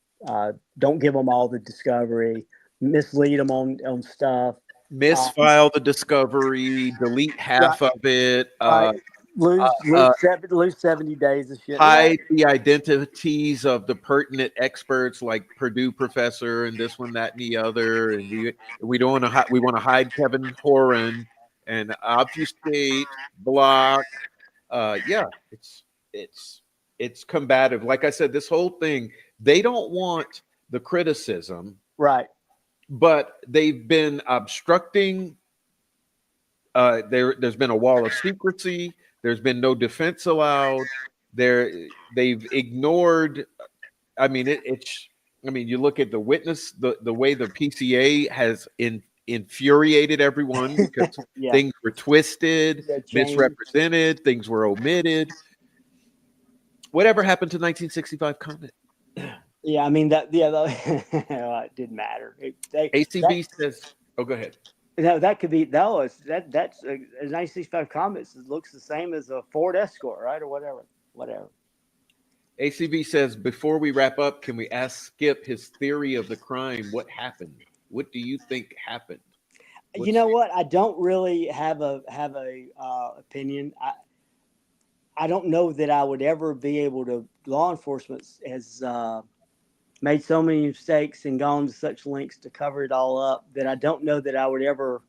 Don't give them all the discovery. Mislead them on stuff. Uh, Misfile the discovery, delete right, half of it, right. uh, Lose uh, lose seven, lose 70 days of shit. Yeah, hide the identities of the pertinent experts like Purdue professor and this one, that, and the other. And we don't want to we want to hide Kevin Horan and obfuscate, block. Yeah, it's it's combative. Like I said, this whole thing, they don't want the criticism, right. but they've been obstructing. There's been a wall of secrecy. There's been no defense allowed. They've ignored. I mean, it's. I mean, you look at the witness, the way the PCA has infuriated everyone because Yeah, things were twisted, yeah, change. misrepresented, things were omitted. Whatever happened to 1965 comment? Yeah, I mean that. Yeah, it didn't matter. That ACB says, "Oh, go ahead." that could be that was that's a 1965 comments. It looks the same as a Ford Escort, right, or whatever. ACB says, before we wrap up, can we ask Skip his theory of the crime? What happened? What do you think happened? You What's know what? I don't really have a opinion. I don't know that I would ever be able to. Law enforcement has made so many mistakes and gone to such lengths to cover it all up that I don't know that I would ever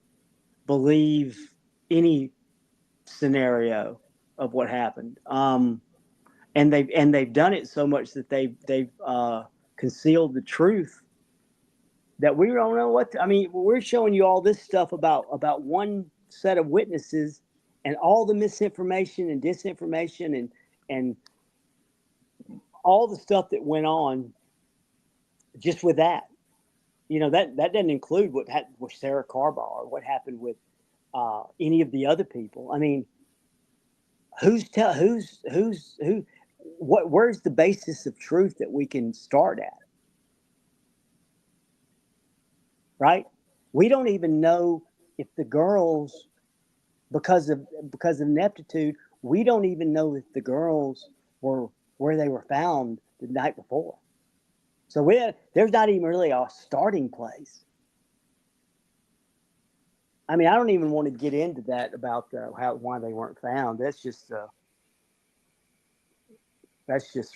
believe any scenario of what happened. And they've done it so much that they've concealed the truth that we don't know what. I mean, we're showing you all this stuff about one set of witnesses and all the misinformation and disinformation and all the stuff that went on just with that. That doesn't include what happened with Sarah Carbar or what happened with any of the other people. I mean, who where's the basis of truth that we can start at, right? We don't even know if the girls, because of ineptitude, we don't even know if the girls were where they were found the night before. So there's not even really a starting place. I mean, I don't even want to get into that about why they weren't found. That's just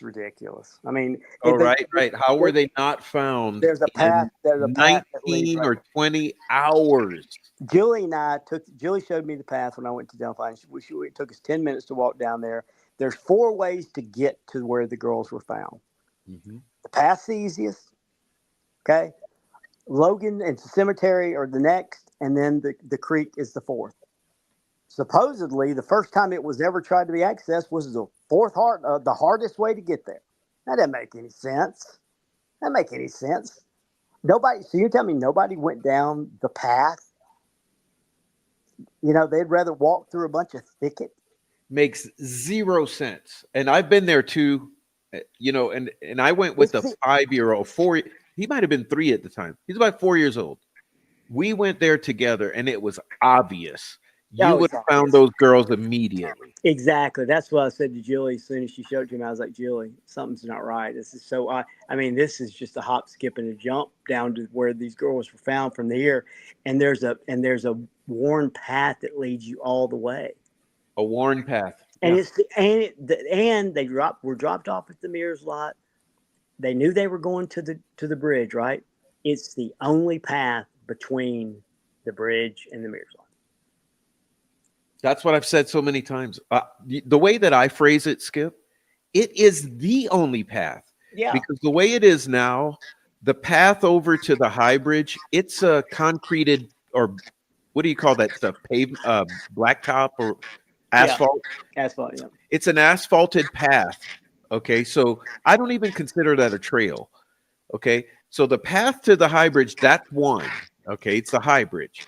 ridiculous. I mean, Oh, right, right. How were there- they not found there's a in path. There's a path that leads 19 right. or 20 hours? Julie showed me the path when I went to Delphi. It took us 10 minutes to walk down there. There's 4 ways to get to where the girls were found. Mhm. The path's the easiest. Okay, Logan and Cemetery are the next, and then the creek is the fourth. Supposedly, the first time it was ever tried to be accessed was the hardest way to get there. That doesn't make any sense. That make any sense? Nobody. So you tell me nobody went down the path? They'd rather walk through a bunch of thicket. Makes zero sense. And I've been there too, and I went with It's a the, 5-year-old, he might have been 3 at the time. He's about 4 years old. We went there together and it was obvious. You oh, would it's have found obvious. those girls immediately. Exactly. That's what I said to Julie as soon as she showed it to me. I was like, Julie, something's not right. This is so. I mean, this is just a hop, skip, and a jump down to where these girls were found from here, and there's a worn path that leads you all the way. A worn path. And Yeah. and they were dropped off at the Mears lot. They knew they were going to the bridge, right? It's the only path between the bridge and the Mears lot. That's what I've said so many times. The way that I phrase it, Skip, It is the only path, Yeah, because the way it is now, the path over to the high bridge, it's a concreted, or what do you call that stuff? Blacktop or yeah, asphalt. asphalt. Yeah, It's an asphalted path. Okay, so I don't even consider that a trail. Okay, so the path to the high bridge, that's one. Okay, it's the high bridge.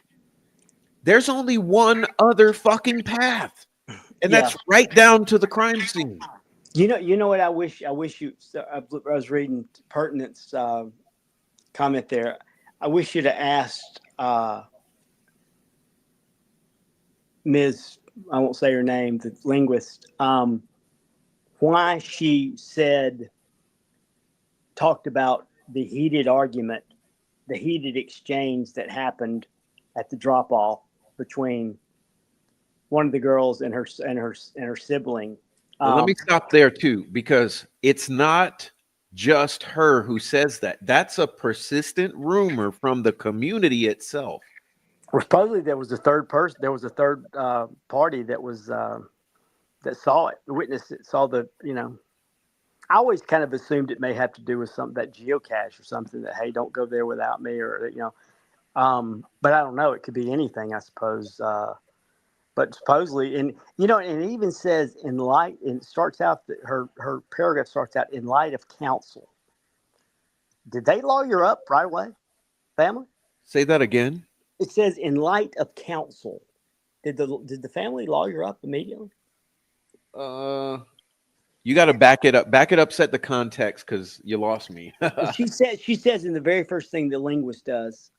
There's only one other fucking path, and yeah. that's right down to the crime scene. You know what? I wish you. So I was reading pertinence comment there. I wish you'd have asked Ms. I won't say her name, the linguist, why she talked about the heated argument, the heated exchange that happened at the drop off between one of the girls and her sibling. Well, let me Um, stop there too, because it's not just her who says that. That's a persistent rumor from the community itself. Supposedly there was a third person. There was a third party that saw it, witnessed it, saw the. I always kind of assumed it may have to do with something that geocache or something that, hey, don't go there without me, or. But I don't know. It could be anything, I suppose. But supposedly, and and it even says in light, and it starts out that her paragraph starts out in light of counsel. Did they lawyer up right away, family? Say that again. It says in light of counsel. Did the family lawyer up immediately? Uh, you got to back it up. Back it up. Set the context, because you lost me. Well, she says in the very first thing the linguist does,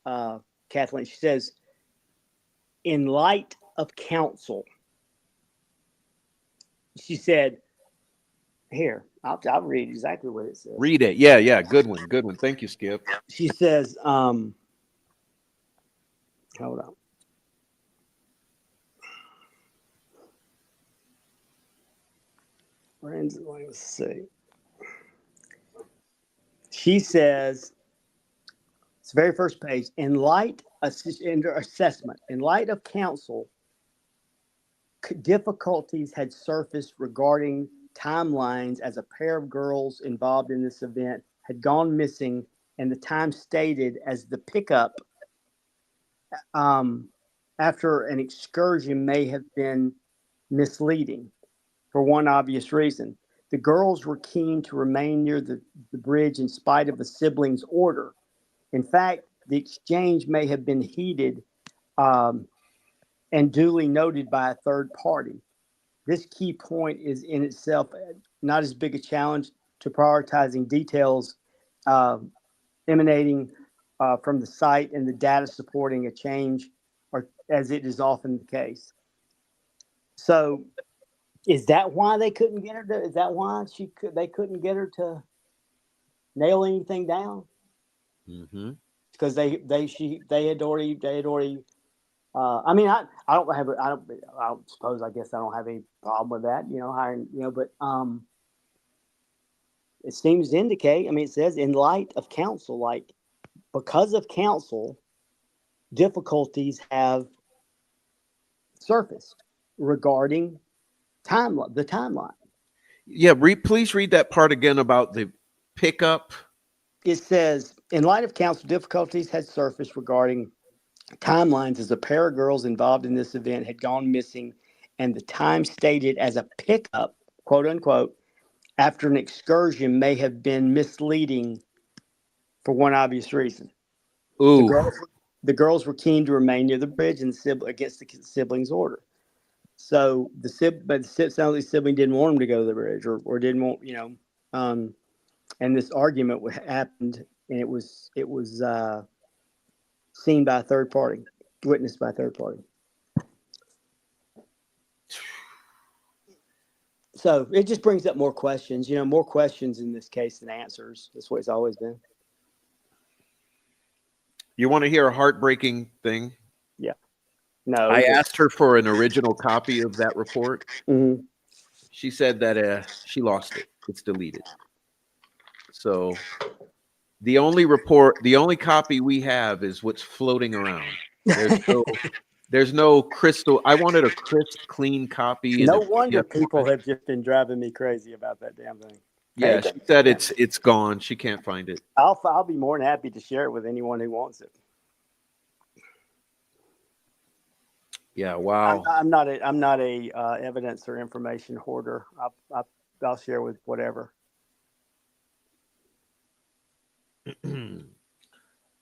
Kathleen. She says in light of counsel. She said, "Here, I'll read exactly what it says." Read it. Yeah, yeah. Good one. Good one. Thank you, Skip. She says, "Hold on." Let's see. She says, it's the very first page. In light under assessment, in light of counsel, difficulties had surfaced regarding timelines as a pair of girls involved in this event had gone missing, and the time stated as the pickup um, after an excursion may have been misleading for one obvious reason. The girls were keen to remain near the bridge in spite of the siblings' order. In fact, the exchange may have been heated um, and duly noted by a third party. This key point is in itself not as big a challenge to prioritizing details uh, emanating from the site and the data supporting a change, or as it is often the case. So, is that why they couldn't get her to? Is that why they couldn't get her to nail anything down? Mm-hmm. Because they had already. I mean, I don't have I don't suppose I guess I don't have any problem with that. Hiring but it seems to indicate. I mean, it says in light of counsel, like because of counsel, difficulties have surfaced regarding the timeline. Yeah. Please read that part again about the pickup. It says, in light of counsel, difficulties had surfaced regarding timelines as a pair of girls involved in this event had gone missing, and the time stated as a pickup, quote unquote, after an excursion may have been misleading for one obvious reason. The Ooh. girls, the girls were keen to remain near the bridge and against the siblings' order. So but it sounds like the sibling didn't want them to go to the bridge, or didn't want, and this argument happened, and it was seen by a third party, witnessed by a third party. So it just brings up more questions, more questions in this case than answers. That's what it's always been. You want to hear a heartbreaking thing? Yeah. No. I asked her for an original copy of that report. Mhm. She said that she lost it. It's deleted. So the only copy we have is what's floating around. There's no There's no crystal. I wanted a crisp, clean copy, and No a wonder PDF people format. have just been driving me crazy about that damn thing. Hey, Yeah, she said it's gone. She can't find it. I'll be more than happy to share it with anyone who wants it. Yeah, wow. I'm not a evidence or information hoarder. I'll share with whatever.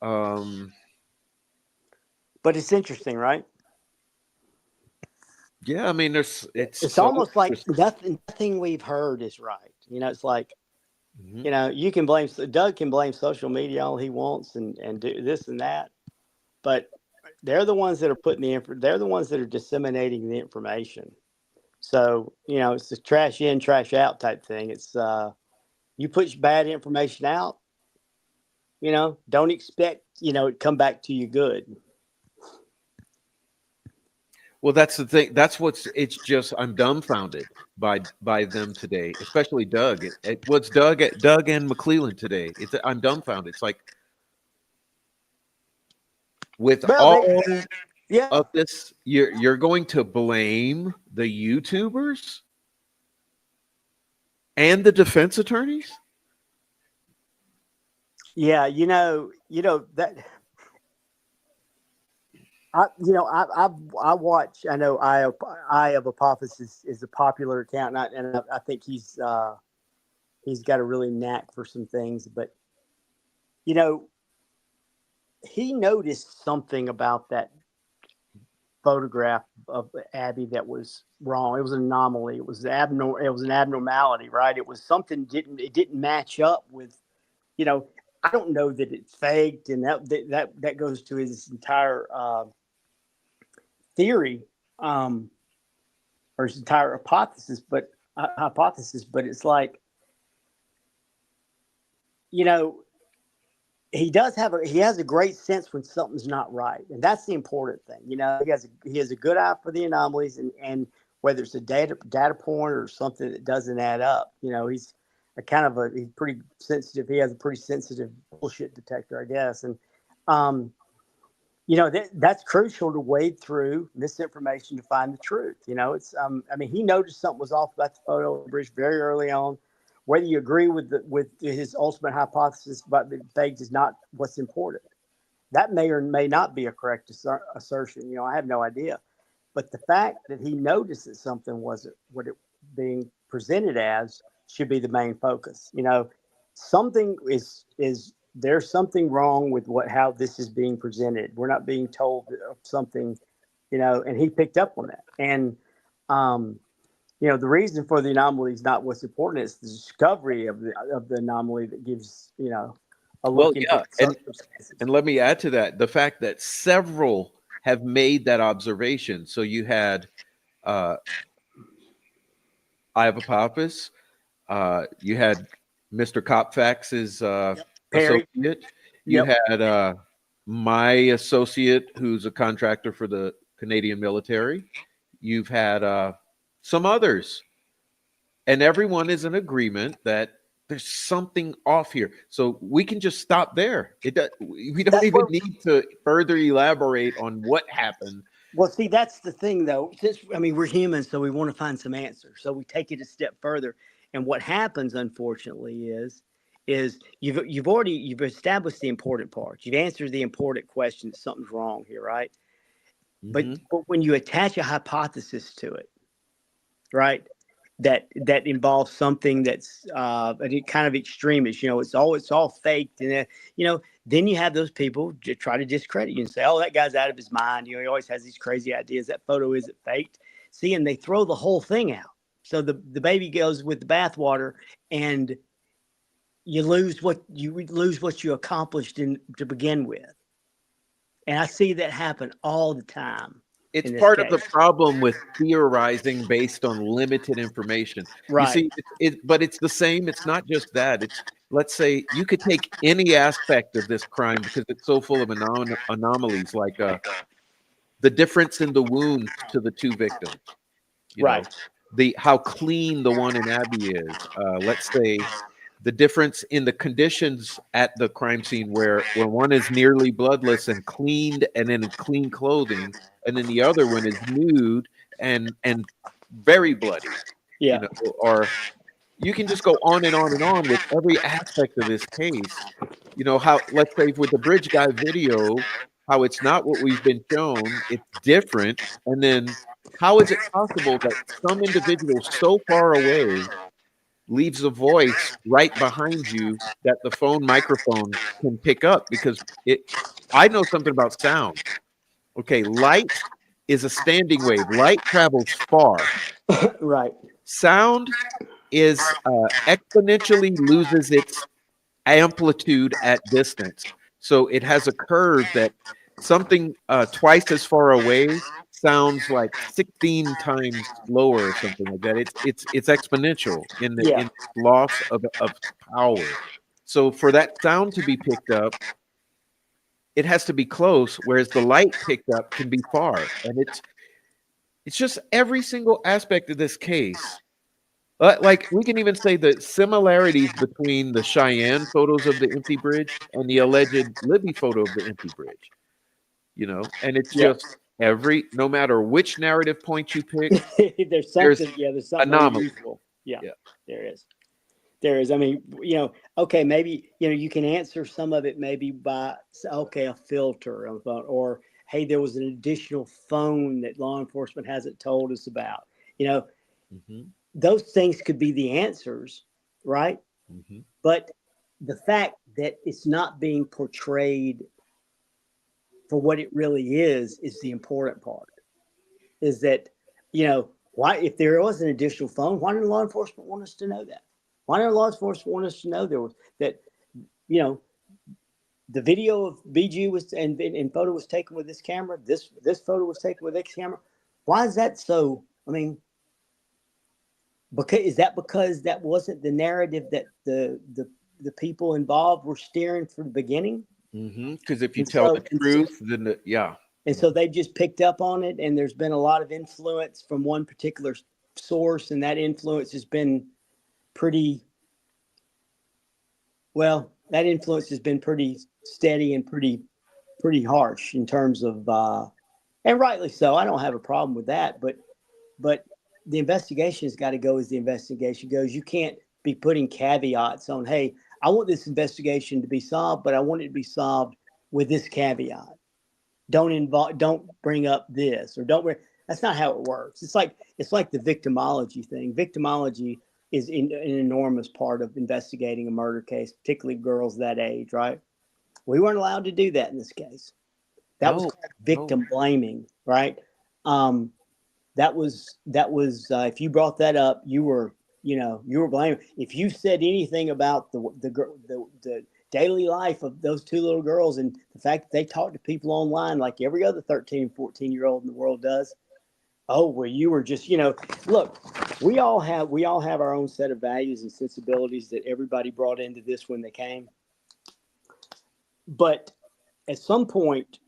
um, But it's interesting, right? yeah, I mean, it's It's so almost like interesting. nothing we've heard is right. It's like, Mhm. you can blame Doug can blame social media all he wants and do this and that, but they're the ones that are they're the ones that are disseminating the information. So, it's a trash in, trash out type thing. It's you push bad information out, don't expect, it come back to you good. Well, that's the thing. It's just I'm dumbfounded by them today, especially Doug. What's Doug and McClellan today? I'm dumbfounded. It's like with Well, all yeah, of this, you're going to blame the YouTubers and the defense attorneys? yeah, that I watch. I know Eye of Apophis is a popular account, and I think he's got a really knack for some things. But you know, he noticed something about that photograph of Abby that was wrong. It was an anomaly. It was abnormal. It was an abnormality, right? It was something didn't match up with. You know, I don't know that it's faked, and that goes to his entire theory. Or his entire hypothesis, but it's like, you know he has a great sense when something's not right, and that's the important thing. He has a good eye for the anomalies, and whether it's a data point or something that doesn't add up. He's pretty sensitive. He has a pretty sensitive bullshit detector, I guess. And um that's crucial to wade through misinformation to find the truth. It's I mean, he noticed something was off about the photo of the bridge very early on. Whether you agree with his ultimate hypothesis about the fake is not what's important. That may or may not be a correct assertion. I have no idea. But the fact that he noticed that something wasn't what it being presented as should be the main focus. Something is there's something wrong with how this is being presented. We're not being told of something, and he picked up on that. And um, the reason for the anomaly is not what's important. It's the discovery of the anomaly that gives, a Well, look into yeah, the circumstances. and let me add to that the fact that several have made that observation. So you had uh, Iva Pappas, you had Mr. Copfax's Yep. Perry. associate, you Yep. had my associate, who's a contractor for the Canadian military. You've had some others, and everyone is in agreement that there's something off here. So we can just stop there. We don't That's even where need to further elaborate on what happened. Well, see, that's the thing, though. We're humans, so we want to find some answers. So we take it a step further. And what happens, unfortunately, is you've established the important part. You've answered the important question. Something's wrong here, right? But Mhm. but when you attach a hypothesis to it, right? That involves something that's kind of extremist. It's all faked, and then you have those people try to discredit you and say, "Oh, that guy's out of his mind." He always has these crazy ideas. That photo isn't faked. See, and they throw the whole thing out. So the baby goes with the bathwater, and you lose what you accomplished to begin with. And I see that happen all the time It's in this part of the case. problem with theorizing based on limited information. You Right. see, but it's the same. It's not just that. It's, let's say you could take any aspect of this crime because it's so full of anomalies, like the difference in the wounds to the two victims. You know, Right. the how clean the one in Abbey is. Let's say the difference in the conditions at the crime scene, where one is nearly bloodless and cleaned and in clean clothing, and then the other one is nude and very bloody, Yeah. or you can just go on and on and on with every aspect of this case. How, let's say with the bridge guy video, how it's not what we've been shown, it's different. And then how is it possible that some individual so far away leaves a voice right behind you that the phone microphone can pick up? Because I know something about sound. Okay, light is a standing wave. Light travels far. Right. Sound is exponentially loses its amplitude at distance. So it has a curve that something twice as far away sounds like 16 times lower or something like that. It's exponential in the Yeah. in loss of power. So for that sound to be picked up, it has to be close, whereas the light picked up can be far. And it's just every single aspect of this case. Like we can even say the similarities between the Cheyenne photos of the empty bridge and the alleged Libby photo of the empty bridge, and it's Yeah. just no matter which narrative point you pick, There's there's something. Yeah. There's something anomaly. unusual. Yeah. Yeah. There is. There is. I mean, okay, maybe, you can answer some of it maybe by, okay, a filter on the phone, or, hey, there was an additional phone that law enforcement hasn't told us about. You know, Hmm. those things could be the answers, right? Hmm. But the fact that it's not being portrayed for what it really is the important part. Is that, why, if there was an additional phone, why didn't law enforcement want us to know that? Why didn't law enforcement want us to know there was that, you know, the video of BG was and photo was taken with this camera. This photo was taken with this camera. Why is that so? I mean, because that wasn't the narrative that the people involved were steering from the beginning? Because if you And tell the so, and so, truth, then yeah. and so they just picked up on it, and there's been a lot of influence from one particular source, and that influence has been pretty well. That influence has been pretty steady and pretty harsh in terms of, and rightly so. I don't have a problem with that, but the investigation has got to go as the investigation goes. You can't be putting caveats on, hey, I want this investigation to be solved, but I want it to be solved with this caveat. Don't bring up this, or don't bring. That's not how it works. It's like the victimology thing. Victimology is an enormous part of investigating a murder case, particularly girls that age, right? We weren't allowed to do that in this case. That was No, called no. victim blaming, right? Um, that was if you brought that up, you were blaming. If you said anything about the daily life of those two little girls and the fact that they talk to people online like every other 13 and 14-year-old in the world does, oh well, you were just, look, we all have our own set of values and sensibilities that everybody brought into this when they came. But at some point,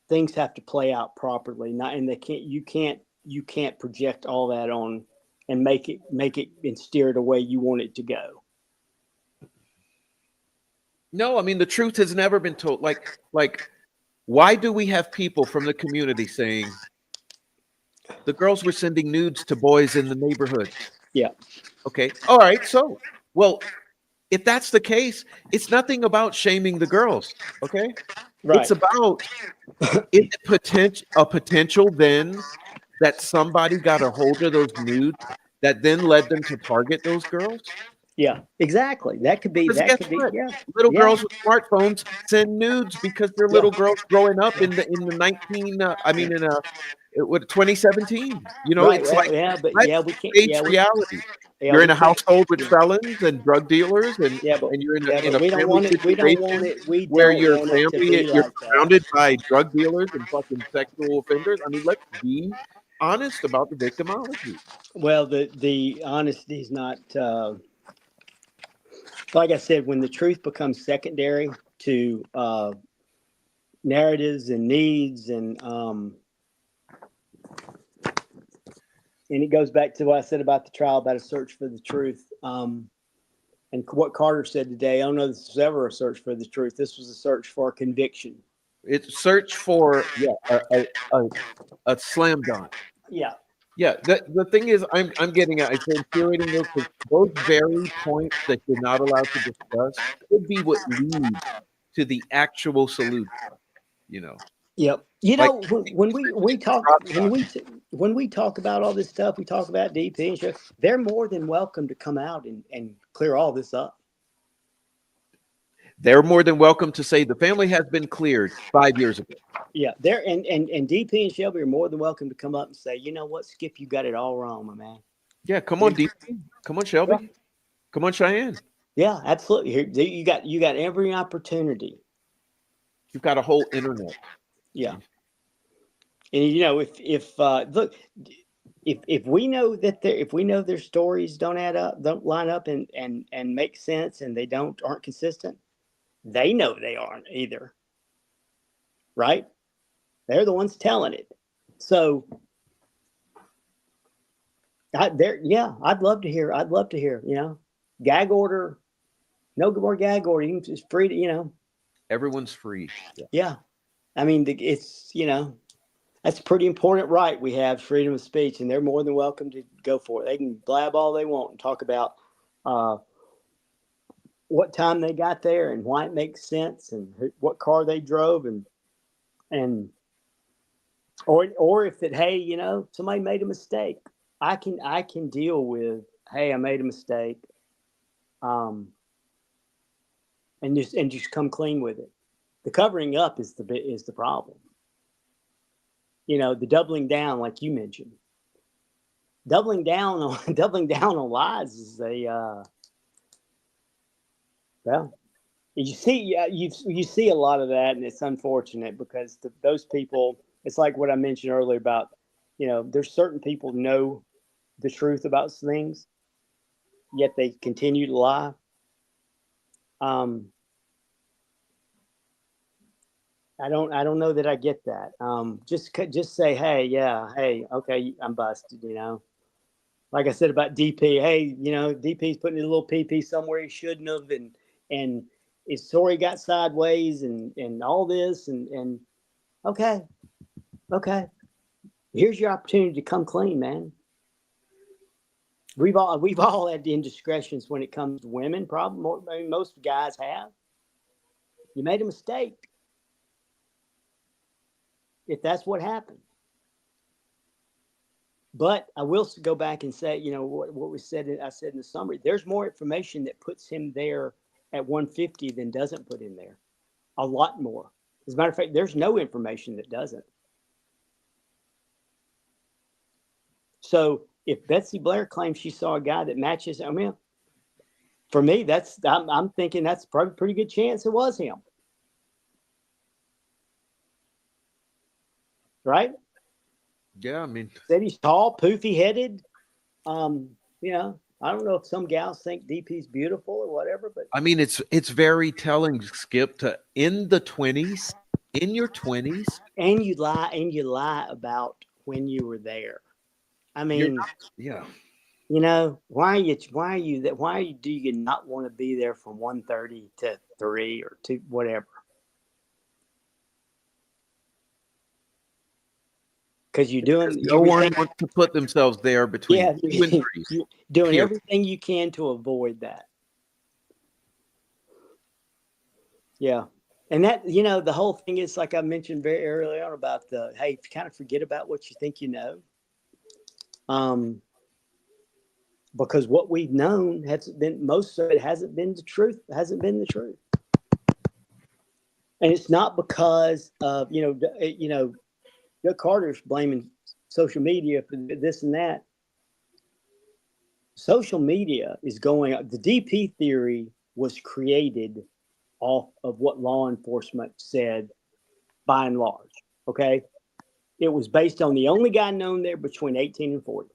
things have to play out properly. Not, and you can't project all that on and make it and steer it away you want it to go. No, I mean the truth has never been told. Like, why do we have people from the community saying the girls were sending nudes to boys in the neighborhood? Yeah. Okay, all right. So, well, if that's the case, it's nothing about shaming the girls. Okay, it's Right. about a potential then that somebody got a hold of those nudes that then led them to target those girls. Yeah. Exactly. That could be. Because That guess could be. what? Yeah. Little Yeah. girls with smartphones send nudes because they're Yeah. little girls growing up Yeah. in the 19. I mean, in what 2017. Right. It's Yeah. like Yeah. But let's yeah, we can't. face Yeah. reality. Yeah. You're We in a can't. household with Yeah. felons and drug dealers, and Yeah. But and you're in a yeah. in But a we don't family want it. We don't want situation it. We where don't your want it to family be you're like that. surrounded by drug dealers and fucking sexual offenders. I mean, let's be honest about the victimology. Well, the honesty is not. Like I said, when the truth becomes secondary to narratives and needs, and it goes back to what I said about the trial, about a search for the truth. And what Carter said today, I don't know if this was ever a search for the truth. This was a search for conviction. It's search for a slam dunk. Yeah. Yeah, the thing is, I'm getting at, I'm curating those very points that you're not allowed to discuss could be what leads to the actual solution. You know, Yep. You like know, when we talk about all this stuff, we talk about DP and stuff. They're more than welcome to come out and clear all this up. they're more than welcome to say the family has been cleared 5 years ago. Yeah, they're and DP and Shelby are more than welcome to come up and say, you know what, Skip, you got it all wrong, my man. Yeah, come on, DP. Come on, Yeah, Shelby. Come on, Cheyenne. yeah, absolutely. Here, you got every opportunity. You've got a whole internet. Yeah, and you know if look. If we know that if we know their stories don't add up, don't line up and make sense, and they aren't consistent, they know they aren't either, right? They're the ones telling it. So, I'd love to hear. I'd love to hear. You know, gag order, no more gag order. You can just free to, you know. Everyone's free. Yeah, I mean, it's that's a pretty important right we have, freedom of speech, and they're more than welcome to go for it. They can blab all they want and talk about what time they got there and why it makes sense and what car they drove and or if that, hey, you know, somebody made a mistake. I can deal with, hey, I made a mistake, and just come clean with it. The covering up is the problem. You know, the doubling down, like you mentioned, doubling down on lies is well, you see a lot of that, and it's unfortunate because those people. It's like what I mentioned earlier about, you know, there's certain people know the truth about things, yet they continue to lie. Um, I don't know that I get that. Just say, hey, yeah, hey, okay, I'm busted. You know, like I said about DP. Hey, you know, DP's putting a little PP somewhere he shouldn't have, and his story got sideways, and all this, and okay, okay, here's your opportunity to come clean, man. We've all had indiscretions when it comes to women. Probably, I mean, most guys have. You made a mistake. If that's what happened. But I will go back and say, you know, what we said. I said in the summary, there's more information that puts him there at 150 than doesn't put him there. A lot more. As a matter of fact, there's no information that doesn't. So if Betsy Blair claims she saw a guy that matches, I mean, for me, I'm thinking that's probably a pretty good chance it was him. Right? Yeah, I mean, Said he's tall, poofy headed. You know, I don't know if some gals think DP's beautiful or whatever, but I mean, it's very telling, Skip, to in the 20s, in your 20s, and you lie about when you were there. I you're mean, not, yeah. you know, why do you not want to be there from 1:30 to 3 or 2, whatever? Because you're doing No one wants to put themselves there between yeah, 2 and 3. you're doing Period. everything you can to avoid that. Yeah. And that, you know, the whole thing is like I mentioned very early on about hey, kind of forget about what you think you know. Because what we've known hasn't been, most of it hasn't been the truth, And it's not because of, Doug Carter's blaming social media for this and that. Social media is going up. The DP theory was created off of what law enforcement said by and large. Okay. It was based on the only guy known there between 18 and 40,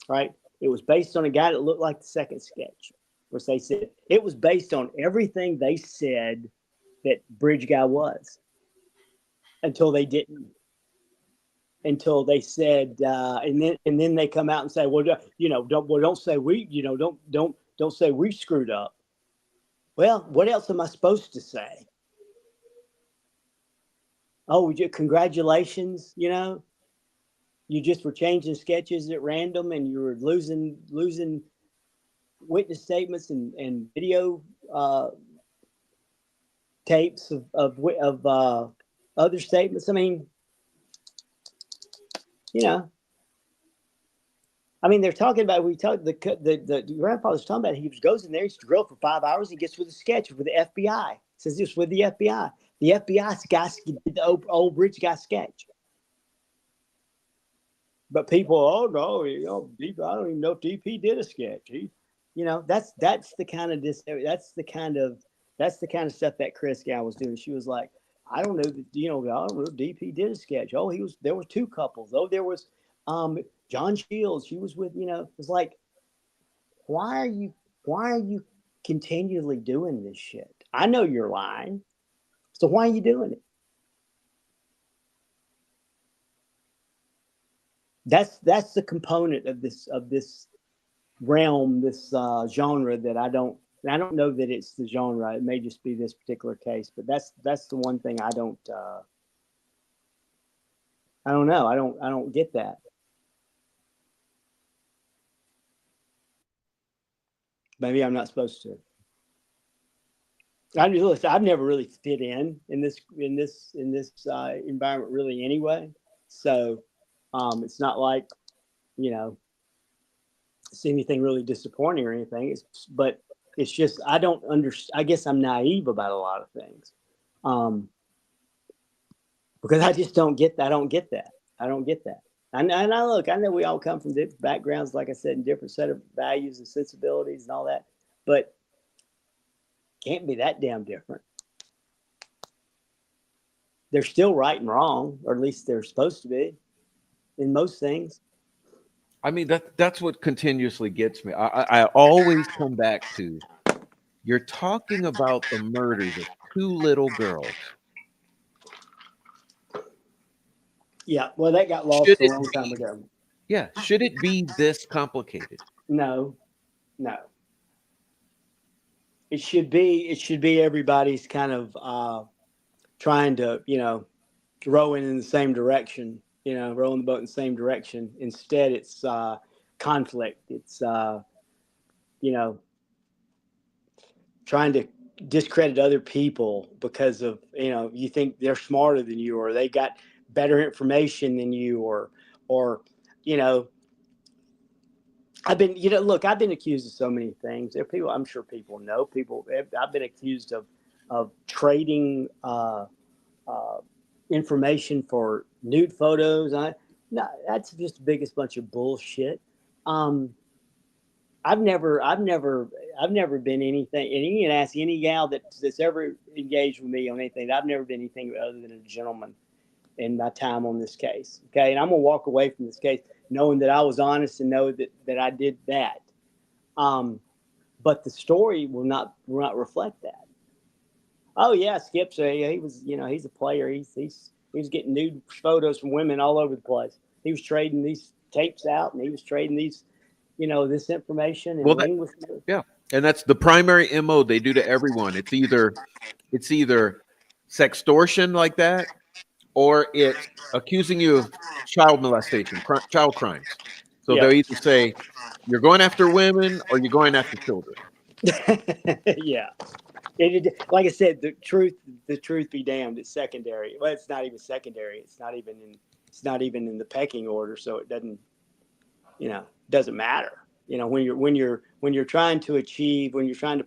right? It was based on a guy that looked like the second sketch, which they said it was based on everything they said that Bridge Guy was until they didn't. Until they said, and then they come out and say, well, don't say we, don't say we screwed up. Well, what else am I supposed to say? Oh, congratulations, you just were changing sketches at random and you were losing witness statements and video tapes of other statements. I mean, they're talking about, the grandfather's talking about, he goes in there, he's drilled for 5 hours, he gets with a sketch with the FBI. Says this with the FBI. The FBI guy did the old rich guy sketch. But people, oh no, I don't even know if DP did a sketch. That's the kind of stuff that Chris gal was doing. She was like, I don't know, I don't know if DP did a sketch. Oh, there were two couples. Oh, there was John Shields. She was with, it's like, why are you continually doing this shit? I know you're lying. So why are you doing it? That's the component of this realm, this genre that I don't know that it's the genre. It may just be this particular case, but that's the one thing I don't know. I don't get that. Maybe I'm not supposed to. I've never really fit in this environment really anyway. So it's not like, see anything really disappointing or anything. But it's just, I don't understand. I guess I'm naive about a lot of things. Because I just don't get that. I don't get that. And I know we all come from different backgrounds, like I said, and different set of values and sensibilities and all that, but can't be that damn different. They're still right and wrong, or at least they're supposed to be in most things. I mean, that's what continuously gets me. I always come back to, you're talking about the murders of two little girls. Yeah, well, that got lost a long time ago. Yeah, should it be this complicated? No. It should be everybody's kind of trying to, rowing in the same direction, rowing the boat in the same direction. Instead, it's conflict. It's, trying to discredit other people because of, you think they're smarter than you, or they got better information than you, or, I've been accused of so many things. There are people, I'm sure people know, I've been accused of trading information for nude photos. No, that's just the biggest bunch of bullshit. I've never been anything, and you can ask any gal that's ever engaged with me on anything. I've never been anything other than a gentleman in my time on this case. Okay. And I'm going to walk away from this case knowing that I was honest and know that I did that. But the story will not reflect that. Oh yeah, Skip's he was, he's a player. He was getting nude photos from women all over the place. He was trading these tapes out, and he was trading these, this information. And yeah, and that's the primary MO they do to everyone. It's either sextortion like that, or it's accusing you of child molestation, child crimes. So they'll either say you're going after women or you're going after children. Yeah. Like I said, the truth be damned, it's secondary. Well, it's not even secondary. It's not even in the pecking order. So it doesn't matter. When you're trying to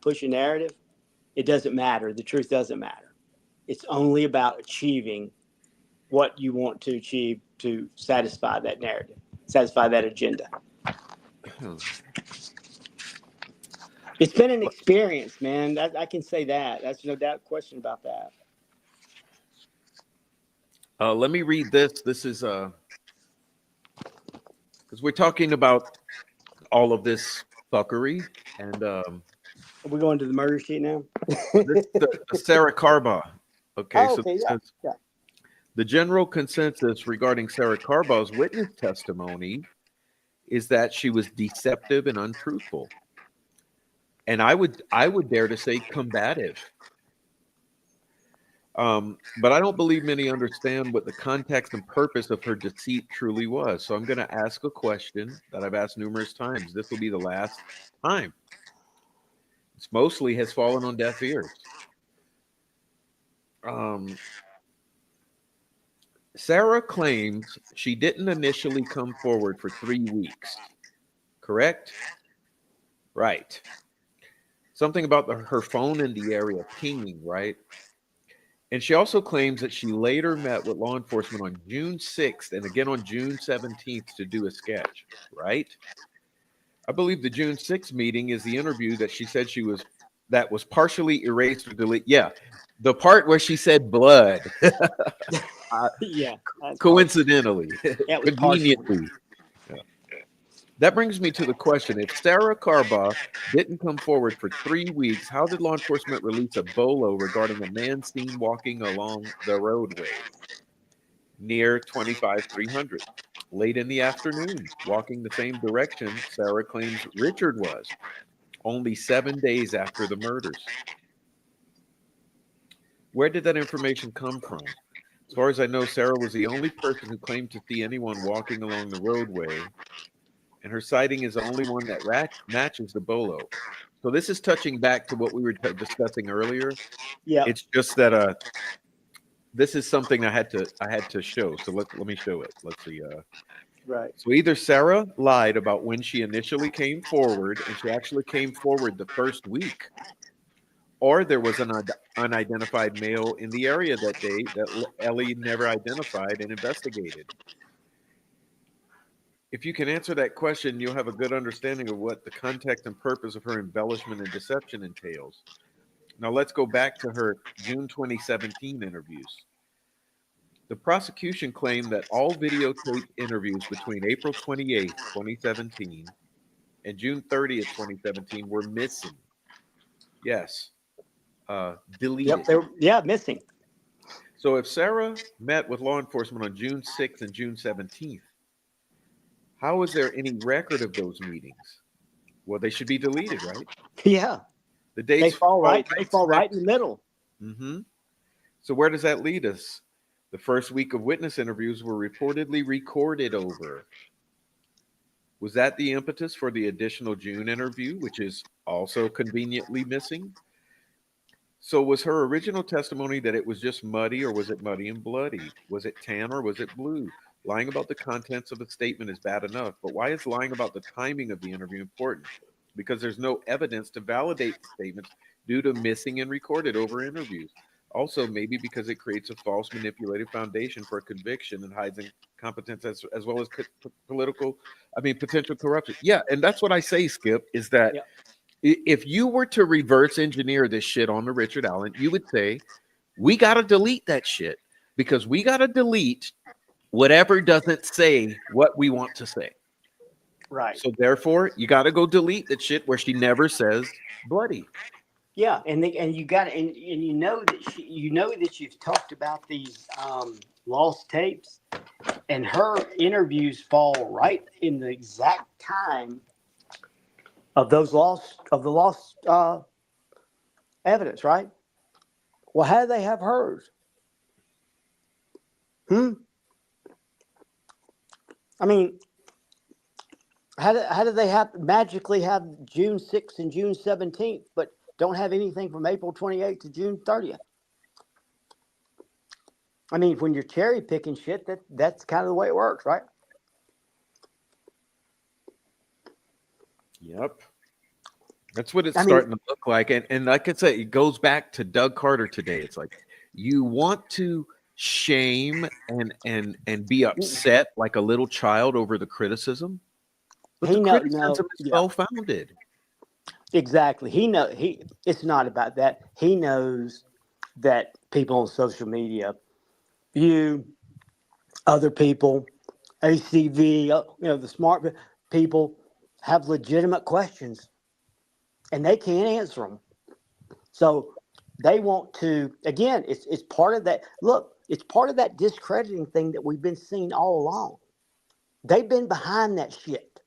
push a narrative, it doesn't matter. The truth doesn't matter. It's only about achieving what you want to achieve to satisfy that narrative, satisfy that agenda. It's been an experience, man. I can say that. That's no doubt question about that. Let me read this. This is because we're talking about all of this fuckery, and are we going to the murder sheet now? the Sarah Carbaugh. Okay, oh, okay, so yeah. The general consensus regarding Sarah Carbaugh's witness testimony is that she was deceptive and untruthful. and I would dare to say combative. But I don't believe many understand what the context and purpose of her deceit truly was. So I'm going to ask a question that I've asked numerous times. This will be the last time. It's mostly has fallen on deaf ears. Um, Sarah claims she didn't initially come forward for 3 weeks. Correct? Right. Something about her phone in the area pinging, right? And she also claims that she later met with law enforcement on June 6th and again on June 17th to do a sketch, right? I believe the June 6th meeting is the interview that she said that was partially erased or deleted. Yeah, the part where she said blood, Yeah, that's coincidentally, that was partial. conveniently. Yeah. That brings me to the question: if Sarah Carbaugh didn't come forward for 3 weeks, how did law enforcement release a bolo regarding a man seen walking along the roadway near 25-300 late in the afternoon, walking the same direction Sarah claims Richard was, only 7 days after the murders? Where did that information come from? As far as I know, Sarah was the only person who claimed to see anyone walking along the roadway, and her sighting is the only one that matches the bolo. So this is touching back to what we were discussing earlier. Yeah, It's just that this is something I had to show. So let me show it. Let's see. right. So either Sarah lied about when she initially came forward, and she actually came forward the first week, or there was an unidentified male in the area that day that Ellie never identified and investigated. If you can answer that question, you'll have a good understanding of what the context and purpose of her embellishment and deception entails. Now, let's go back to her June 2017 interviews. The prosecution claimed that all videotaped interviews between April 28th, 2017 and June 30th, 2017 were missing. Yes, Yep, deleted. they were, yeah, missing. So if Sarah met with law enforcement on June 6th and June 17th, how is there any record of those meetings? Well, they should be deleted, right? Yeah, The dates fall they right fall smack. right in the middle. Hmm. So where does that lead us? The first week of witness interviews were reportedly recorded over. Was that the impetus for the additional June interview, which is also conveniently missing? So was her original testimony that it was just muddy, or was it muddy and bloody? Was it tan or was it blue? Lying about the contents of a statement is bad enough, but why is lying about the timing of the interview important? Because there's no evidence to validate the statements due to missing and recorded over interviews. Also, maybe because it creates a false manipulated foundation for a conviction and hides incompetence as well as potential corruption. Yeah, and that's what I say, Skip, is that Yep. if you were to reverse engineer this shit on the Richard Allen, you would say, we got to delete that shit because we got to delete whatever doesn't say what we want to say. Right. So therefore, you got to go delete that shit where she never says bloody. Yeah, and you got and you know that you've talked about these lost tapes, and her interviews fall right in the exact time of the lost evidence, right? Well, how do they have hers? Hmm. I mean, how do they have magically have June 6th and June 17th, but don't have anything from April 28th to June 30th? I mean, when you're cherry picking shit, that's kind of the way it works, right? Yep. That's what it's I mean, starting to look like. And like I said, it goes back to Doug Carter today. It's like you want to shame and be upset like a little child over the criticism, but the no, criticism is yeah, well founded. exactly. It's not about that. He knows that people on social media, you, other people, ACV, the smart people have legitimate questions and they can't answer them. So they want to, again, it's part of that. Look, it's part of that discrediting thing that we've been seeing all along. They've been behind that shit.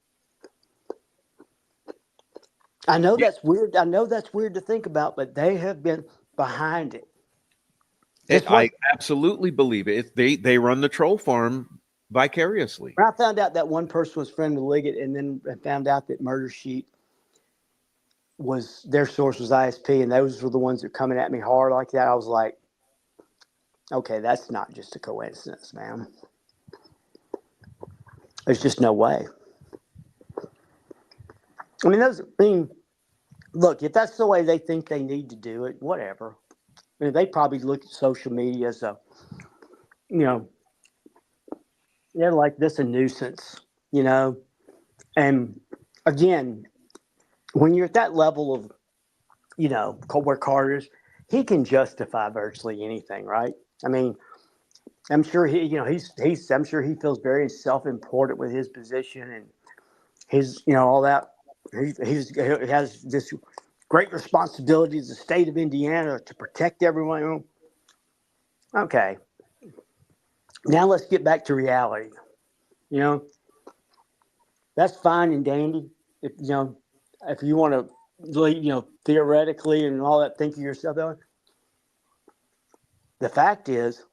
I know Yeah, that's weird. I know that's weird to think about, but they have been behind it. Just I what absolutely believe it. They run the troll farm vicariously. when I found out that one person was friend with Liggett, and then I found out that Murder Sheet was their source was ISP, and those were the ones that were coming at me hard like that. I was like, okay, that's not just a coincidence, man. There's just no way. I mean, those. I mean, look, if that's the way they think they need to do it, whatever. I mean, they probably look at social media as a, you know, they're like this a nuisance, you know. And again, when you're at that level of, where Carter is, he can justify virtually anything, right? I mean, I'm sure I'm sure he feels very self-important with his position and his, all that. He has this great responsibility as the state of Indiana to protect everyone. Okay, now let's get back to reality. You know, that's fine and dandy. If you want to, theoretically and all that, think of yourself that way. The fact is,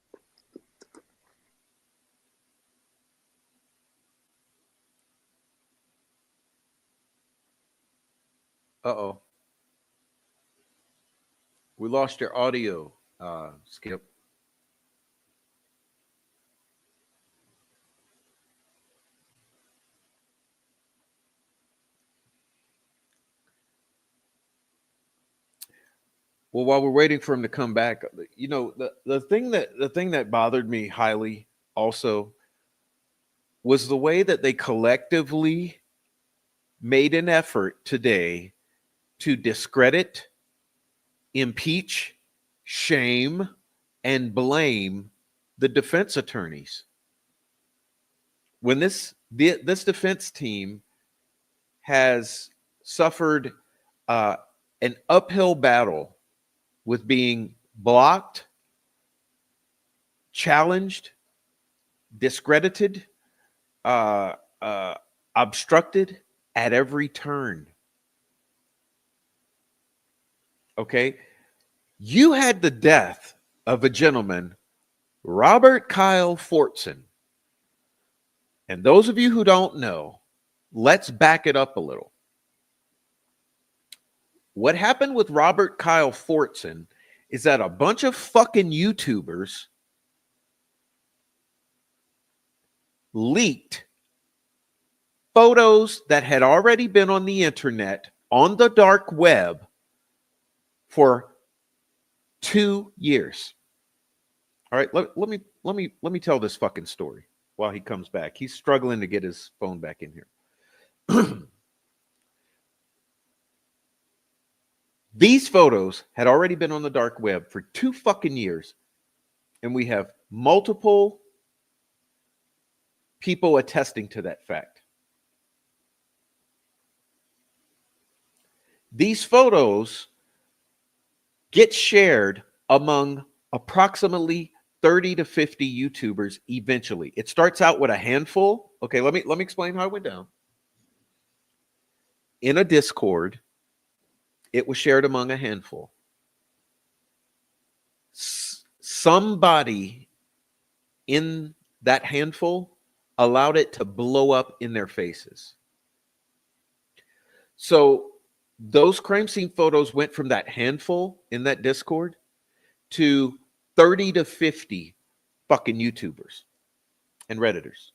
Uh-oh. We lost your audio, Skip. Well, while we're waiting for him to come back, the thing that bothered me highly also was the way that they collectively made an effort today to discredit, impeach, shame, and blame the defense attorneys. When this defense team has suffered uh, an uphill battle with being blocked, challenged, discredited, uh, uh, obstructed at every turn. Okay. You had the death of a gentleman, Robert Kyle Fortson. And those of you who don't know, let's back it up a little. What happened with Robert Kyle Fortson is that a bunch of fucking YouTubers leaked photos that had already been on the internet, on the dark web, for 2 years. All right, let me tell this fucking story while he comes back. He's struggling to get his phone back in here. These photos had already been on the dark web for 2 fucking years, and we have multiple people attesting to that fact. These photos get shared among approximately 30 to 50 YouTubers eventually. It starts out with a handful. Okay, let me explain how it went down. In a Discord, it was shared among a handful. Somebody in that handful allowed it to blow up in their faces. So those crime scene photos went from that handful in that Discord to 30 to 50 fucking YouTubers and Redditors.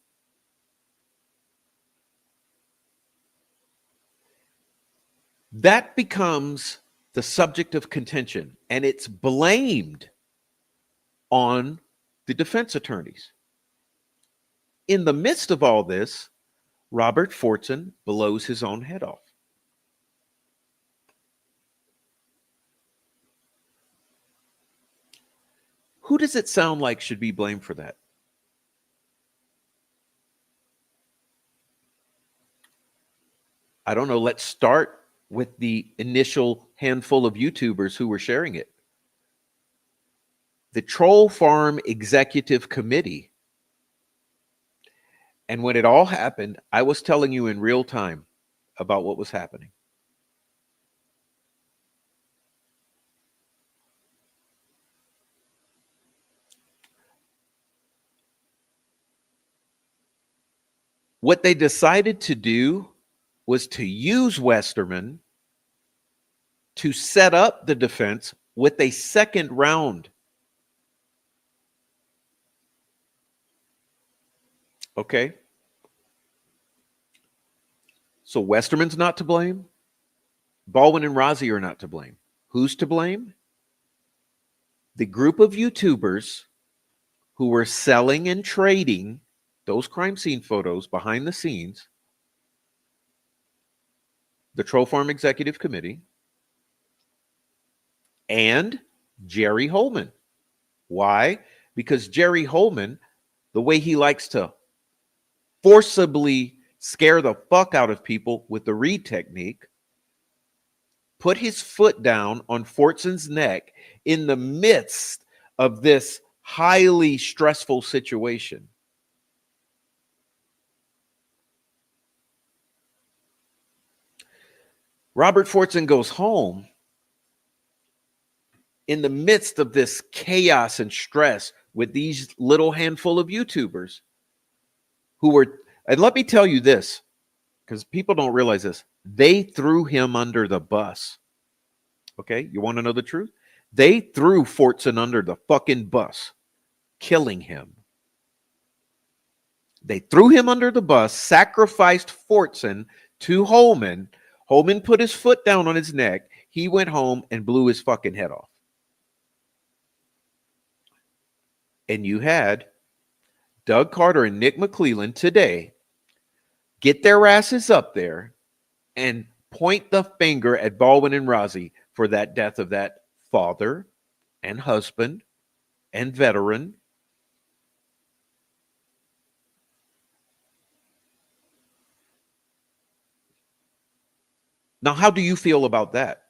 That becomes the subject of contention, and it's blamed on the defense attorneys. In the midst of all this, Robert Fortson blows his own head off. Who does it sound like should be blamed for that? I don't know. Let's start with the initial handful of YouTubers who were sharing it. The Troll Farm Executive Committee. And when it all happened, I was telling you in real time about what was happening. What they decided to do was to use Westerman to set up the defense with a second round. Okay. So Westerman's not to blame. Baldwin and Rozzi are not to blame. Who's to blame? The group of YouTubers who were selling and trading those crime scene photos behind the scenes, the Troll Farm Executive Committee, and Jerry Holman. Why? Because Jerry Holman, the way he likes to forcibly scare the fuck out of people with the Reed technique, put his foot down on Fortson's neck in the midst of this highly stressful situation. Robert Fortson goes home in the midst of this chaos and stress with these little handful of YouTubers who were, and let me tell you this, because people don't realize this, they threw him under the bus. Okay, you want to know the truth? They threw Fortson under the fucking bus, killing him. They threw him under the bus, sacrificed Fortson to Holman. Holman put his foot down on his neck. He went home and blew his fucking head off. And you had Doug Carter and Nick McClelland today get their asses up there and point the finger at Baldwin and Rozzi for that death of that father and husband and veteran. Now, how do you feel about that?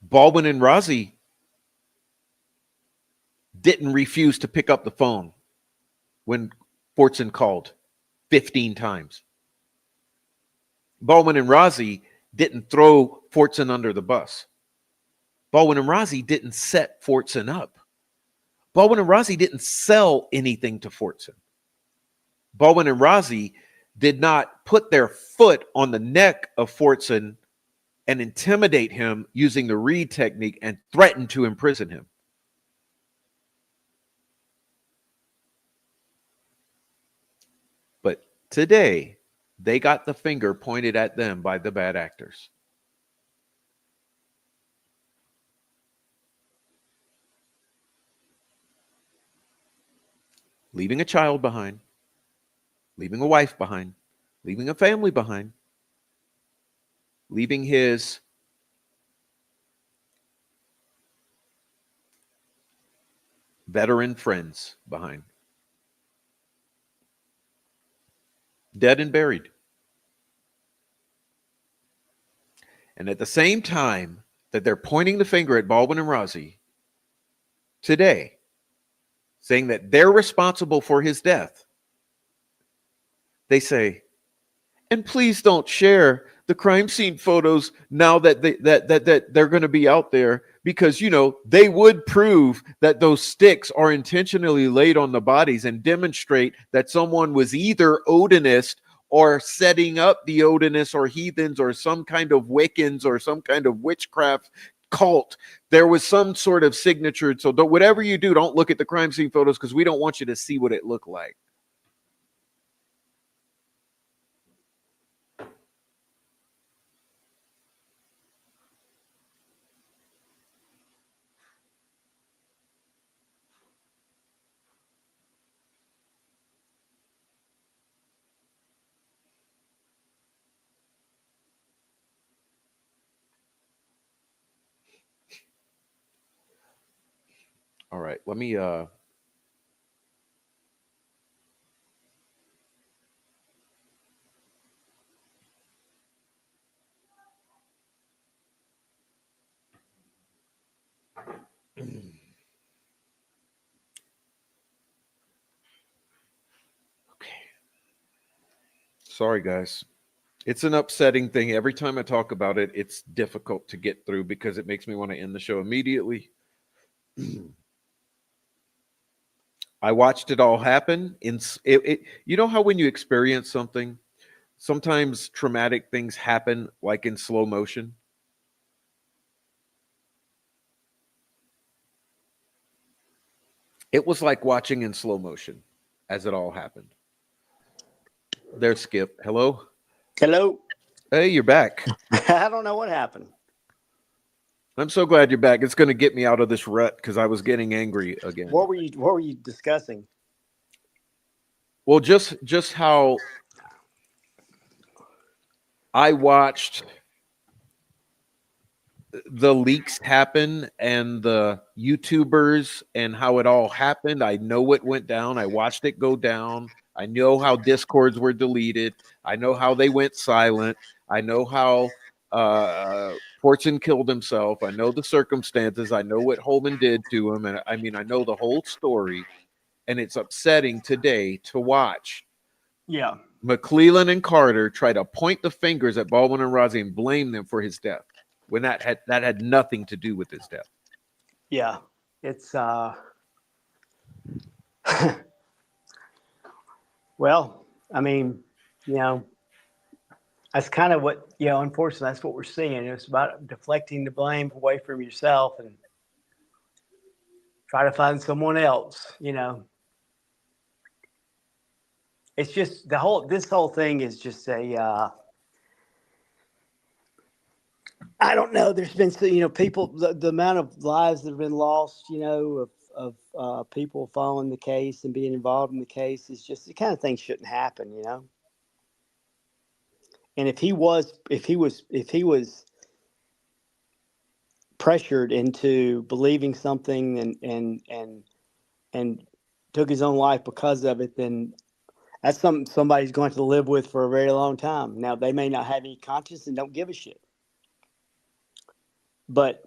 Baldwin and Rozzi didn't refuse to pick up the phone when Fortson called 15 times. Baldwin and Rozzi didn't throw Fortson under the bus. Baldwin and Rozzi didn't set Fortson up. Baldwin and Rozzi didn't sell anything to Fortson. Baldwin and Rozzi did not put their foot on the neck of Fortson and intimidate him using the Reed technique and threaten to imprison him. But today, they got the finger pointed at them by the bad actors. Leaving a child behind, leaving a wife behind, leaving a family behind, leaving his veteran friends behind. Dead and buried. And at the same time that they're pointing the finger at Baldwin and Rozzi today, saying that they're responsible for his death, they say, and please don't share the crime scene photos now that they're going to be out there, because, you know, they would prove that those sticks are intentionally laid on the bodies and demonstrate that someone was either Odinist or setting up the Odinists or heathens or some kind of Wiccans or some kind of witchcraft cult. There was some sort of signature. So whatever you do, don't look at the crime scene photos because we don't want you to see what it looked like. All right, let me sorry, guys. It's an upsetting thing. Every time I talk about it, it's difficult to get through because it makes me want to end the show immediately. I watched it all happen. You know how when you experience something, sometimes traumatic things happen like in slow motion. It was like watching in slow motion as it all happened. There's Skip. Hello. Hello. Hey, you're back. I don't know what happened. I'm so glad you're back. It's going to get me out of this rut because I was getting angry again. What were you discussing? Well, just how I watched the leaks happen and the YouTubers and how it all happened. I know what went down. I watched it go down. I know how discords were deleted. I know how they went silent. I know how Pearson killed himself. I know the circumstances. I know what Holman did to him. And I mean, I know the whole story. And it's upsetting today to watch Yeah. McClellan and Carter try to point the fingers at Baldwin and Rozzi and blame them for his death when that had nothing to do with his death. Yeah. It's well, I mean, you know, that's kind of what, unfortunately that's what we're seeing. It's about deflecting the blame away from yourself and try to find someone else. It's just this whole thing is just I don't know. There's been, people, the amount of lives that have been lost, of people following the case and being involved in the case is just the kind of thing shouldn't happen. And if he was pressured into believing something and took his own life because of it, then that's something somebody's going to live with for a very long time. Now they may not have any conscience and don't give a shit, but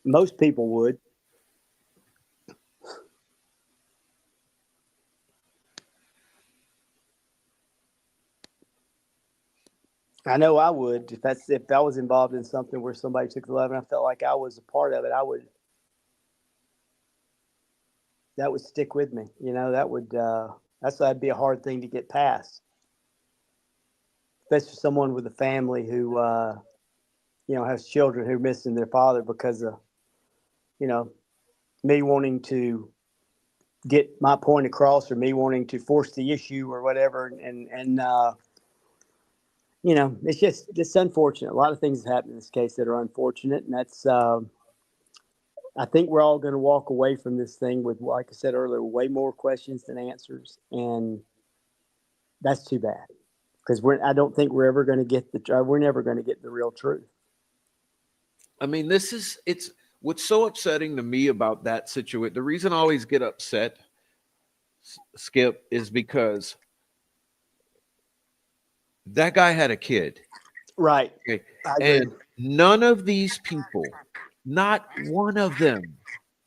most people would. I know I would if I was involved in something where somebody took the life and I felt like I was a part of it. That would stick with me. That'd be a hard thing to get past, especially someone with a family who has children who are missing their father because of you know me wanting to get my point across or me wanting to force the issue or whatever. It's unfortunate. A lot of things happen in this case that are unfortunate, and that's. I think we're all going to walk away from this thing with, like I said earlier, way more questions than answers, and that's too bad because I don't think we're ever going to get we're never going to get the real truth. I mean, it's what's so upsetting to me about that situation. The reason I always get upset, Skip, is because that guy had a kid. Right. Okay. I agree. And none of these people, not one of them,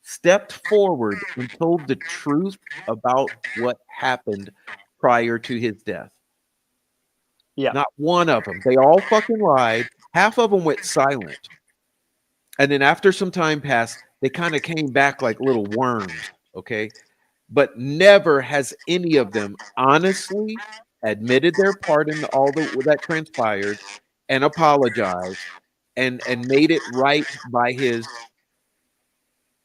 stepped forward and told the truth about what happened prior to his death. Yeah. Not one of them. They all fucking lied. Half of them went silent. And then after some time passed, they kind of came back like little worms. Okay. But never has any of them honestly admitted their part in that transpired and apologized and made it right by his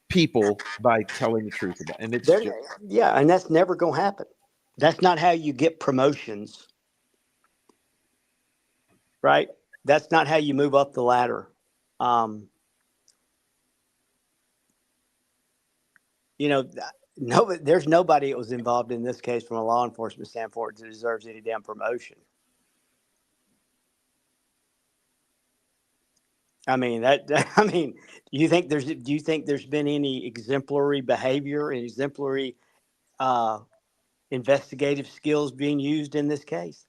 people by telling the truth about it. And it's just Yeah, and that's never going to happen. That's not how you get promotions, right? That's not how you move up the ladder. Um, no, there's nobody that was involved in this case from a law enforcement standpoint that deserves any damn promotion. I mean that. I mean, do you think there's been any exemplary behavior and exemplary uh, investigative skills being used in this case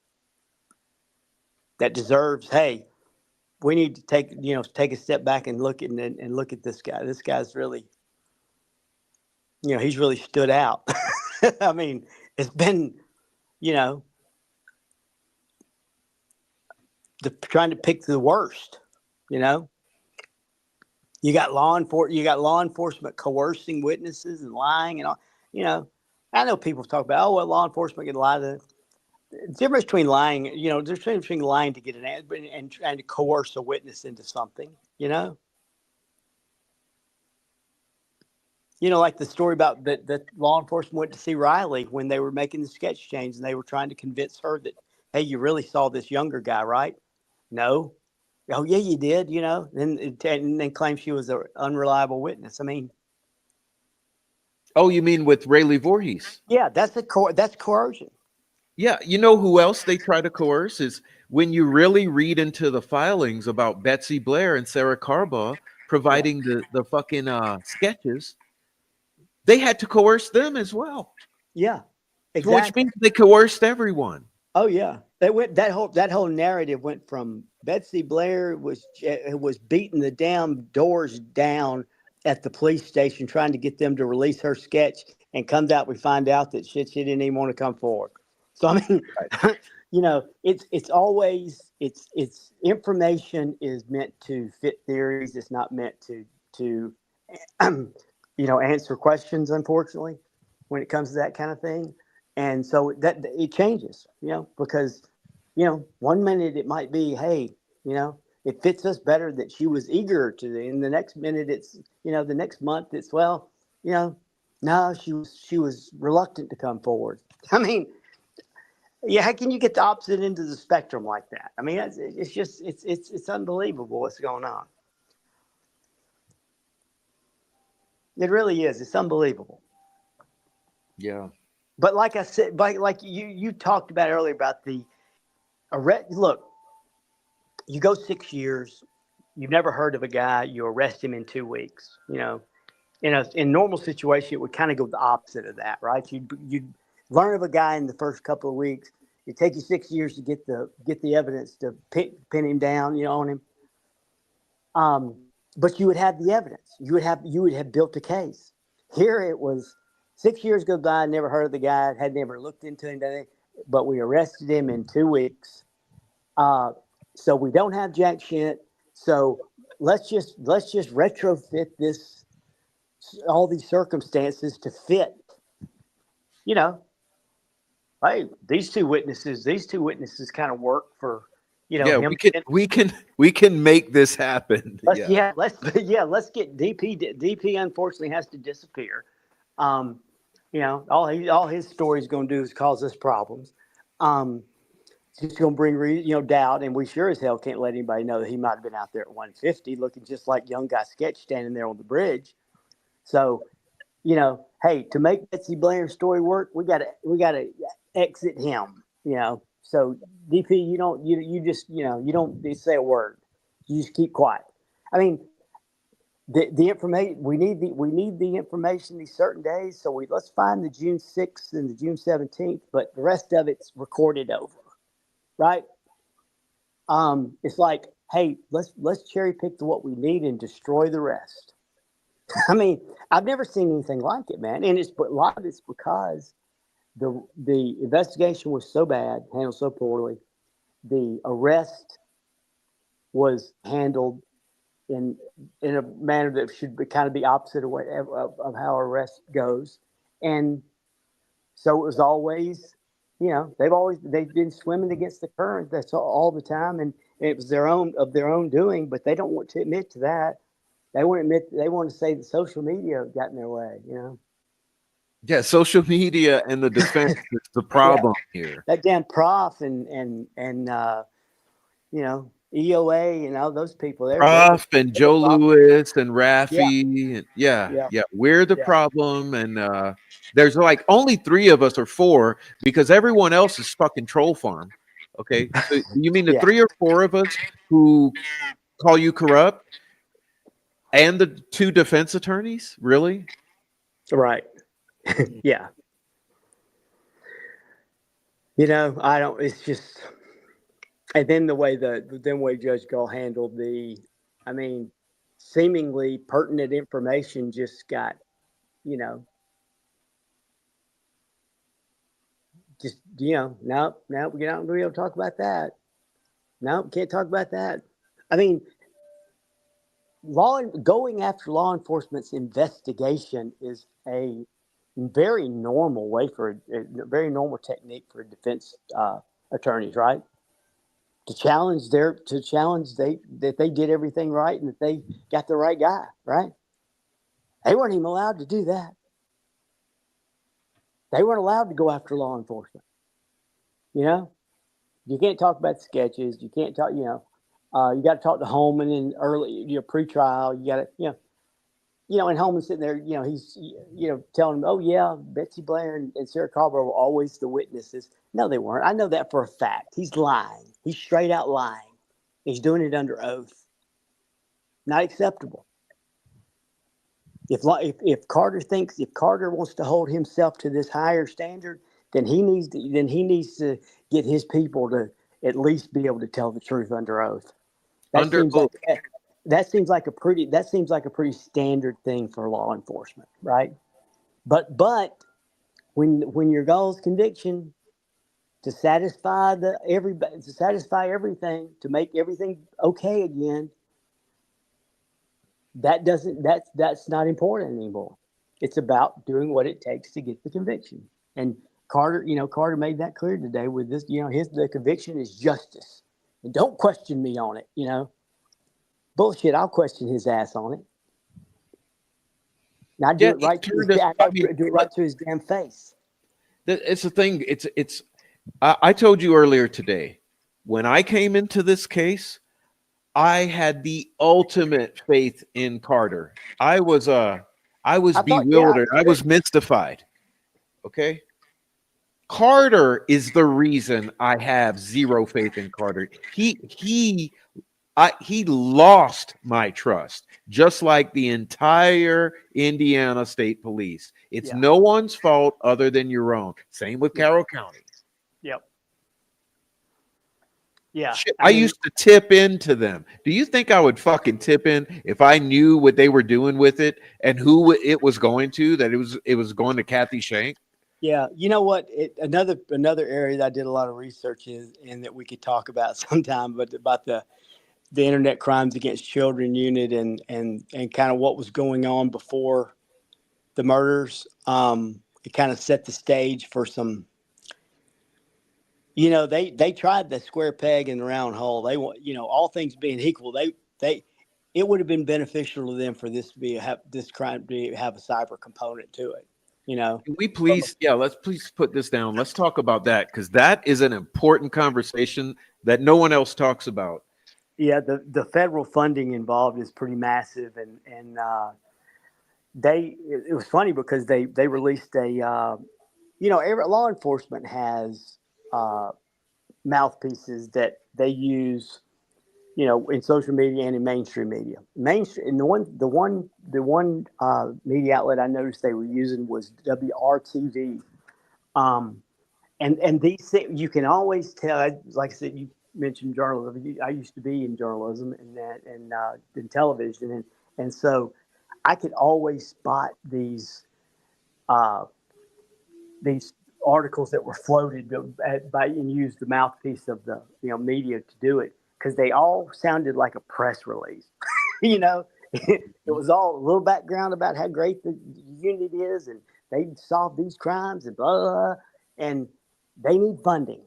that deserves? Hey, we need to take a step back and look at this guy. This guy's really, he's really stood out. I mean, it's been, you know, trying to pick the worst. You know, You got law enforcement coercing witnesses and lying and all. You know, I know people talk about, oh, well, law enforcement can lie to. The difference between lying, there's a difference between lying to get an answer and trying to coerce a witness into something. Like the story about that law enforcement went to see Riley when they were making the sketch change, and they were trying to convince her that, hey, you really saw this younger guy, right? No. Oh, yeah, you did, and then claim she was an unreliable witness. I mean, Oh, you mean with Rayleigh Voorhees? yeah, that's coercion. Yeah, you know who else they try to coerce is when you really read into the filings about Betsy Blair and Sarah Carbaugh Yeah, providing the fucking sketches, they had to coerce them as well. yeah, So which exactly. means they coerced everyone. Oh yeah, that whole narrative went from Betsy Blair was beating the damn doors down at the police station trying to get them to release her sketch, and comes out we find out that she didn't even want to come forward. So I mean, it's always it's information is meant to fit theories. It's not meant to answer questions. Unfortunately, when it comes to that kind of thing. And so that it changes, because, 1 minute it might be, hey, it fits us better that she was eager to, in the next minute it's, the next month it's, well, you know, no, she was reluctant to come forward. I mean, yeah, how can you get the opposite end of the spectrum like that? I mean, it's just it's unbelievable what's going on. It really is. It's unbelievable. Yeah. But like I said, like you talked about earlier about the arrest. Look, you go 6 years, you've never heard of a guy, you arrest him in 2 weeks. In normal situation, it would kind of go the opposite of that, right? You'd learn of a guy in the first couple of weeks. It take you 6 years to get the evidence to pin him down, on him. But you would have the evidence. You would have built a case. Here it was 6 years go by, never heard of the guy, had never looked into him, but we arrested him in 2 weeks. Uh, so we don't have jack shit. So let's just retrofit this all these circumstances to fit. You know, hey, these two witnesses kind of work for Yeah, him. we can make this happen. Let's Yeah. yeah, let's yeah, let's get DP. DP unfortunately has to disappear. Um, all his story's going to do is cause us problems. Um, it's going to bring doubt, and we sure as hell can't let anybody know that he might have been out there at 150, looking just like young guy Sketch standing there on the bridge. So hey, to make Betsy Blair's story work, we gotta exit him. So DP, you don't say a word. You just keep quiet. I mean, the information we need the information these certain days. So let's find the June 6th and the June 17th, but the rest of it's recorded over, right? It's like, hey, let's cherry pick to what we need and destroy the rest. I mean, I've never seen anything like it, man. And a lot of it's because the investigation was so bad, handled so poorly. The arrest was handled in in a manner that should kind of be opposite of how arrest goes, and so it was always, they've been swimming against the current. That's all the time, and it was their own doing, but they don't want to admit to that. They want to say that social media got in their way. Yeah, social media and the defense is the Yeah, problem here. that damn prof and EOA and all those people. Prof and They're the Joe problem. Lewis and Yeah, Rafi. And yeah, yeah, yeah, we're the yeah, problem. And there's like only three of us or four because everyone else is fucking troll farm. Okay. So you mean the yeah. three or four of us who call you corrupt and the two defense attorneys? Really? Right. Yeah. I don't. It's just, and then the way Judge Gall handled I mean, seemingly pertinent information just got, you know, no, no, we don't be able to talk about that. No, can't talk about that. I mean, going after law enforcement's investigation is a very normal way for a very normal technique for defense attorneys, right? To challenge that they did everything right and that they got the right guy, right? They weren't even allowed to do that. They weren't allowed to go after law enforcement. You know, you can't talk about sketches. You can't talk. You got to talk to Holman in early your pre-trial. You got to and Holman's sitting there. He's telling them, oh yeah, Betsy Blair and Sarah Caldwell were always the witnesses. No, they weren't. I know that for a fact. He's lying. He's straight out lying. He's doing it under oath. Not acceptable. If Carter wants to hold himself to this higher standard, then he needs to get his people to at least be able to tell the truth under oath. Under oath. That seems like a pretty standard thing for law enforcement, right? But when your goal is conviction, to satisfy everything, to make everything okay again, that's not important anymore. It's about doing what it takes to get the conviction. And Carter made that clear today with this. The conviction is justice, and don't question me on it. Bullshit. I'll question his ass on it. And I do it right to his damn face. It's the thing. I told you earlier today, when I came into this case, I had the ultimate faith in Carter. I was bewildered. I was mystified. Okay. Carter is the reason I have zero faith in Carter. He lost my trust, just like the entire Indiana State Police. It's no one's fault other than your own. Same with Carroll County. Yep. Yeah. Shit, I used to tip into them. Do you think I would fucking tip in if I knew what they were doing with it and who it was going to? That it was going to Kathy Shank. Yeah, you know what? Another area that I did a lot of research is, and that we could talk about sometime, but about the Internet Crimes Against Children unit and kind of what was going on before the murders. It kind of set the stage for some. They tried the square peg in the round hole. They want, all things being equal, it would have been beneficial to them for this crime to have a cyber component to it. Can we please, let's please put this down. Let's talk about that, because that is an important conversation that no one else talks about. Yeah, the federal funding involved is pretty massive, and it was funny because they released a every law enforcement has mouthpieces that they use, in social media and in mainstream media. And the one media outlet I noticed they were using was WRTV. And these things, you can always tell. Like I said, you mentioned journalism. I used to be in journalism and in television, and so I could always spot these articles that were floated by and used the mouthpiece of the media to do it, because they all sounded like a press release. It was all a little background about how great the unit is, and they solved these crimes and blah, blah, blah, and they need funding.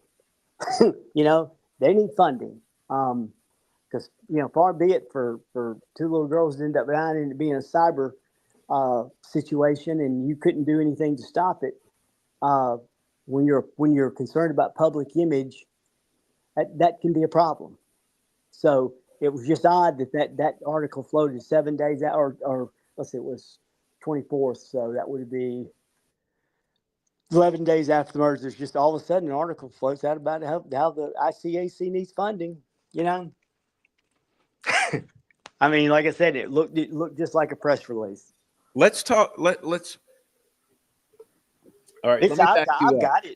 They need funding, because far be it for two little girls to end up dying into being a cyber situation, and you couldn't do anything to stop it. When you're concerned about public image, that can be a problem. So it was just odd that article floated 7 days out, or let's see, it was 24th, so that would be 11 days after the murders. There's just all of a sudden an article floats out about how the ICAC needs funding. I mean, like I said, it looked just like a press release. Let's talk. Let's. All right,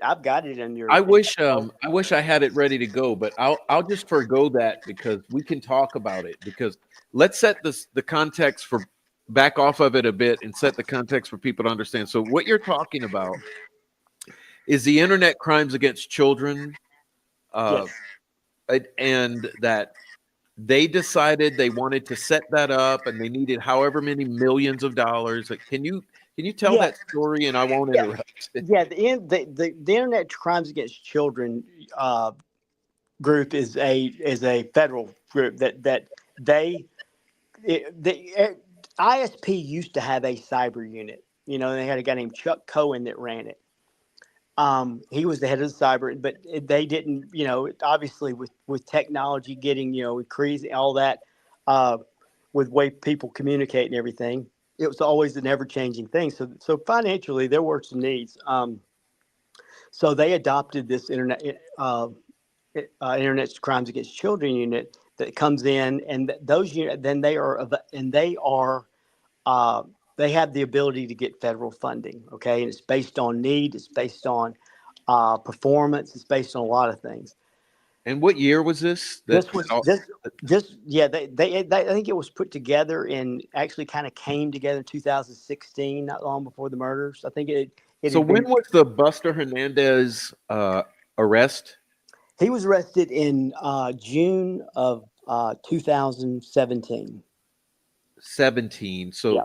I've got it in your. I wish I had it ready to go, but I'll just forgo that, because we can talk about it. Because let's set the context for, back off of it a bit and set the context for people to understand. So what you're talking about is the Internet Crimes Against Children, Yes. and that they decided they wanted to set that up, and they needed however many millions of dollars. Like, can you tell Yeah, that story? And I won't yeah, interrupt. yeah. The Internet Crimes Against Children group is a federal group that they the ISP used to have a cyber unit. They had a guy named Chuck Cohen that ran it. He was the head of the cyber, but they didn't. Obviously with technology getting increasing all that, uh, with way people communicate and everything, it was always an ever changing thing. So financially, there were some needs. So they adopted this Internet Crimes Against Children unit that comes in, and those unit then uh, they have the ability to get federal funding. Okay, and it's based on need, it's based on performance, it's based on a lot of things. And what year was this? This was this yeah they I think it was put together and actually kind of came together in 2016, not long before the murders. I think it So had when been. was the Buster Hernandez arrest? He was arrested in June of 2017. 17. Yeah,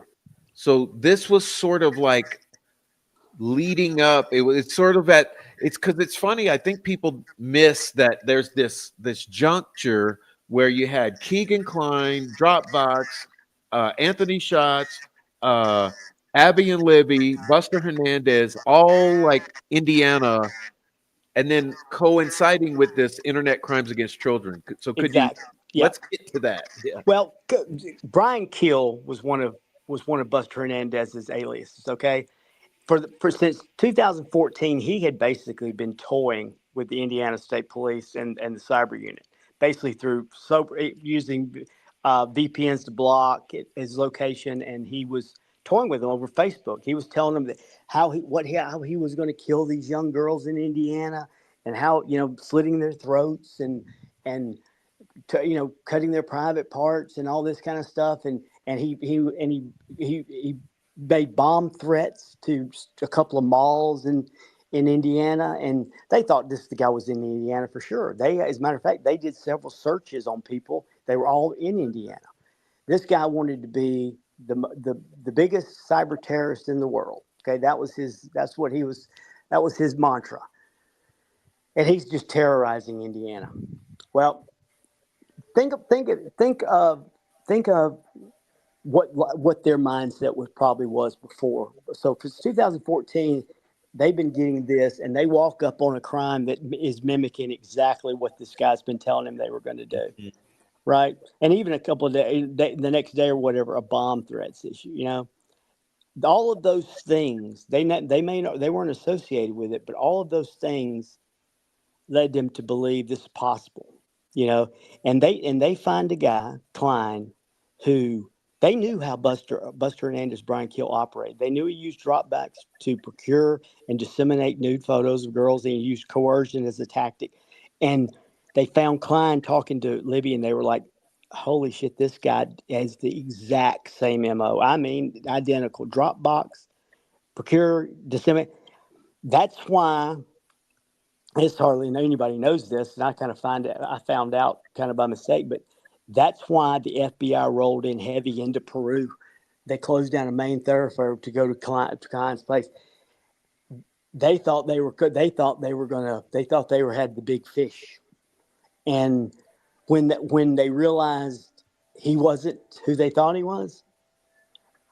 So this was sort of like leading up. It's sort of at it's because it's funny. I think people miss that there's this juncture where you had Keegan Klein, Dropbox, Anthony Schatz, uh, Abby and Libby, Buster Hernandez, all like Indiana, and then coinciding with this Internet Crimes Against Children. So could you exactly. Yeah. let's get to that? Yeah. Well, Brian Kill was one of Buster Hernandez's aliases. Okay, for since 2014, he had basically been toying with the Indiana State Police and the cyber unit, basically through using VPNs to block his location, and he was toying with them over Facebook. He was telling them that how he was going to kill these young girls in Indiana, and how slitting their throats and cutting their private parts and all this kind of stuff. And he made bomb threats to a couple of malls in Indiana, and they thought the guy was in Indiana for sure. As a matter of fact, they did several searches on people. They were all in Indiana. This guy wanted to be the biggest cyber terrorist in the world. Okay, that was his. That's what he was. That was his mantra, and he's just terrorizing Indiana. Well, think of what their mindset was before. So since 2014, they've been getting this, and they walk up on a crime that is mimicking exactly what this guy's been telling them they were going to do, right? And even a couple of days, the next day or whatever, a bomb threats issue. All of those things they weren't associated with it, but all of those things led them to believe this is possible, you know. And they find a guy, Klein, who they knew how Buster Hernandez, Brian Kill operated. They knew he used dropbacks to procure and disseminate nude photos of girls, and he used coercion as a tactic. And they found Klein talking to Libby, and they were like, "Holy shit, this guy has the exact same MO. I mean, identical. Dropbox, procure, disseminate." That's why it's hardly anybody knows this, and I found out kind of by mistake, but that's why the FBI rolled in heavy into Peru. They closed down a main thoroughfare to go to Klein's place. They thought they were had the big fish, and when they realized he wasn't who they thought he was,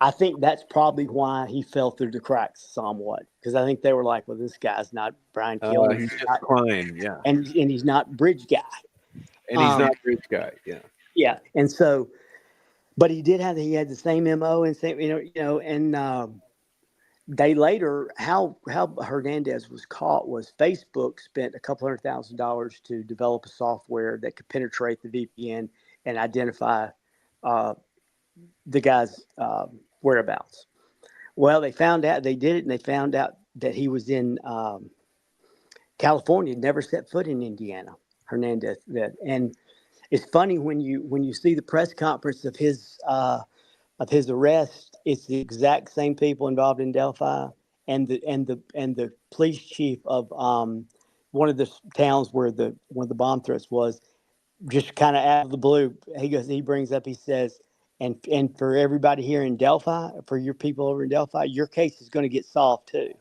I think that's probably why he fell through the cracks somewhat, because I think they were like, "Well, this guy's not Brian Kill, He's just Klein, yeah, and he's not Bridge Guy." and he's Um, not a rich guy, yeah. yeah, and so, but he had the same MO and same, and they later how Hernandez was caught was Facebook spent a couple $100,000 to develop a software that could penetrate the VPN and identify uh, the guy's whereabouts. Well, they found out they did it, and they found out that he was in California, never set foot in Indiana. Hernandez did, and it's funny when you see the press conference of his arrest. It's the exact same people involved in Delphi, and the police chief of one of the towns where the one of the bomb threats was. just kind of out of the blue, he brings up, he says, and for everybody here in Delphi, for your people over in Delphi, your case is going to get solved too.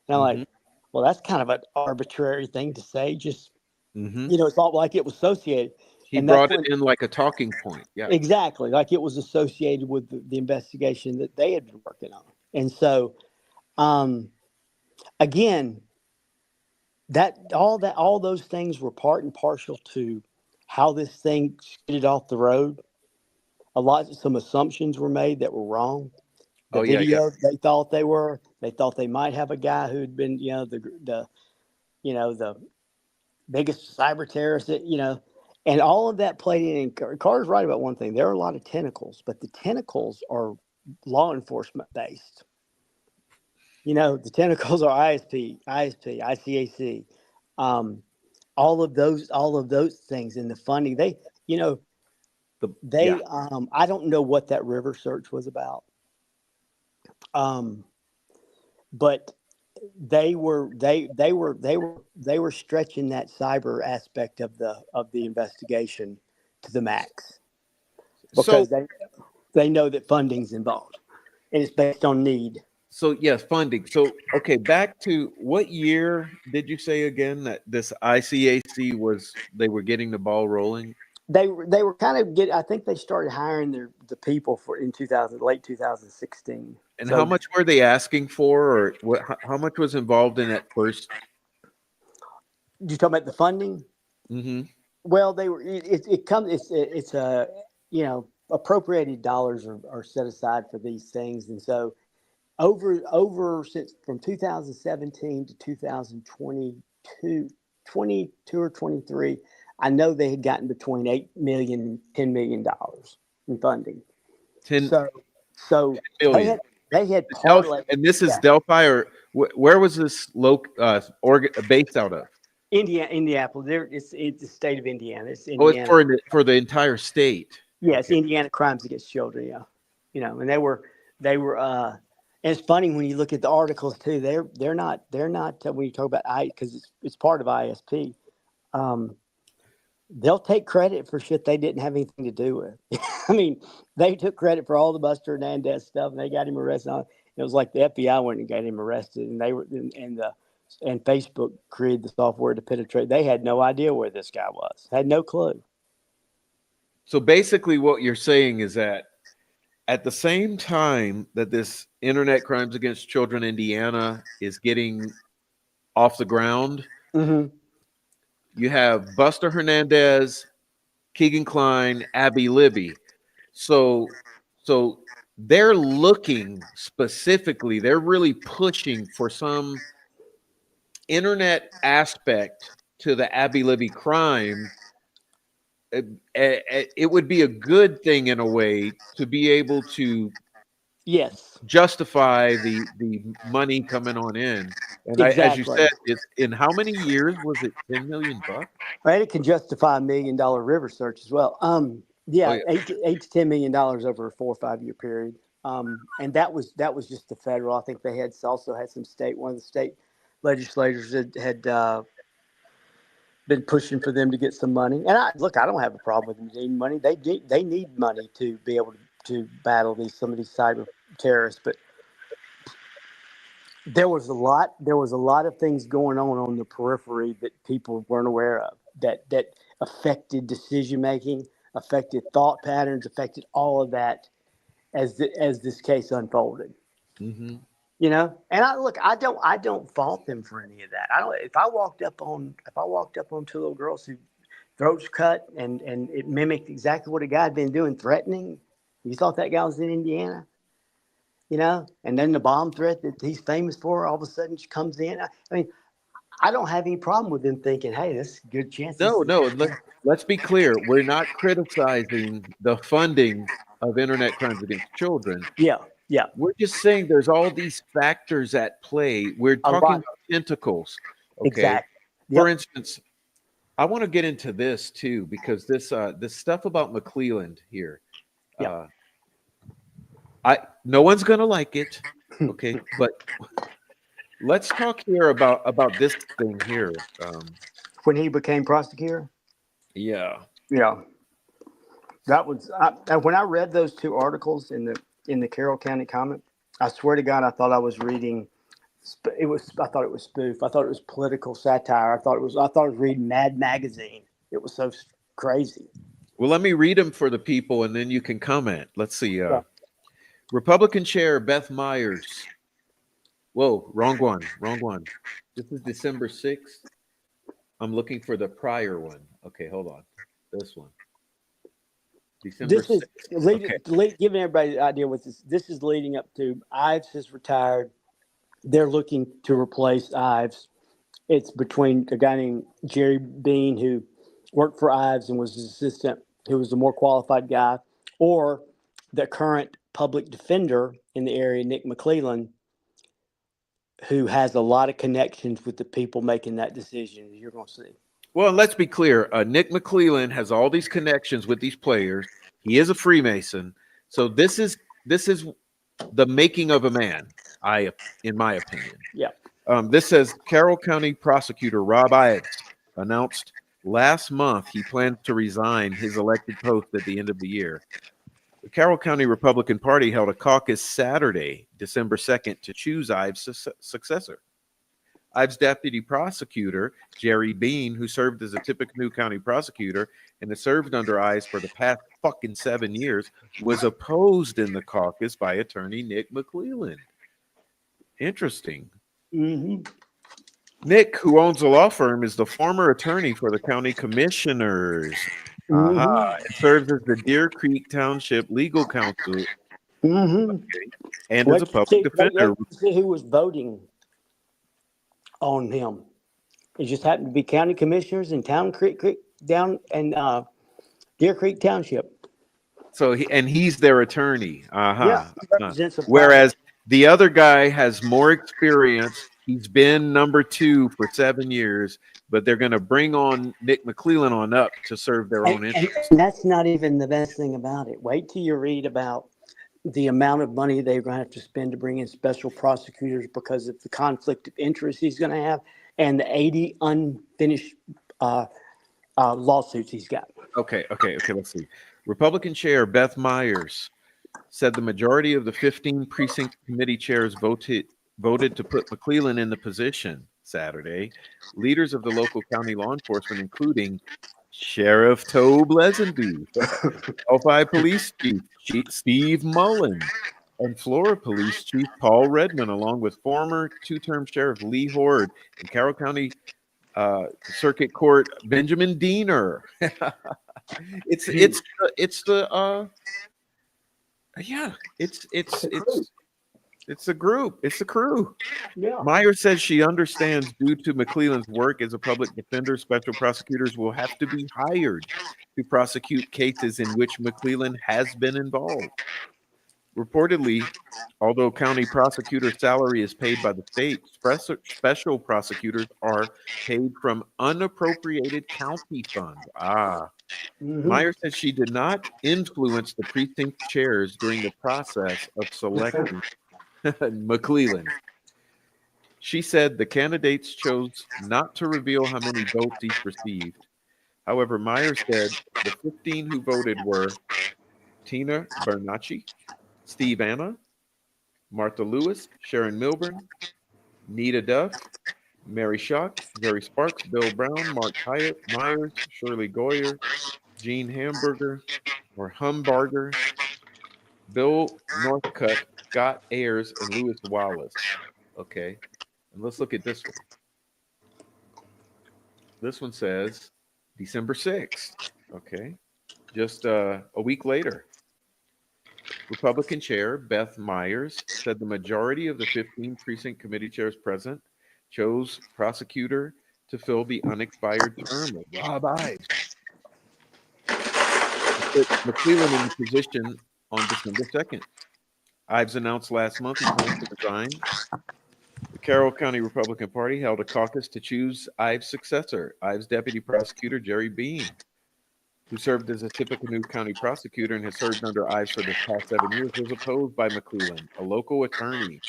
And I'm like, Mm-hmm. well, that's kind of an arbitrary thing to say. Just, Mm-hmm. it's not like it was associated. He And that's brought it when, in like a talking point. Yeah. exactly, like it was associated with the investigation that they had been working on. And so, um, again, all those things were part and parcel to how this thing skidded off the road. Some assumptions were made that were wrong. The Oh yeah, yeah. video, they thought they might have a guy who'd been, the biggest cyber terrorist, and all of that played in. And Carter's right about one thing. There are a lot of tentacles, but the tentacles are law enforcement based. The tentacles are ISP, ICAC, um, all of those things in the funding. You know, Yeah. I don't know what that river search was about. Um, but they were stretching that cyber aspect of the investigation to the max So because they know that funding's involved and it's based on need. so yes, funding. So okay, back to what year did you say again that this ICAC was they were getting the ball rolling? They were kind of I think they started hiring the people for in 2000 late 2016. And how So much were they asking for, or what? How much was involved in that first? you talking about the funding? Mm-hmm. Well, they were. It comes. It's a appropriated dollars are set aside for these things, and so over since from 2017 to 2022, 22 or 23, I know they had gotten between 8 million and $10 million in funding. 10 So they million. had they had Delphi, parlay. and this is Yeah, Delphi, or where was this based out of? Indianapolis. It's the state of Indiana. It's Oh, it's Indiana. for the entire state. Yes, Okay. Indiana crimes against children. Yeah, and they were. And it's funny when you look at the articles too. They're not when you talk about because it's part of ISP. Um, they'll take credit for shit they didn't have anything to do with. I mean, they took credit for all the Buster Hernandez stuff, and they got him arrested. It was like the FBI went and got him arrested, and they were and Facebook created the software to penetrate. They had no idea where this guy was. Had no clue. So basically, what you're saying is that at the same time that this internet crimes against children Indiana is getting off the ground, Hmm. you have Buster Hernandez, Keegan Klein, Abby Libby. So so they're looking specifically, they're really pushing for some internet aspect to the Abby Libby crime. It would be a good thing in a way to be able to Yes, justify the money coming on in. And as you exactly. said, it's in how many years was it? 10 million bucks? Right, it can justify $1 million river search as well. Oh Yeah, yeah. $8 to $10 million over a 4 or 5 year period. And that was just the federal. I think they had also had some state. One of the state legislators had been pushing for them to get some money. And I don't have a problem with them needing money. They need money to be able to battle some of these cyber terrorists. But there was a lot of things going on the periphery that people weren't aware of that affected decision making, affected thought patterns, affected all of that as this case unfolded. Hmm. And I don't fault them for any of that. I don't. If I walked up on two little girls who throats cut and it mimicked exactly what a guy had been doing, threatening. You thought that guy was in Indiana? And then the bomb threat that he's famous for all of a sudden comes in. I mean, I don't have any problem with them thinking, hey, this is a good chance. This No, is, no. Let's be clear. We're not criticizing the funding of internet crimes against children. yeah, yeah, We're just saying there's all these factors at play. We're a talking lot. about tentacles. Okay. Exactly. For Yep. instance, I want to get into this too because this stuff about McClelland here. Yep. Uh, I no one's gonna like it. Okay, but let's talk here about this thing here. When he became prosecutor. Yeah. Yeah, that was when I read those two articles in the Carroll County Comment. I swear to God, I thought I was reading. It was. I thought it was spoof. I thought it was political satire. I thought I was reading Mad Magazine. It was so crazy. Well, let me read them for the people, and then you can comment. Let's see. Yeah. Republican Chair Beth Myers. Whoa, wrong one. Wrong one. This is December 6th. I'm looking for the prior one. Okay, hold on. This one. December This is 6th. Okay. giving everybody an idea what this. This is leading up to Ives has retired. They're looking to replace Ives. It's between a guy named Jerry Bean, who worked for Ives and was his assistant, who was the more qualified guy, or the current public defender in the area, Nick McClellan, who has a lot of connections with the people making that decision. You're going to see. Well, let's be clear. Nick McClellan has all these connections with these players. He is a Freemason. So this is the making of a man, in my opinion. Yeah. This says Carroll County Prosecutor Rob Ives announced last month he plans to resign his elected post at the end of the year. The Carroll County Republican Party held a caucus Saturday, December 2nd, to choose Ives' successor. Ives' deputy prosecutor, Jerry Bean, who served as a Tippecanoe County prosecutor and has served under Ives for the past fucking 7 years, was opposed in the caucus by attorney Nick McClellan. Interesting. Mm-hmm. Nick, who owns a law firm, is the former attorney for the county commissioners. Mm-hmm. And serves as the Deer Creek Township legal counsel Mm-hmm. and as a public defender. Let's see who was voting on him. It just happened to be county commissioners in Deer Creek Township. So he's their attorney. Yeah, he represents Whereas the other guy has more experience. He's been number 2 for 7 years, but they're going to bring on Nick McClellan on up to serve their own interests. And that's not even the best thing about it. Wait till you read about the amount of money they're going to have to spend to bring in special prosecutors because of the conflict of interest he's going to have and the 80 unfinished lawsuits he's got. Okay, let's see. Republican Chair Beth Myers said the majority of the 15 precinct committee chairs voted to put McClellan in the position Saturday. Leaders of the local county law enforcement, including Sheriff Tobe Lesenby, Delphi Police Chief Steve Mullen, and Flora Police Chief Paul Redmond, along with former 2-term Sheriff Lee Horde and Carroll County Circuit Court Benjamin Diener. It's the group. It's the crew. Yeah. Meyer says she understands due to McClellan's work as a public defender, special prosecutors will have to be hired to prosecute cases in which McClellan has been involved. Reportedly, although county prosecutor salary is paid by the state, special prosecutors are paid from unappropriated county funds. Mm-hmm. Meyer said she did not influence the precinct chairs during the process of selecting McClellan. She said the candidates chose not to reveal how many votes each received. However, Meyer said the 15 who voted were Tina Bernacci, Steve Anna, Martha Lewis, Sharon Milburn, Nita Duff, Mary Schock, Jerry Sparks, Bill Brown, Mark Hyatt, Myers, Shirley Goyer, Gene Hamburger, or Humbarger, Bill Northcutt, Scott Ayers, and Lewis Wallace. Okay. And let's look at this one. This one says December 6th. Okay. Just a week later. Republican Chair Beth Myers said the majority of the 15 precinct committee chairs present chose prosecutor to fill the unexpired term of Rob Ives. Put McClellan in the position on December 2nd. Ives announced last month he plans to resign. The Carroll County Republican Party held a caucus to choose Ives' successor. Ives' deputy prosecutor Jerry Bean, who served as a Tippecanoe County prosecutor and has served under Ives for the past 7 years, was opposed by McClellan, a local attorney.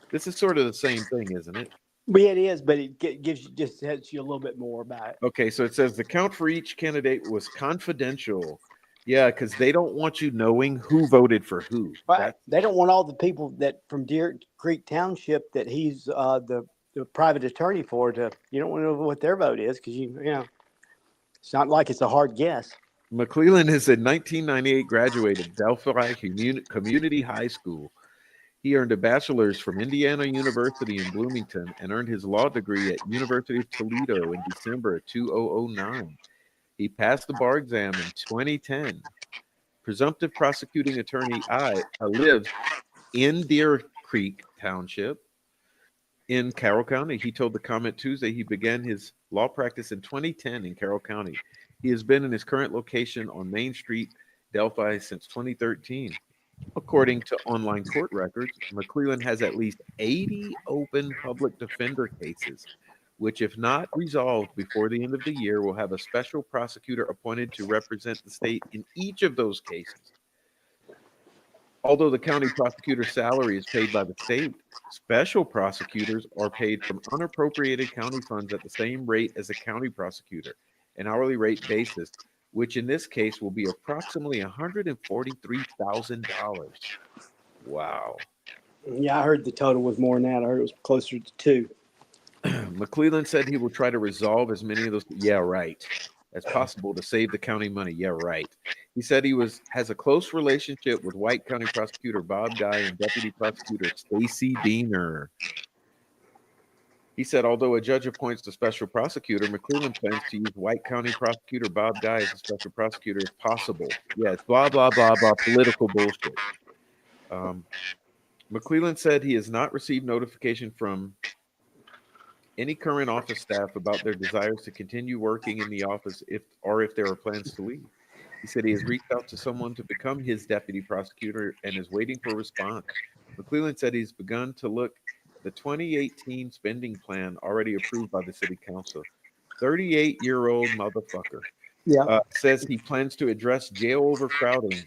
This is sort of the same thing, isn't it? Well, yeah, it is, but gives you just tells you a little bit more about it. Okay, so it says the count for each candidate was confidential. Yeah, because they don't want you knowing who voted for who. Right. That They don't want all the people that from Deer Creek Township that he's the private attorney for to. You don't want to know what their vote is because you know it's not like it's a hard guess. McClellan is a 1998 graduate of Delphi Community High School. He earned a bachelor's from Indiana University in Bloomington and earned his law degree at University of Toledo in December of 2009. He passed the bar exam in 2010. Presumptive prosecuting attorney I lives in Deer Creek Township in Carroll County. He told the Comment Tuesday he began his law practice in 2010 in Carroll County. He has been in his current location on Main Street, Delphi, since 2013. According to online court records, McClellan has at least 80 open public defender cases, which, if not resolved before the end of the year, will have a special prosecutor appointed to represent the state in each of those cases. Although the county prosecutor's salary is paid by the state, special prosecutors are paid from unappropriated county funds at the same rate as a county prosecutor, an hourly rate basis, which in this case will be approximately $143,000. Wow. Yeah, I heard the total was more than that. I heard it was closer to two. McClellan said he will try to resolve as many of those, yeah, right, as possible to save the county money. Yeah, right. He said he has a close relationship with White County Prosecutor Bob Guy and Deputy Prosecutor Stacy Diener. He said, although a judge appoints the special prosecutor, McClellan plans to use White County Prosecutor Bob Guy as a special prosecutor if possible. Yeah, it's blah, blah, blah, blah, political bullshit. McClellan said he has not received notification from any current office staff about their desires to continue working in the office if there are plans to leave. He said he has reached out to someone to become his deputy prosecutor and is waiting for a response. McClellan said he's begun to look at the 2018 spending plan already approved by the city council. 38-year-old motherfucker. Yeah. Says he plans to address jail overcrowding.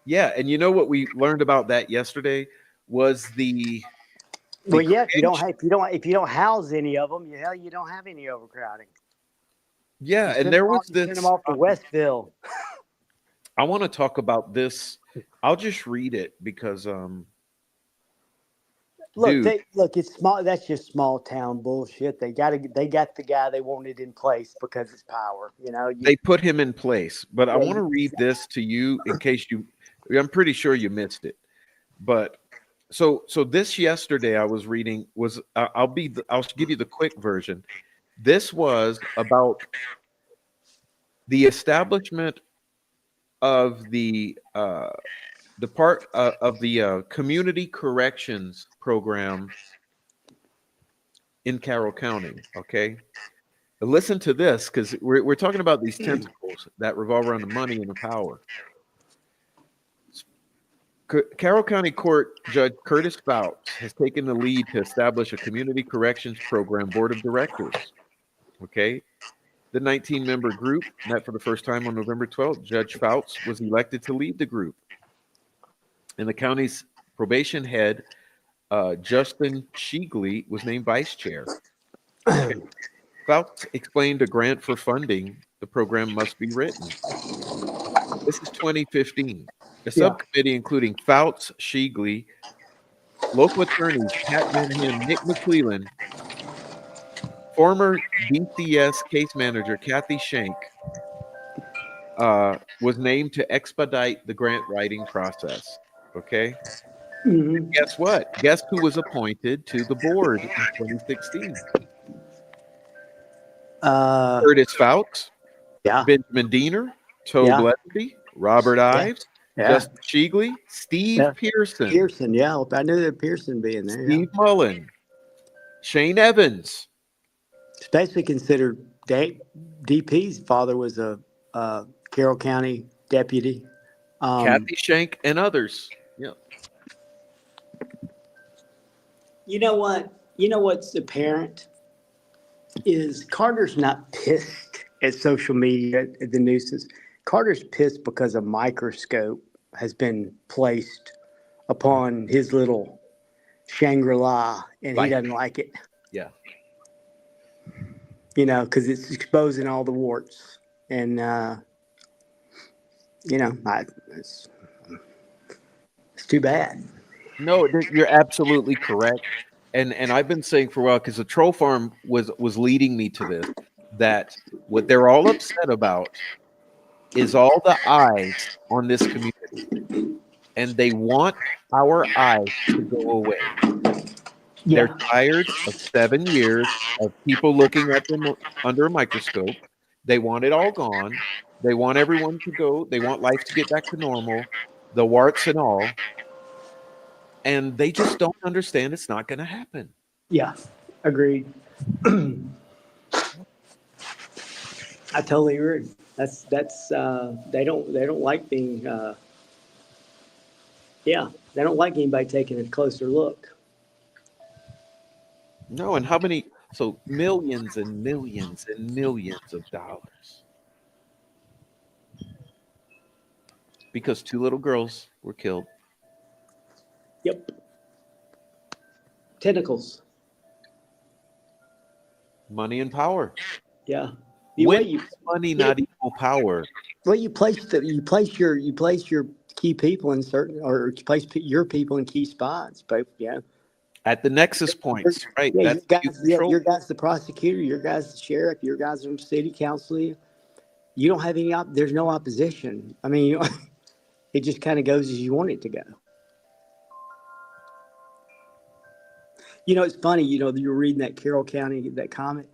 Yeah, and you know what we learned about that yesterday was Well, yeah. If you don't house any of them, you don't have any overcrowding. yeah, You and send there them was off, you send this. them off to Westville. I want to talk about this. I'll just read it because Look, dude, it's small. That's just small town bullshit. They got the guy they wanted in place because it's power. You know, they put him in place. But I yeah, want to read this to you in case I'm pretty sure you missed it. But so this yesterday I was reading was I'll give you the quick version. This was about the establishment of the part of the community corrections program in Carroll County. Okay, but listen to this because we're talking about these tentacles that revolve around the money and the power. Carroll County Court Judge Curtis Fouts has taken the lead to establish a community corrections program board of directors. Okay, the 19-member group met for the first time on November 12th. Judge Fouts was elected to lead the group, and the county's probation head, Justin Shigley, was named vice chair. Okay. Fouts explained a grant for funding the program must be written. This is 2015. A subcommittee including Fouts, Shigley, local attorneys Pat Manham, Nick McClellan, former DCS case manager Kathy Shank, was named to expedite the grant writing process. Okay. Mm-hmm. Guess what? Guess who was appointed to the board in 2016? Curtis Fouts, Yeah. Benjamin Diener, Tobe Yeah. Leslie, Robert Yeah. Ives, Yeah. Justin Shigley, Steve Yeah. Pearson, Pearson. Yeah. I knew that Pearson being there. Steve Mullen, Shane Evans. It's basically considered DP's father was a Carroll County deputy. Kathy Shank, and others. Yeah. You know what? You know what's apparent is Carter's not pissed at social media, at the nuisance. Carter's pissed because a microscope has been placed upon his little Shangri-La, and he doesn't like it. Yeah. You know, because it's exposing all the warts, and you know, it's too bad. No, you're absolutely correct. And I've been saying for a while, because the troll farm was leading me to this, that what they're all upset about is all the eyes on this community, and they want our eyes to go away. They're Yeah, tired of 7 years of people looking at them under a microscope. They want it all gone. They want everyone to go. They want life to get back to normal, the warts and all. And they just don't understand it's not going to happen. yeah, agreed. I totally agree. That's they don't like being yeah, they don't like anybody taking a closer look. No, and how many? So millions and millions and millions of dollars because two little girls were killed. Yep, tentacles. Money and power. Yeah, the When way you does money you know, not equal power? well you place your key people in certain or you place your people in key spots. But yeah, At the nexus points, right? yeah, That's you control. your guys the prosecutor, your guys the sheriff, your guys from city council. You don't have any there's no opposition. I mean, it just kind of goes as you want it to go. You know, it's funny. You know, you're reading that Carroll County that comment.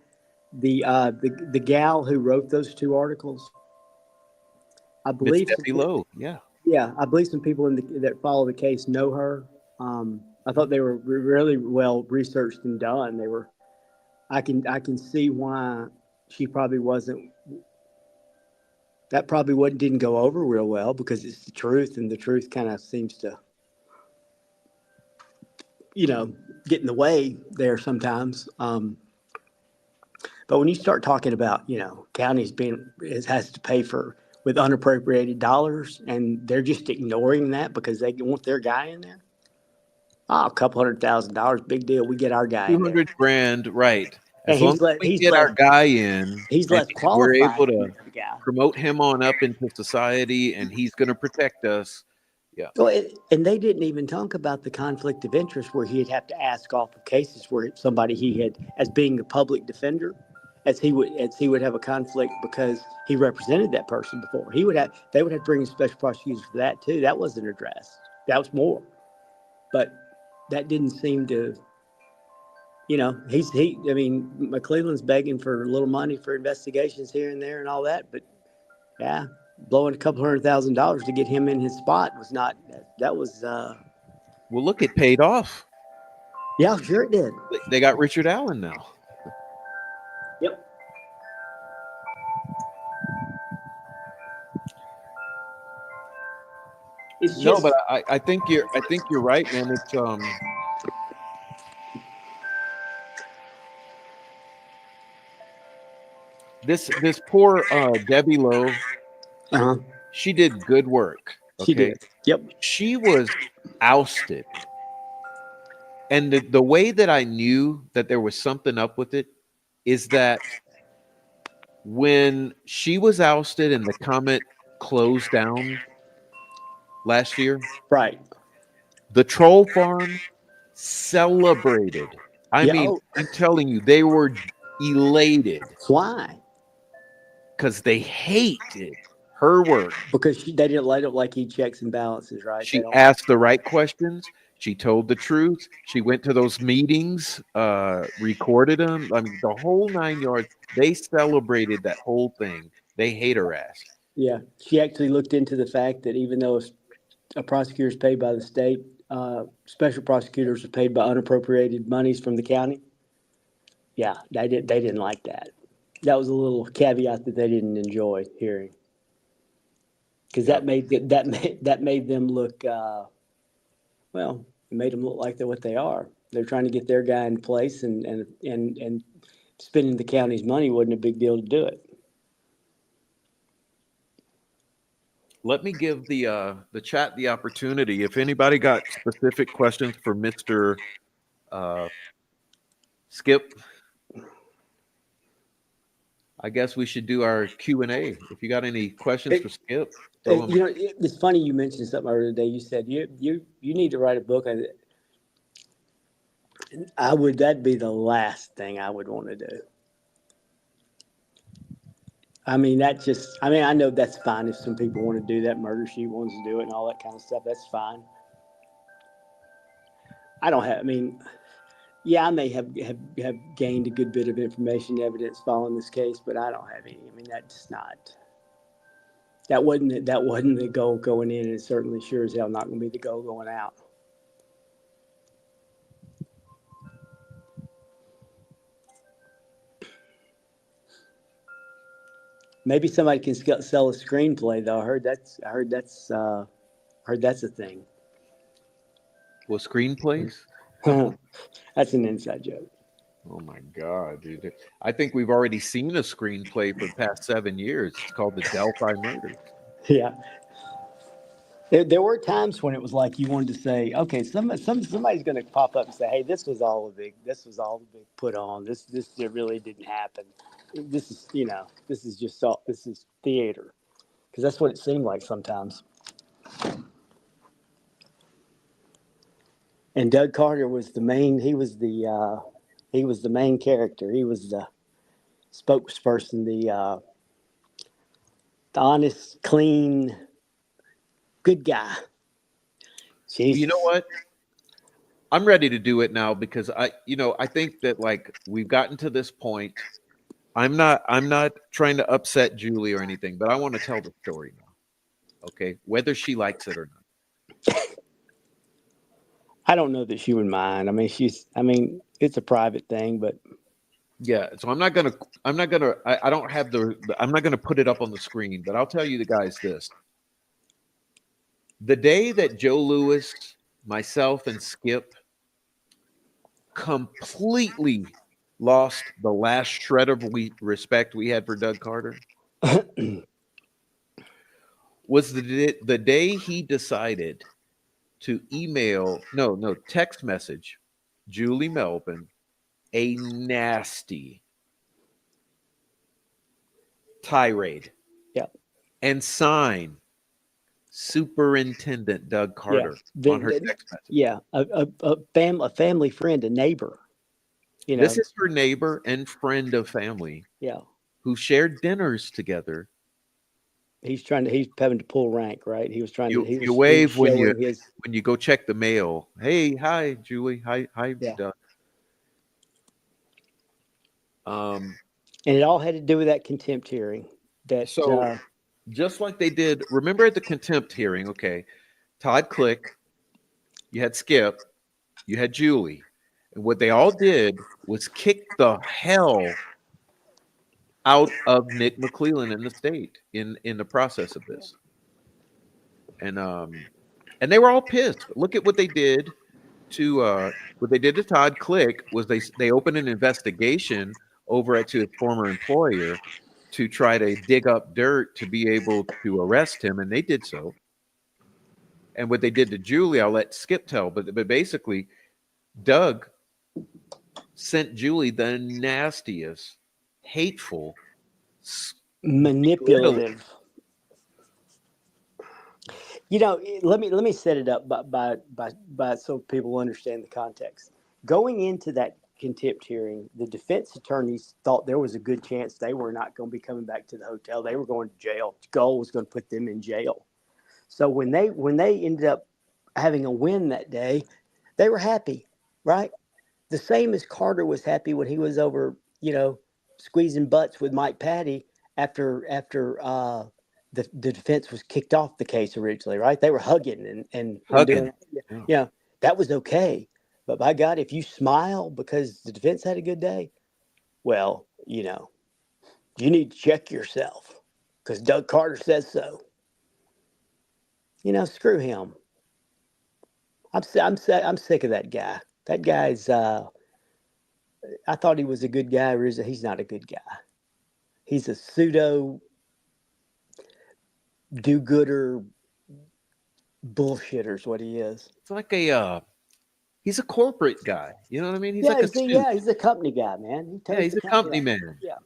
The gal who wrote those two articles, I Miss believe some Debbie Lowe. Yeah. yeah, I believe some people that follow the case know her. I thought they were really well researched and done. They were. I can see why she probably wasn't. That probably wasn't didn't go over real well because it's the truth, and the truth kind of seems to get in the way there sometimes. But when you start talking about, counties has to pay for with unappropriated dollars, and they're just ignoring that because they want their guy in there. Oh, a couple $100,000, big deal. We get our guy in there, 200 grand, right. and As long as we get our guy in he's and less we're qualified able to be to the guy. promote him on up into society and he's going to protect us. Yeah. Well, and they didn't even talk about the conflict of interest where he'd have to ask off of cases where somebody he had as being a public defender, as he would have a conflict because he represented that person before. They would have to bring in special prosecutors for that too. That wasn't addressed. That was more, but that didn't seem to. I mean, McClelland's begging for a little money for investigations here and there and all that, but yeah, blowing a couple $100,000 to get him in his spot was not. That was. Well, look, it paid off. Yeah, sure it did. They got Richard Allen now. Yep. It's No, just but I think you're right, man. It's this poor Debbie Lowe. uh-huh. She did good work. She Okay, did. Yep. she was ousted, and the way that I knew that there was something up with it is that when she was ousted and the Comet closed down last year, Right. the troll farm celebrated. I Yeah. mean, Oh, I'm telling you, they were elated why? because they hated her work. Because they didn't light up like he checks and balances, right? They She don't. asked the right questions. She told the truth. She went to those meetings, recorded them. I mean, the whole 9 yards. They celebrated that whole thing. They hate her ass. Yeah. She actually looked into the fact that even though a prosecutor is paid by the state, special prosecutors are paid by unappropriated monies from the county. Yeah, they did. They didn't like that. That was a little caveat that they didn't enjoy hearing because Yep. that made them look. Well, it made them look like they're what they are. They're trying to get their guy in place, and spending the county's money wasn't a big deal to do it. Let me give the chat the opportunity. If anybody got specific questions for Mr. Uh, Skip, I guess we should do our Q&A. If you got any questions for Skip, throw them. It's funny you mentioned something earlier today. You said you need to write a book. I would. That'd be the last thing I would want to do. I mean, that just. I mean, I know that's fine if some people want to do that. Murder She wants to do it and all that kind of stuff. That's fine. I don't have. I mean, yeah, I may have gained a good bit of information, evidence following this case, but I don't have any. I mean, that's not. That wasn't the goal going in, and it's certainly sure as hell not going to be the goal going out. Maybe somebody can sell a screenplay though. I heard that's a thing. Well, screenplays? That's an inside joke. Oh my God, dude. I think we've already seen a screenplay for the past 7 years. It's called the Delphi Murders. Yeah. There were times when it was like you wanted to say, okay, somebody's going to pop up and say, hey, this was all a big put on. This really didn't happen. This is theater, because that's what it seemed like sometimes. And Doug Carter was the main. He was the main character. He was the spokesperson, the honest, clean, good guy. Well, you know Jesus. what? I'm ready to do it now because I think that like we've gotten to this point. I'm not trying to upset Julie or anything, but I want to tell the story now. Okay, whether she likes it or not. I don't know that she would mind. I mean, it's a private thing, but Yeah, so I don't have I'm not gonna put it up on the screen, but I'll tell you the guys this. The day that Joe Lewis, myself, and Skip completely lost the last shred of respect we had for Doug Carter was the day he decided to text message Julie Melvin a nasty tirade yeah, and sign Superintendent Doug yeah, Carter on her text message. yeah, a family friend, a neighbor, This is her neighbor and friend of family yeah. who shared dinners together. He's having to pull rank, right? He was trying to, You he was wave showing his, when you go check the mail. Hey, hi, Julie. Hi, yeah. Doug. Um, And it all had to do with that contempt hearing that, so just like they did, remember at the contempt hearing, okay, Todd Click, you had Skip, you had Julie, and what they all did was kick the hell out of Nick McClellan in the state in the process of this. And they were all pissed. Look at what they did to Todd Click was they opened an investigation over to his former employer to try to dig up dirt to be able to arrest him, and they did so. And what they did to Julie, I'll let Skip tell, but basically, Doug sent Julie the nastiest, hateful, manipulative. Let me set it up by so people understand the context. Going into that contempt hearing, the defense attorneys thought there was a good chance they were not going to be coming back to the hotel. They were going to jail. The goal was going to put them in jail. So when they ended up having a win that day, they were happy, right? The same as Carter was happy when he was over, squeezing butts with Mike Patty after the defense was kicked off the case originally, right? They were hugging and hugging. doing, that was okay. But by God, if you smile because the defense had a good day, well, you need to check yourself because Doug Carter says so. Screw him. I'm sick of that guy. That guy's. I thought he was a good guy. He's not a good guy. He's a pseudo do-gooder bullshitter's what he is. It's like a he's a corporate guy. You know what I mean? He's Yeah, like a suit. he's a company guy, man. He Yeah, toes he's the a company company line. man. Yeah,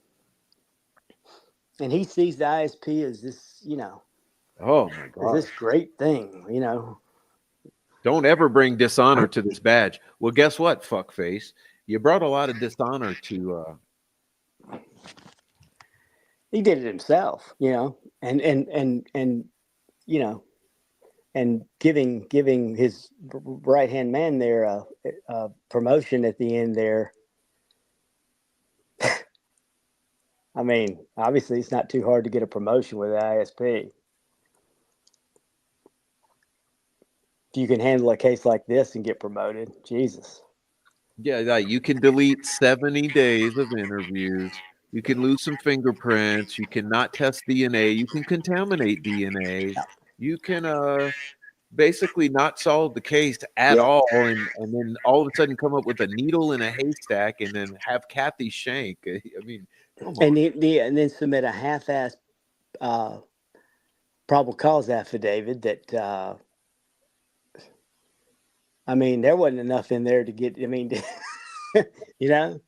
and he sees the ISP as this, Oh my as this gosh. great thing. Don't ever bring dishonor to this badge. Well, guess what, fuckface? You brought a lot of dishonor to He did it himself, and you know, and giving his right hand man there a promotion at the end there. I mean, obviously, it's not too hard to get a promotion with the ISP. If you can handle a case like this and get promoted, Jesus. yeah, you can delete 70 days of interviews. You can lose some fingerprints. You cannot test DNA. You can contaminate DNA. You can basically not solve the case at Yeah. all, and then all of a sudden come up with a needle in a haystack, and then have Kathy Shank. I mean, come on. And then submit a half-ass uh, probable cause affidavit that I mean, there wasn't enough in there to get. I mean, you know,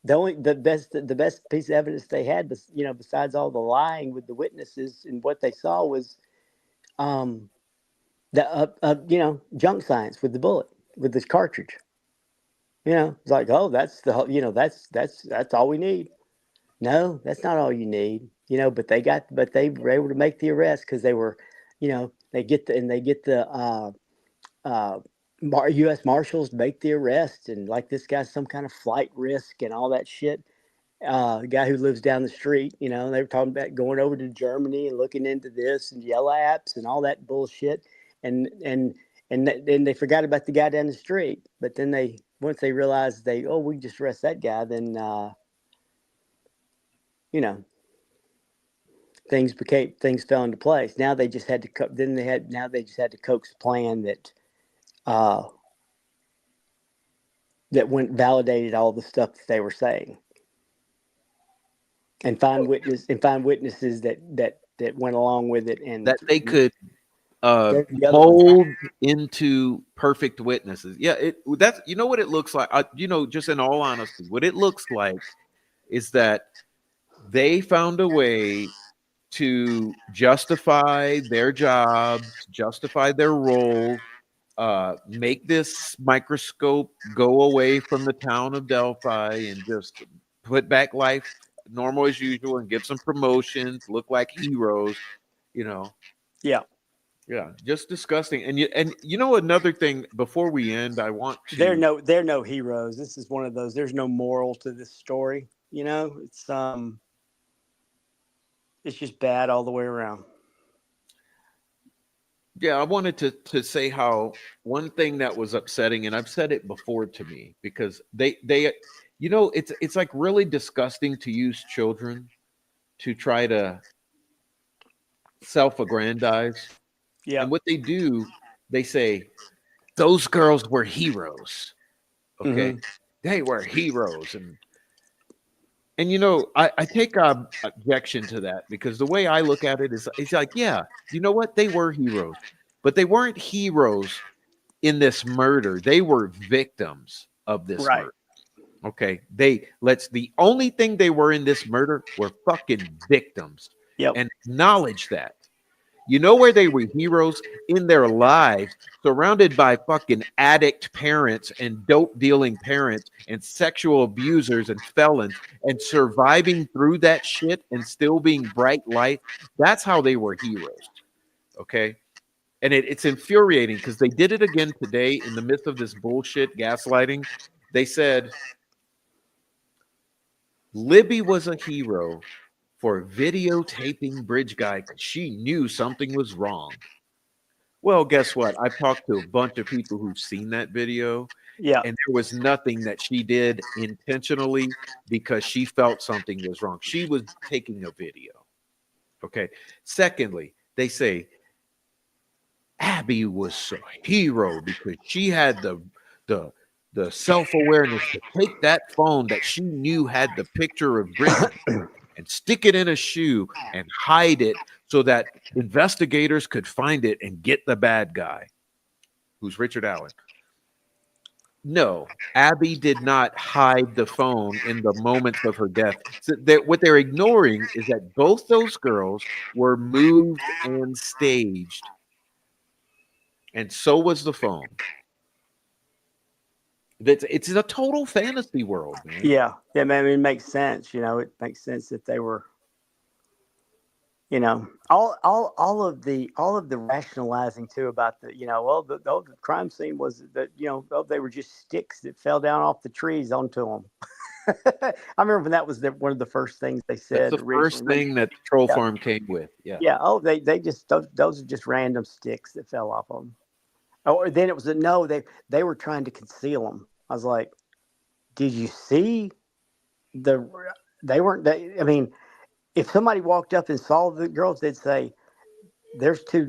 the best piece of evidence they had, besides all the lying with the witnesses and what they saw was um, the junk science with the bullet with this cartridge. It's like, oh, that's that's all we need. No, that's not all you need. But they were able to make the arrest because they were, they get the uh, U.S. Marshals make the arrest, and like this guy's some kind of flight risk and all that shit. The guy who lives down the street, they were talking about going over to Germany and looking into this and yellow apps and all that bullshit, and then they forgot about the guy down the street. But then once they realized we just arrest that guy, then you know things fell into place. Now they just had to now they just had to coax a plan uh, that went validated all the stuff that they were saying, and find witnesses that went along with it, and That they could there's the other one. mold into perfect witnesses. Yeah, that's what it looks like. Just in all honesty, what it looks like is that they found a way to justify their jobs, justify their roles, make this microscope go away from the town of Delphi and just put back life normal as usual and give some promotions, look like heroes, you know. Yeah, Yeah, just disgusting. And another thing before we end, I want to they're no heroes. This is one of those. There's no moral to this story. It's just bad all the way around. I wanted to say how one thing that was upsetting, and I've said it before to me, because they it's like really disgusting to use children to try to self-aggrandize. Yeah. And what they do, they say those girls were heroes. Okay. Mm-hmm. They were heroes. And I take objection to that, because the way I look at it is, it's like, yeah, you know what? They were heroes, but they weren't heroes in this murder. They were victims of this Right. murder. Okay. The only thing they were in this murder were fucking victims, Yep. and acknowledge that. You know where they were heroes? In their lives, surrounded by fucking addict parents and dope dealing parents and sexual abusers and felons, and surviving through that shit and still being bright light. That's how they were heroes. Okay. And it's infuriating, because they did it again today in the midst of this bullshit gaslighting. They said Libby was a hero for videotaping Bridge Guy because she knew something was wrong. Well, guess what? I've talked to a bunch of people who've seen that video, Yeah. and there was nothing that she did intentionally because she felt something was wrong. She was taking a video. Okay. Secondly, they say Abby was a hero because she had the the self-awareness to take that phone that she knew had the picture of Bridge and stick it in a shoe and hide it so that investigators could find it and get the bad guy, who's Richard Allen. No, Abby did not hide the phone in the moments of her death. So what they're ignoring is that both those girls were moved and staged, and so was the phone. It's a total fantasy world, man. Yeah, yeah, man. I mean, it makes sense. It makes sense that they were. All of the rationalizing too about well, the crime scene was that well, they were just sticks that fell down off the trees onto them. I remember when that was one of the first things they That's said the first originally. thing that the troll Yeah, farm came with. Yeah, yeah. Oh, they just those are just random sticks that fell off them. Or then it was no, they were trying to conceal them. I was like, did you see the? They weren't. I mean, if somebody walked up and saw the girls, they'd say, there's two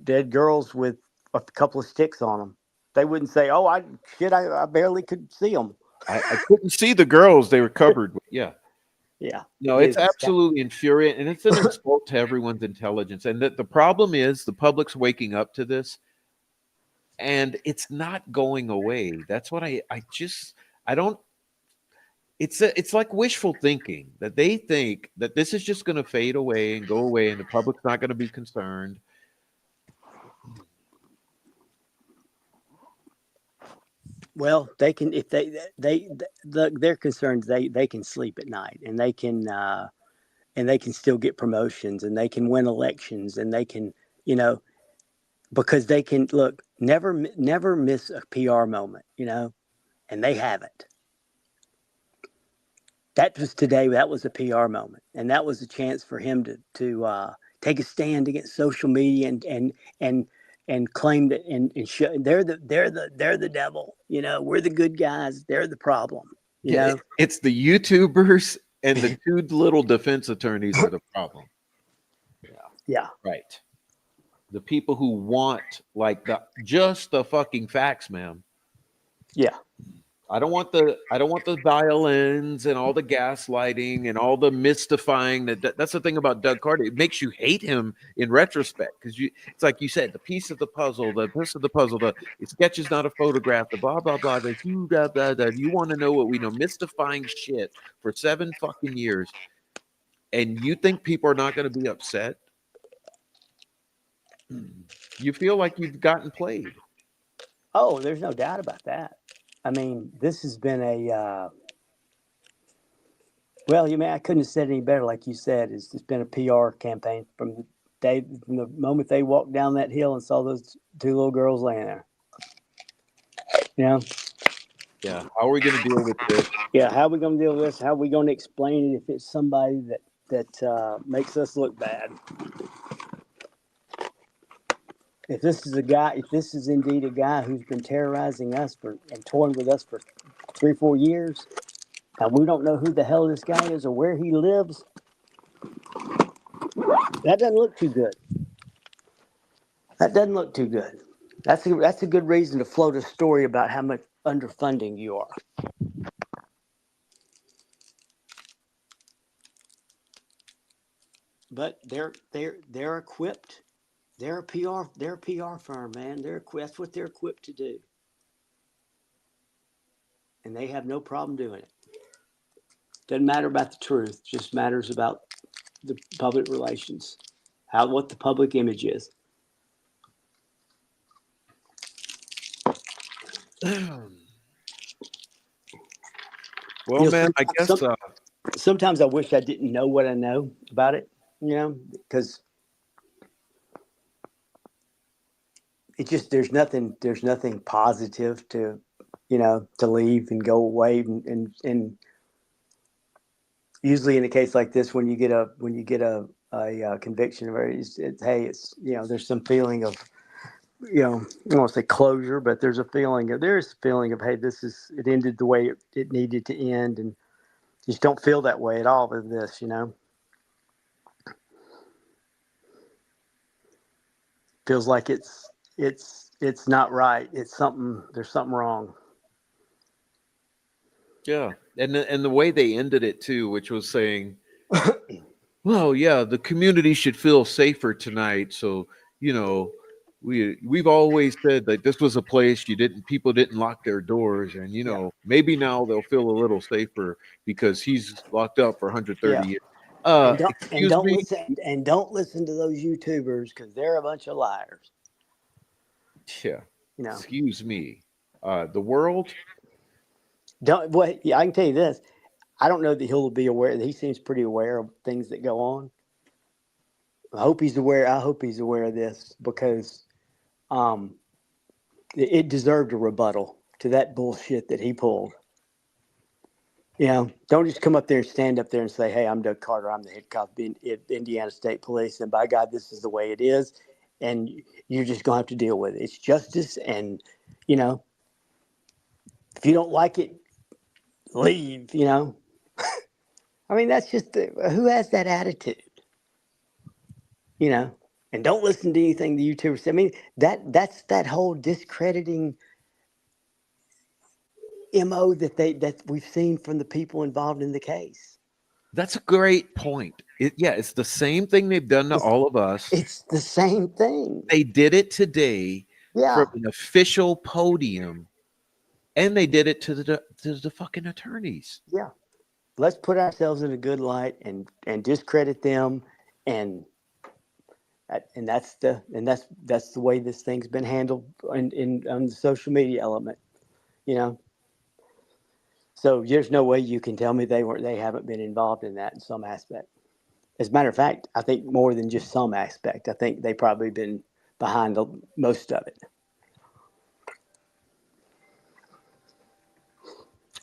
dead girls with a couple of sticks on them. They wouldn't say, "Oh, I barely could see them." I couldn't see the girls; they were covered. Yeah, Yeah, no, it it's is. It's kind absolutely infuriating, and it's an insult to everyone's intelligence. And the problem is the public's waking up to this, and it's not going away. That's what I don't. It's like wishful thinking that they think that this is just going to fade away and go away, and the public's not going to be concerned. well, they can if they're concerned they can sleep at night and they can still get promotions and they can win elections and they can you know because they can look never miss a PR moment and they haven't. That was today. That was a PR moment, and that was a chance for him to take a stand against social media and and claim that and show they're the devil. We're the good guys. They're the problem. You Yeah, know. it's the YouTubers and the two little defense attorneys are the problem. Yeah. Right. The people who want like just the fucking facts, man. Yeah. I don't want the violins and all the gaslighting and all the mystifying. That's the thing about Doug Carter. It makes you hate him in retrospect because it's like you said, the piece of the puzzle, the piece of the puzzle, the sketch is not a photograph, the blah blah blah, the you blah blah blah. You want to know what we know, mystifying shit for 7 fucking years, and you think people are not going to be upset? You feel like you've gotten played. Oh, there's no doubt about that. I mean, this has been well, I couldn't have said any better. Like you said, it's just been a PR campaign from the moment they walked down that hill and saw those two little girls laying there. You know, Yeah. How are we going to deal with this? yeah. How are we going to deal with this? How are we going to explain it if it's somebody that makes us look bad? If this is indeed a guy who's been terrorizing us and toying with us for 3 4 years, and we don't know who the hell this guy is or where he lives, that doesn't look too good. That doesn't look too good. That's a good reason to float a story about how much underfunding you are. But they're equipped. They're a PR firm, man. That's what they're equipped to do, and they have no problem doing it. Doesn't matter about the truth; just matters about the public relations, what the public image is. Well, You know, man, I guess sometimes I wish I didn't know what I know about it. Because it just there's nothing positive to leave and go away and usually in a case like this when you get a conviction there's some feeling of I don't want to say closure, but there's a feeling of, hey, it ended the way it needed to end, and just don't feel that way at all with this. Feels like it's not right. There's something wrong. yeah, and the way they ended it too, which was saying, well, yeah, the community should feel safer tonight. So, you know, we've always said that this was a place people didn't lock their doors, and Yeah. maybe now they'll feel a little safer because he's locked up for 130 Yeah. years. And Excuse don't me. listen and don't listen to those YouTubers because they're a bunch of liars. Yeah. You know. Excuse me. The world. Don't what yeah, I can tell you this. I don't know that he'll be aware. He seems pretty aware of things that go on. I hope he's aware. I hope he's aware of this because um, it deserved a rebuttal to that bullshit that he pulled. Don't just come up there and stand up there and say, "Hey, I'm Doug Carter. I'm the head cop in Indiana State Police, and by God, this is the way it is, and you're just gonna have to deal with it. It's justice, and you know, if you don't like it, leave." I mean, that's just who has that attitude, you know. And don't listen to anything the YouTubers say. I mean, that's that whole discrediting mo that we've seen from the people involved in the case. That's a great point. It's the same thing they've done to It's, all of us. it's the same thing. They did it today from Yeah, an official podium, and they did it to the fucking attorneys. yeah. Let's put ourselves in a good light and discredit them, and that's the way this thing's been handled in on the social media element. You know, so there's no way you can tell me they haven't been involved in that in some aspect. As a matter of fact, I think more than just some aspect. I think they probably been behind most of it.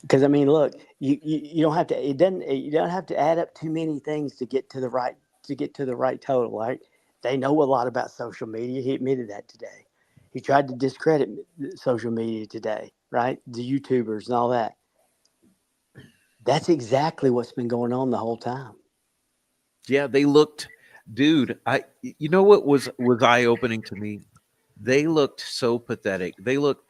Because I mean, look, you don't have to. It doesn't. You don't have to add up too many things to get to the right total. Right? They know a lot about social media. He admitted that today. He tried to discredit social media today. Right? The YouTubers and all that. That's exactly what's been going on the whole time. Yeah, they looked, dude. You know what was eye opening to me? They looked so pathetic. They looked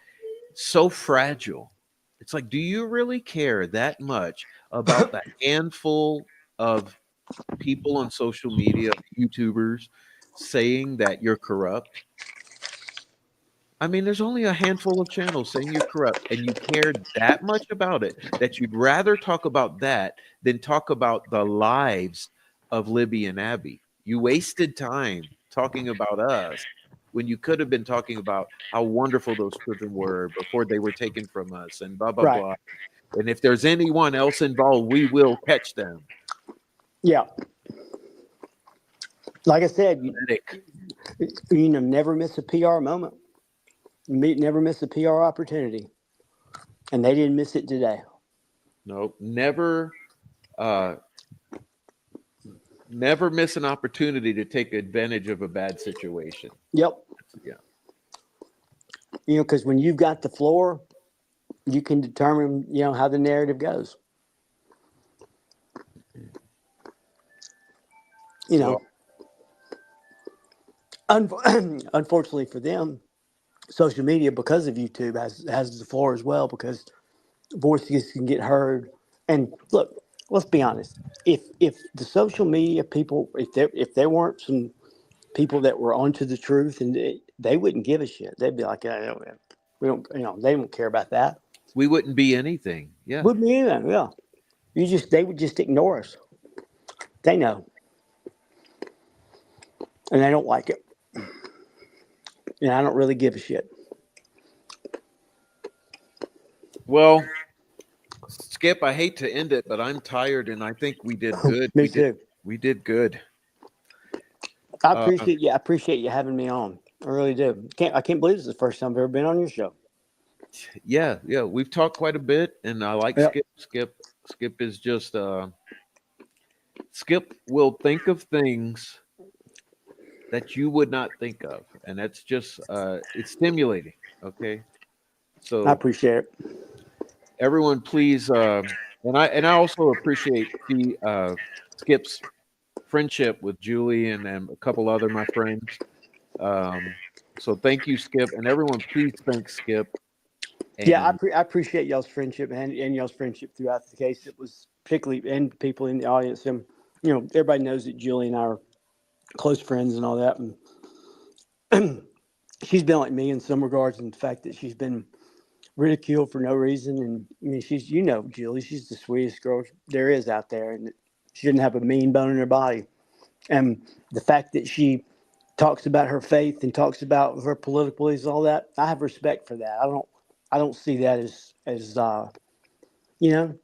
so fragile. It's like, do you really care that much about the handful of people on social media, YouTubers, saying that you're corrupt? I mean, there's only a handful of channels saying you're corrupt, and you cared that much about it that you'd rather talk about that than talk about the lives of Libby and Abby. You wasted time talking about us when you could have been talking about how wonderful those children were before they were taken from us, and blah, blah, Right? blah. And if there's anyone else involved, we will catch them. Yeah. Like I said, Pathetic. never miss a PR moment. Never miss a PR opportunity, and they didn't miss it today. No, uh, never miss an opportunity to take advantage of a bad situation. Yep. Yeah. Because when you've got the floor, you can determine, how the narrative goes. You Well, know, unfortunately for them, social media, because of YouTube, has the floor as well, because voices can get heard. And look, let's be honest. If the social media people, if there weren't some people that were onto the truth, and they wouldn't give a shit. They'd be like, we don't, they don't care about that. we wouldn't be anything. Yeah. Wouldn't be anything. Yeah, they would just ignore us. They know, and they don't like it. And I don't really give a shit. Well, Skip, I hate to end it, but I'm tired, and I think we did good. Me too. We did good. I Uh, appreciate you. I appreciate you having me on. I really do. I can't believe this is the first time I've ever been on your show. yeah, yeah, we've talked quite a bit, and I like Yep. Skip. Skip is just Skip will think of things that you would not think of, and that's just it's stimulating. Okay, I so appreciate it. everyone, please, and I also appreciate Skip's friendship with Julie and a couple other my friends. Um, so thank you, Skip, and everyone, please thank Skip. Yeah, And I appreciate y'all's friendship and y'all's friendship throughout the case. It was particularly, and people in the audience, and everybody knows that Julie and I are close friends and all that. And she's been like me in some regards, in the fact that she's been ridiculed for no reason. And I mean, she's, Julie, she's the sweetest girl there is out there, and she didn't have a mean bone in her body. And the fact that she talks about her faith and talks about her political beliefs, all that, I have respect for that. I don't see that as you know,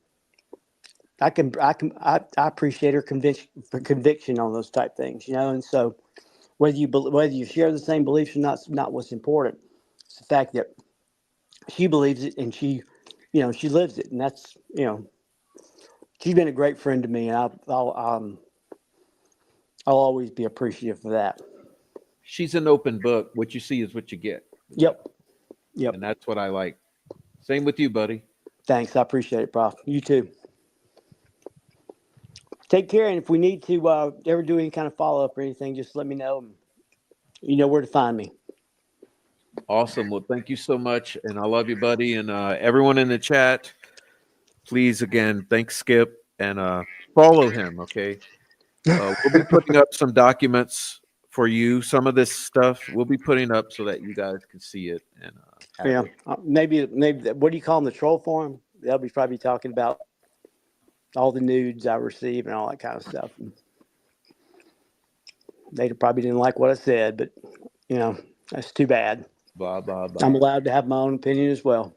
I appreciate her conviction on those type things, and so whether you share the same beliefs or not, is not what's important. It's the fact that she believes it, and she lives it, and that's, she's been a great friend to me, and I'll always be appreciative for that. She's an open book. What you see is what you get. Yep. Yep. And that's what I like. Same with you, buddy. Thanks. I appreciate it, Prof. You too. Take care, and if we need to ever do any kind of follow up or anything, just let me know. You know where to find me. Awesome. Well, thank you so much, and I love you, buddy, and everyone in the chat. Please, again, thanks Skip, and follow him. Okay, we'll be putting up some documents for you. Some of this stuff we'll be putting up so that you guys can see it and have it. Maybe what do you call them? The troll forum? They'll be probably talking about all the nudes I receive and all that kind of stuff. They probably didn't like what I said, but that's too bad. Blah blah blah. I'm allowed to have my own opinion as well.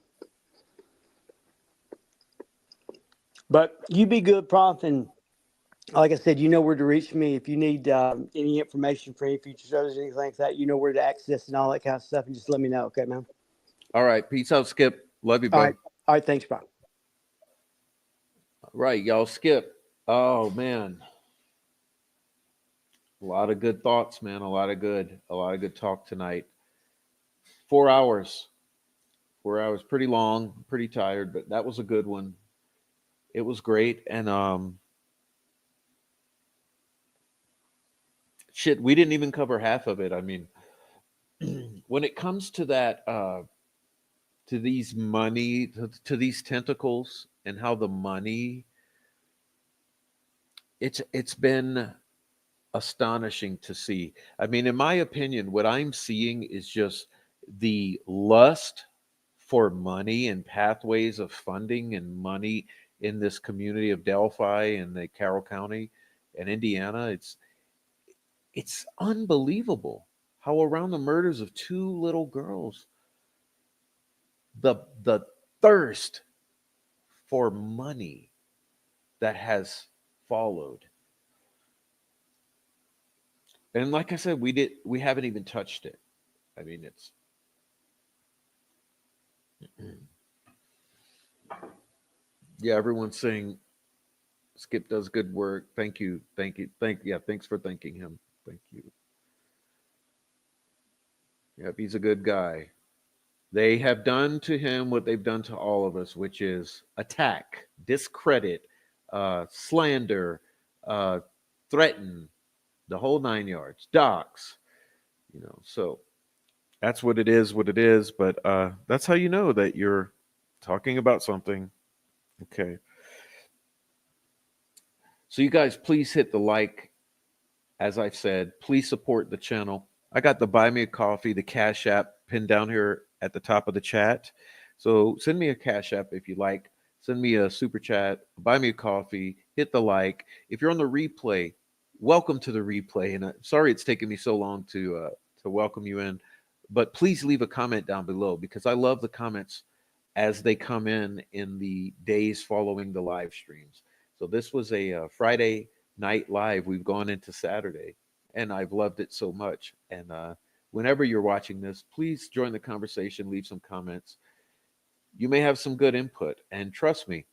But you be good, Prof. And like I said, you know where to reach me if you need any information for any future shows, anything like that. You know where to access and all that kind of stuff, and just let me know, okay, man? All right, peace out, Skip. Love you, bro. All right, thanks, Prof. All right, y'all, Skip. Oh man, a lot of good thoughts, man. A lot of good talk tonight. 4 hours. 4 hours, pretty long, pretty tired, but that was a good one. It was great, and shit, we didn't even cover half of it. I mean, when it comes to that, to these money, to these tentacles, and how the money, it's been astonishing to see. I mean, in my opinion, what I'm seeing is just the lust for money and pathways of funding and money in this community of Delphi and the Carroll County and Indiana. It's unbelievable how around the murders of two little girls, the thirst for money that has followed. And like I said, we haven't even touched it. I mean, it's yeah, everyone's saying Skip does good work. Thank you. Thanks for thanking him. Thank you. Yep, he's a good guy. They have done to him what they've done to all of us, which is attack, discredit, slander, threaten, the whole 9 yards, dox. So that's what it is. But that's how you know that you're talking about something. Okay. So you guys, please hit the like. As I've said, please support the channel. I got the Buy Me a Coffee, the Cash App pinned down here at the top of the chat. So send me a Cash App if you like. Send me a super chat, buy me a coffee, hit the like. If you're on the replay, welcome to the replay. And sorry it's taken me so long to welcome you in, but please leave a comment down below because I love the comments as they come in the days following the live streams. So this was a Friday night live. We've gone into Saturday, and I've loved it so much. And whenever you're watching this, please join the conversation, leave some comments. You may have some good input, and trust me,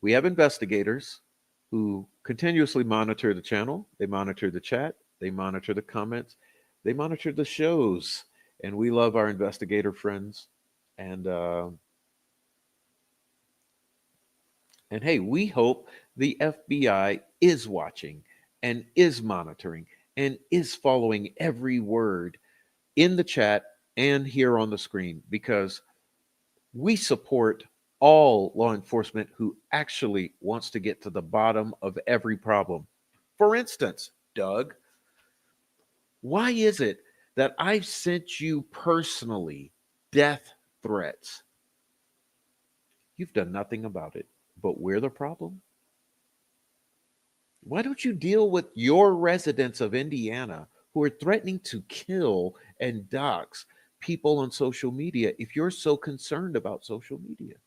we have investigators who continuously monitor the channel. They monitor the chat. They monitor the comments. They monitor the shows, and we love our investigator friends. And hey, we hope the FBI is watching and is monitoring and is following every word in the chat and here on the screen, because we support all law enforcement who actually wants to get to the bottom of every problem. For instance, Doug, why is it that I've sent you personally death threats. You've done nothing about it, but we're the problem. Why don't you deal with your residents of Indiana who are threatening to kill and dox people on social media if you're so concerned about social media?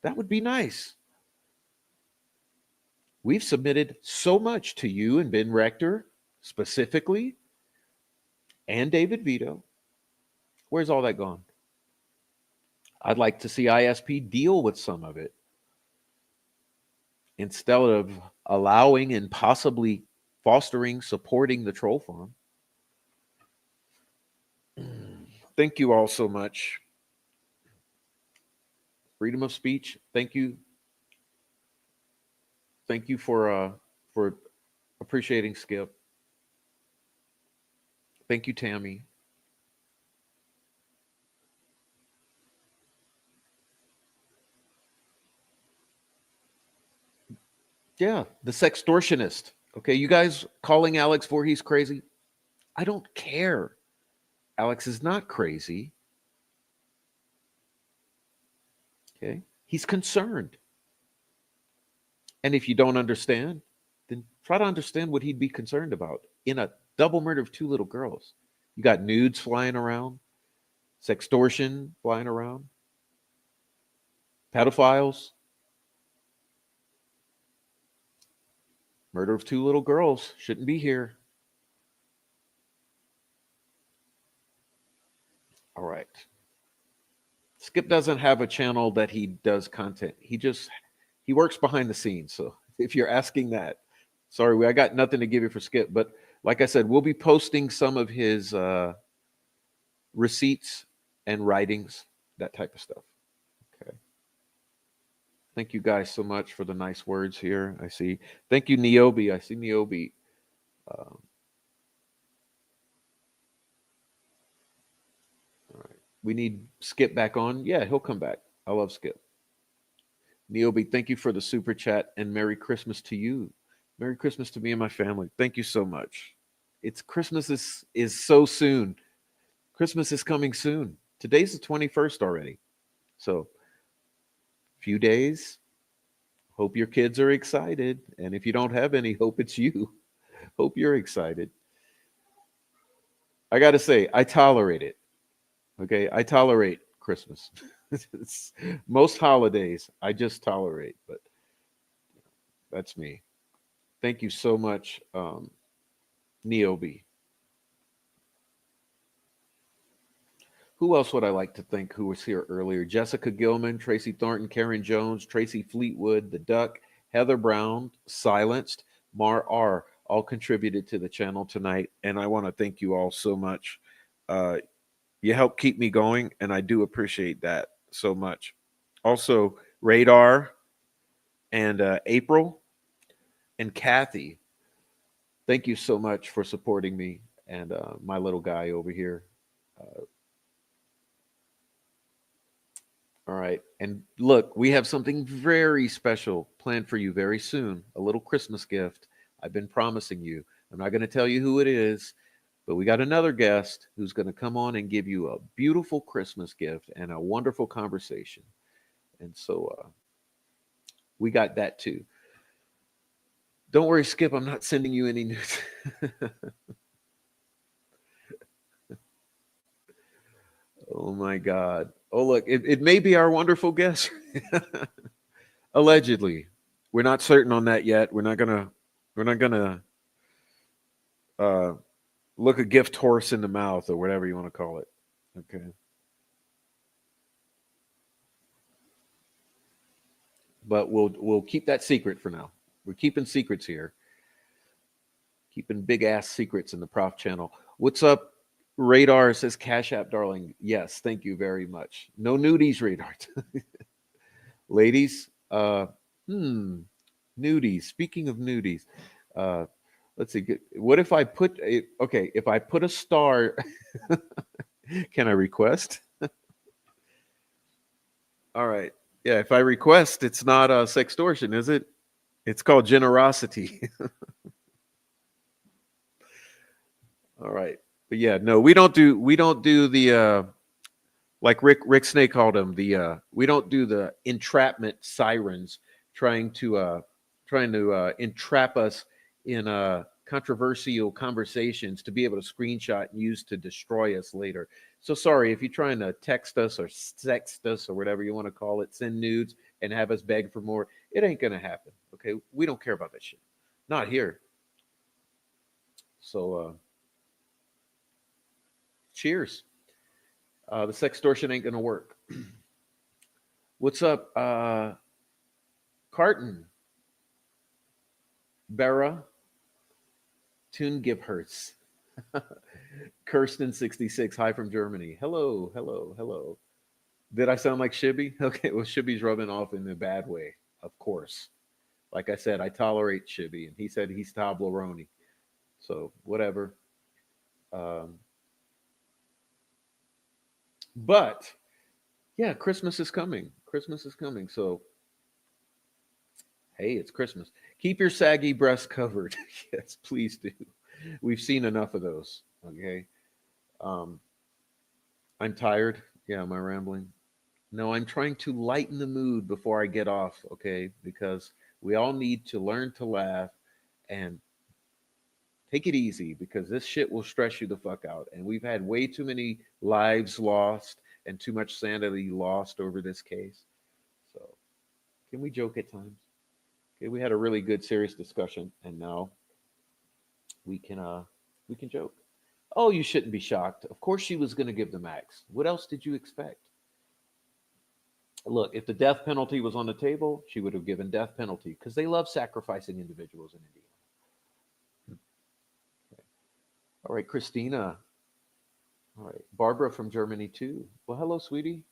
That would be nice. We've submitted so much to you and Ben Rector specifically, and David Vito. Where's all that gone? I'd like to see ISP deal with some of it instead of allowing and possibly fostering, supporting the troll farm. Thank you all so much. Freedom of speech. Thank you. Thank you for appreciating Skip. Thank you, Tammy. Yeah, the sextortionist. Okay, you guys calling Alex Voorhees crazy? I don't care. Alex is not crazy. Okay, he's concerned. And if you don't understand, then try to understand what he'd be concerned about in a double murder of two little girls. You got nudes flying around, sextortion flying around, pedophiles, murder of two little girls shouldn't be here. All right. Skip doesn't have a channel that he does content. He works behind the scenes. So if you're asking that, sorry, I got nothing to give you for Skip. But like I said, we'll be posting some of his receipts and writings, that type of stuff. Okay. Thank you guys so much for the nice words here. I see. Thank you, Niobe. I see Niobe. All right. We need Skip back on. Yeah, he'll come back. I love Skip. Niobe, thank you for the super chat and Merry Christmas to you. Merry Christmas to me and my family. Thank you so much. It's Christmas is so soon. Christmas is coming soon. Today's the 21st already. So, few days. Hope your kids are excited. And if you don't have any, hope it's you. Hope you're excited. I got to say, I tolerate it. Okay, I tolerate Christmas. Most holidays, I just tolerate, but that's me. Thank you so much, Niobe. Who else would I like to thank who was here earlier? Jessica Gilman, Tracy Thornton, Karen Jones, Tracy Fleetwood, The Duck, Heather Brown, Silenced, Mar R, all contributed to the channel tonight. And I want to thank you all so much. You help keep me going, and I do appreciate that so much. Also, Radar and April and Kathy, thank you so much for supporting me and my little guy over here. All right. And look, we have something very special planned for you very soon, a little Christmas gift. I've been promising you. I'm not going to tell you who it is, but we got another guest who's going to come on and give you a beautiful Christmas gift and a wonderful conversation. And so we got that too. Don't worry, Skip, I'm not sending you any news. Oh my God. Oh, look, it may be our wonderful guest. Allegedly. We're not certain on that yet. We're not gonna look a gift horse in the mouth or whatever you want to call it. Okay. But we'll keep that secret for now. We're keeping secrets here. Keeping big ass secrets in the Prof channel. What's up? Radar says Cash App, darling. Yes, thank you very much. No nudies, Radar. Ladies, nudies. Speaking of nudies, let's see. What if I put if I put a star, can I request? All right. Yeah, if I request, it's not sextortion, is it? It's called generosity. All right. But yeah, no, we don't do the like Rick Snake called them, the we don't do the entrapment sirens trying to entrap us in controversial conversations to be able to screenshot and use to destroy us later. So sorry if you're trying to text us or sext us or whatever you want to call it, send nudes and have us beg for more. It ain't gonna happen. Okay, we don't care about that shit. Not here. So cheers. The sextortion ain't gonna work. What's up, Carton, Bera, Tune Gibhertz, Kirsten66, hi from Germany. Hello, hello, hello. Did I sound like Shibby? Okay, well, Shibby's rubbing off in a bad way, of course. Like I said, I tolerate Shibby, and he said he's Toblerone. So, whatever. Um, but, yeah, Christmas is coming. Christmas is coming. So, hey, it's Christmas. Keep your saggy breasts covered. Yes, please do. We've seen enough of those. Okay. Um, I'm tired. Yeah, am I rambling? No, I'm trying to lighten the mood before I get off. Okay, because we all need to learn to laugh and take it easy because this shit will stress you the fuck out. And we've had way too many lives lost and too much sanity lost over this case. So, can we joke at times? Okay, we had a really good serious discussion, and now we can we can joke. Oh, you shouldn't be shocked. Of course she was going to give the max. What else did you expect? Look, if the death penalty was on the table, she would have given death penalty because they love sacrificing individuals in India. Okay. All right, Christina. All right, Barbara from Germany too. Well, hello, sweetie.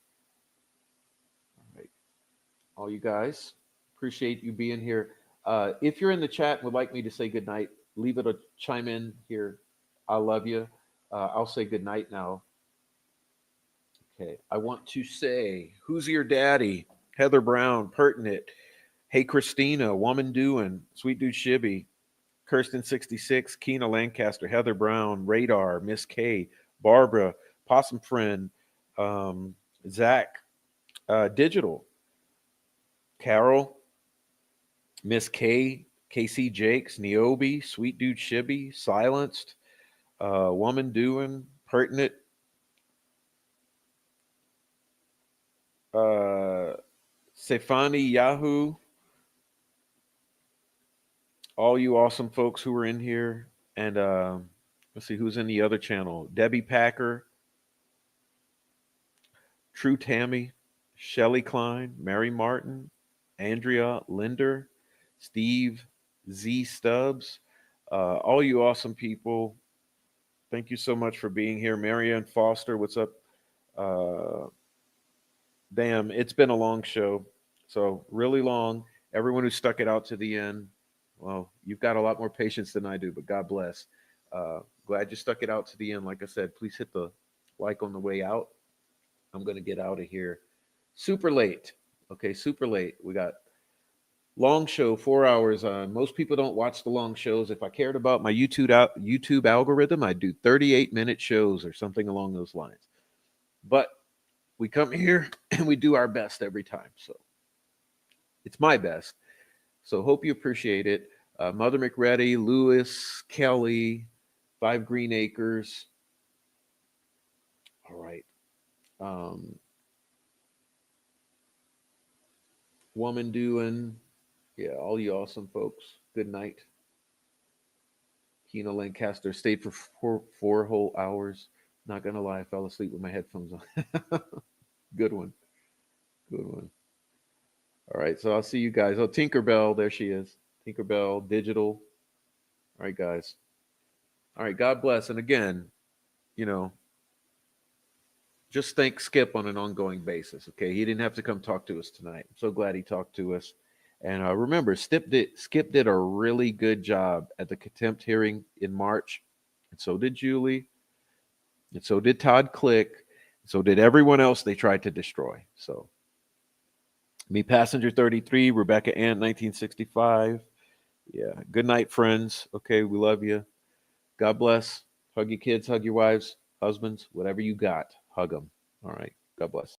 All right, all you guys, appreciate you being here. If you're in the chat and would like me to say goodnight, leave it a chime in here. I love you. I'll say goodnight now. Okay, I want to say, who's your daddy? Heather Brown, pertinent. Hey, Christina, woman doing, sweet dude Shibby, Kirsten 66, Keena Lancaster, Heather Brown, Radar, Miss K, Barbara, Possum Friend, um, Zach, Digital, Carol, Miss K, KC Jakes, Niobe, Sweet Dude Shibby, Silenced, Woman Doing, Pertinent, uh, Sefani Yahoo, all you awesome folks who are in here. And let's see who's in the other channel. Debbie Packer, True Tammy, Shelly Klein, Mary Martin, Andrea Linder, Steve Z Stubbs, all you awesome people. Thank you so much for being here. Marianne Foster, what's up? Uh, Damn, it's been a long show. So, really long. Everyone who stuck it out to the end, well, you've got a lot more patience than I do, but God bless. Glad you stuck it out to the end. Like I said, please hit the like on the way out. I'm going to get out of here super late. Okay, super late. We got long show, 4 hours. Most people don't watch the long shows. If I cared about my YouTube algorithm, I'd do 38-minute shows or something along those lines. But we come here and we do our best every time. So it's my best. So hope you appreciate it. Mother McReady, Lewis, Kelly, Five Green Acres. All right. Um, Woman doing. Yeah, all you awesome folks. Good night. Keno Lancaster stayed for four whole hours. Not gonna lie, I fell asleep with my headphones on. Good one. Good one. All right, so I'll see you guys. Oh, Tinkerbell, there she is. Tinkerbell, digital. All right, guys. All right, God bless. And again, you know, just thank Skip on an ongoing basis. Okay, he didn't have to come talk to us tonight. I'm so glad he talked to us. And remember, Skip did a really good job at the contempt hearing in March, and so did Julie, and so did Todd Click, and so did everyone else they tried to destroy. So, me, Passenger 33, Rebecca Ant, 1965. Yeah, good night, friends. Okay, we love you. God bless. Hug your kids, hug your wives, husbands, whatever you got, hug them. All right. God bless.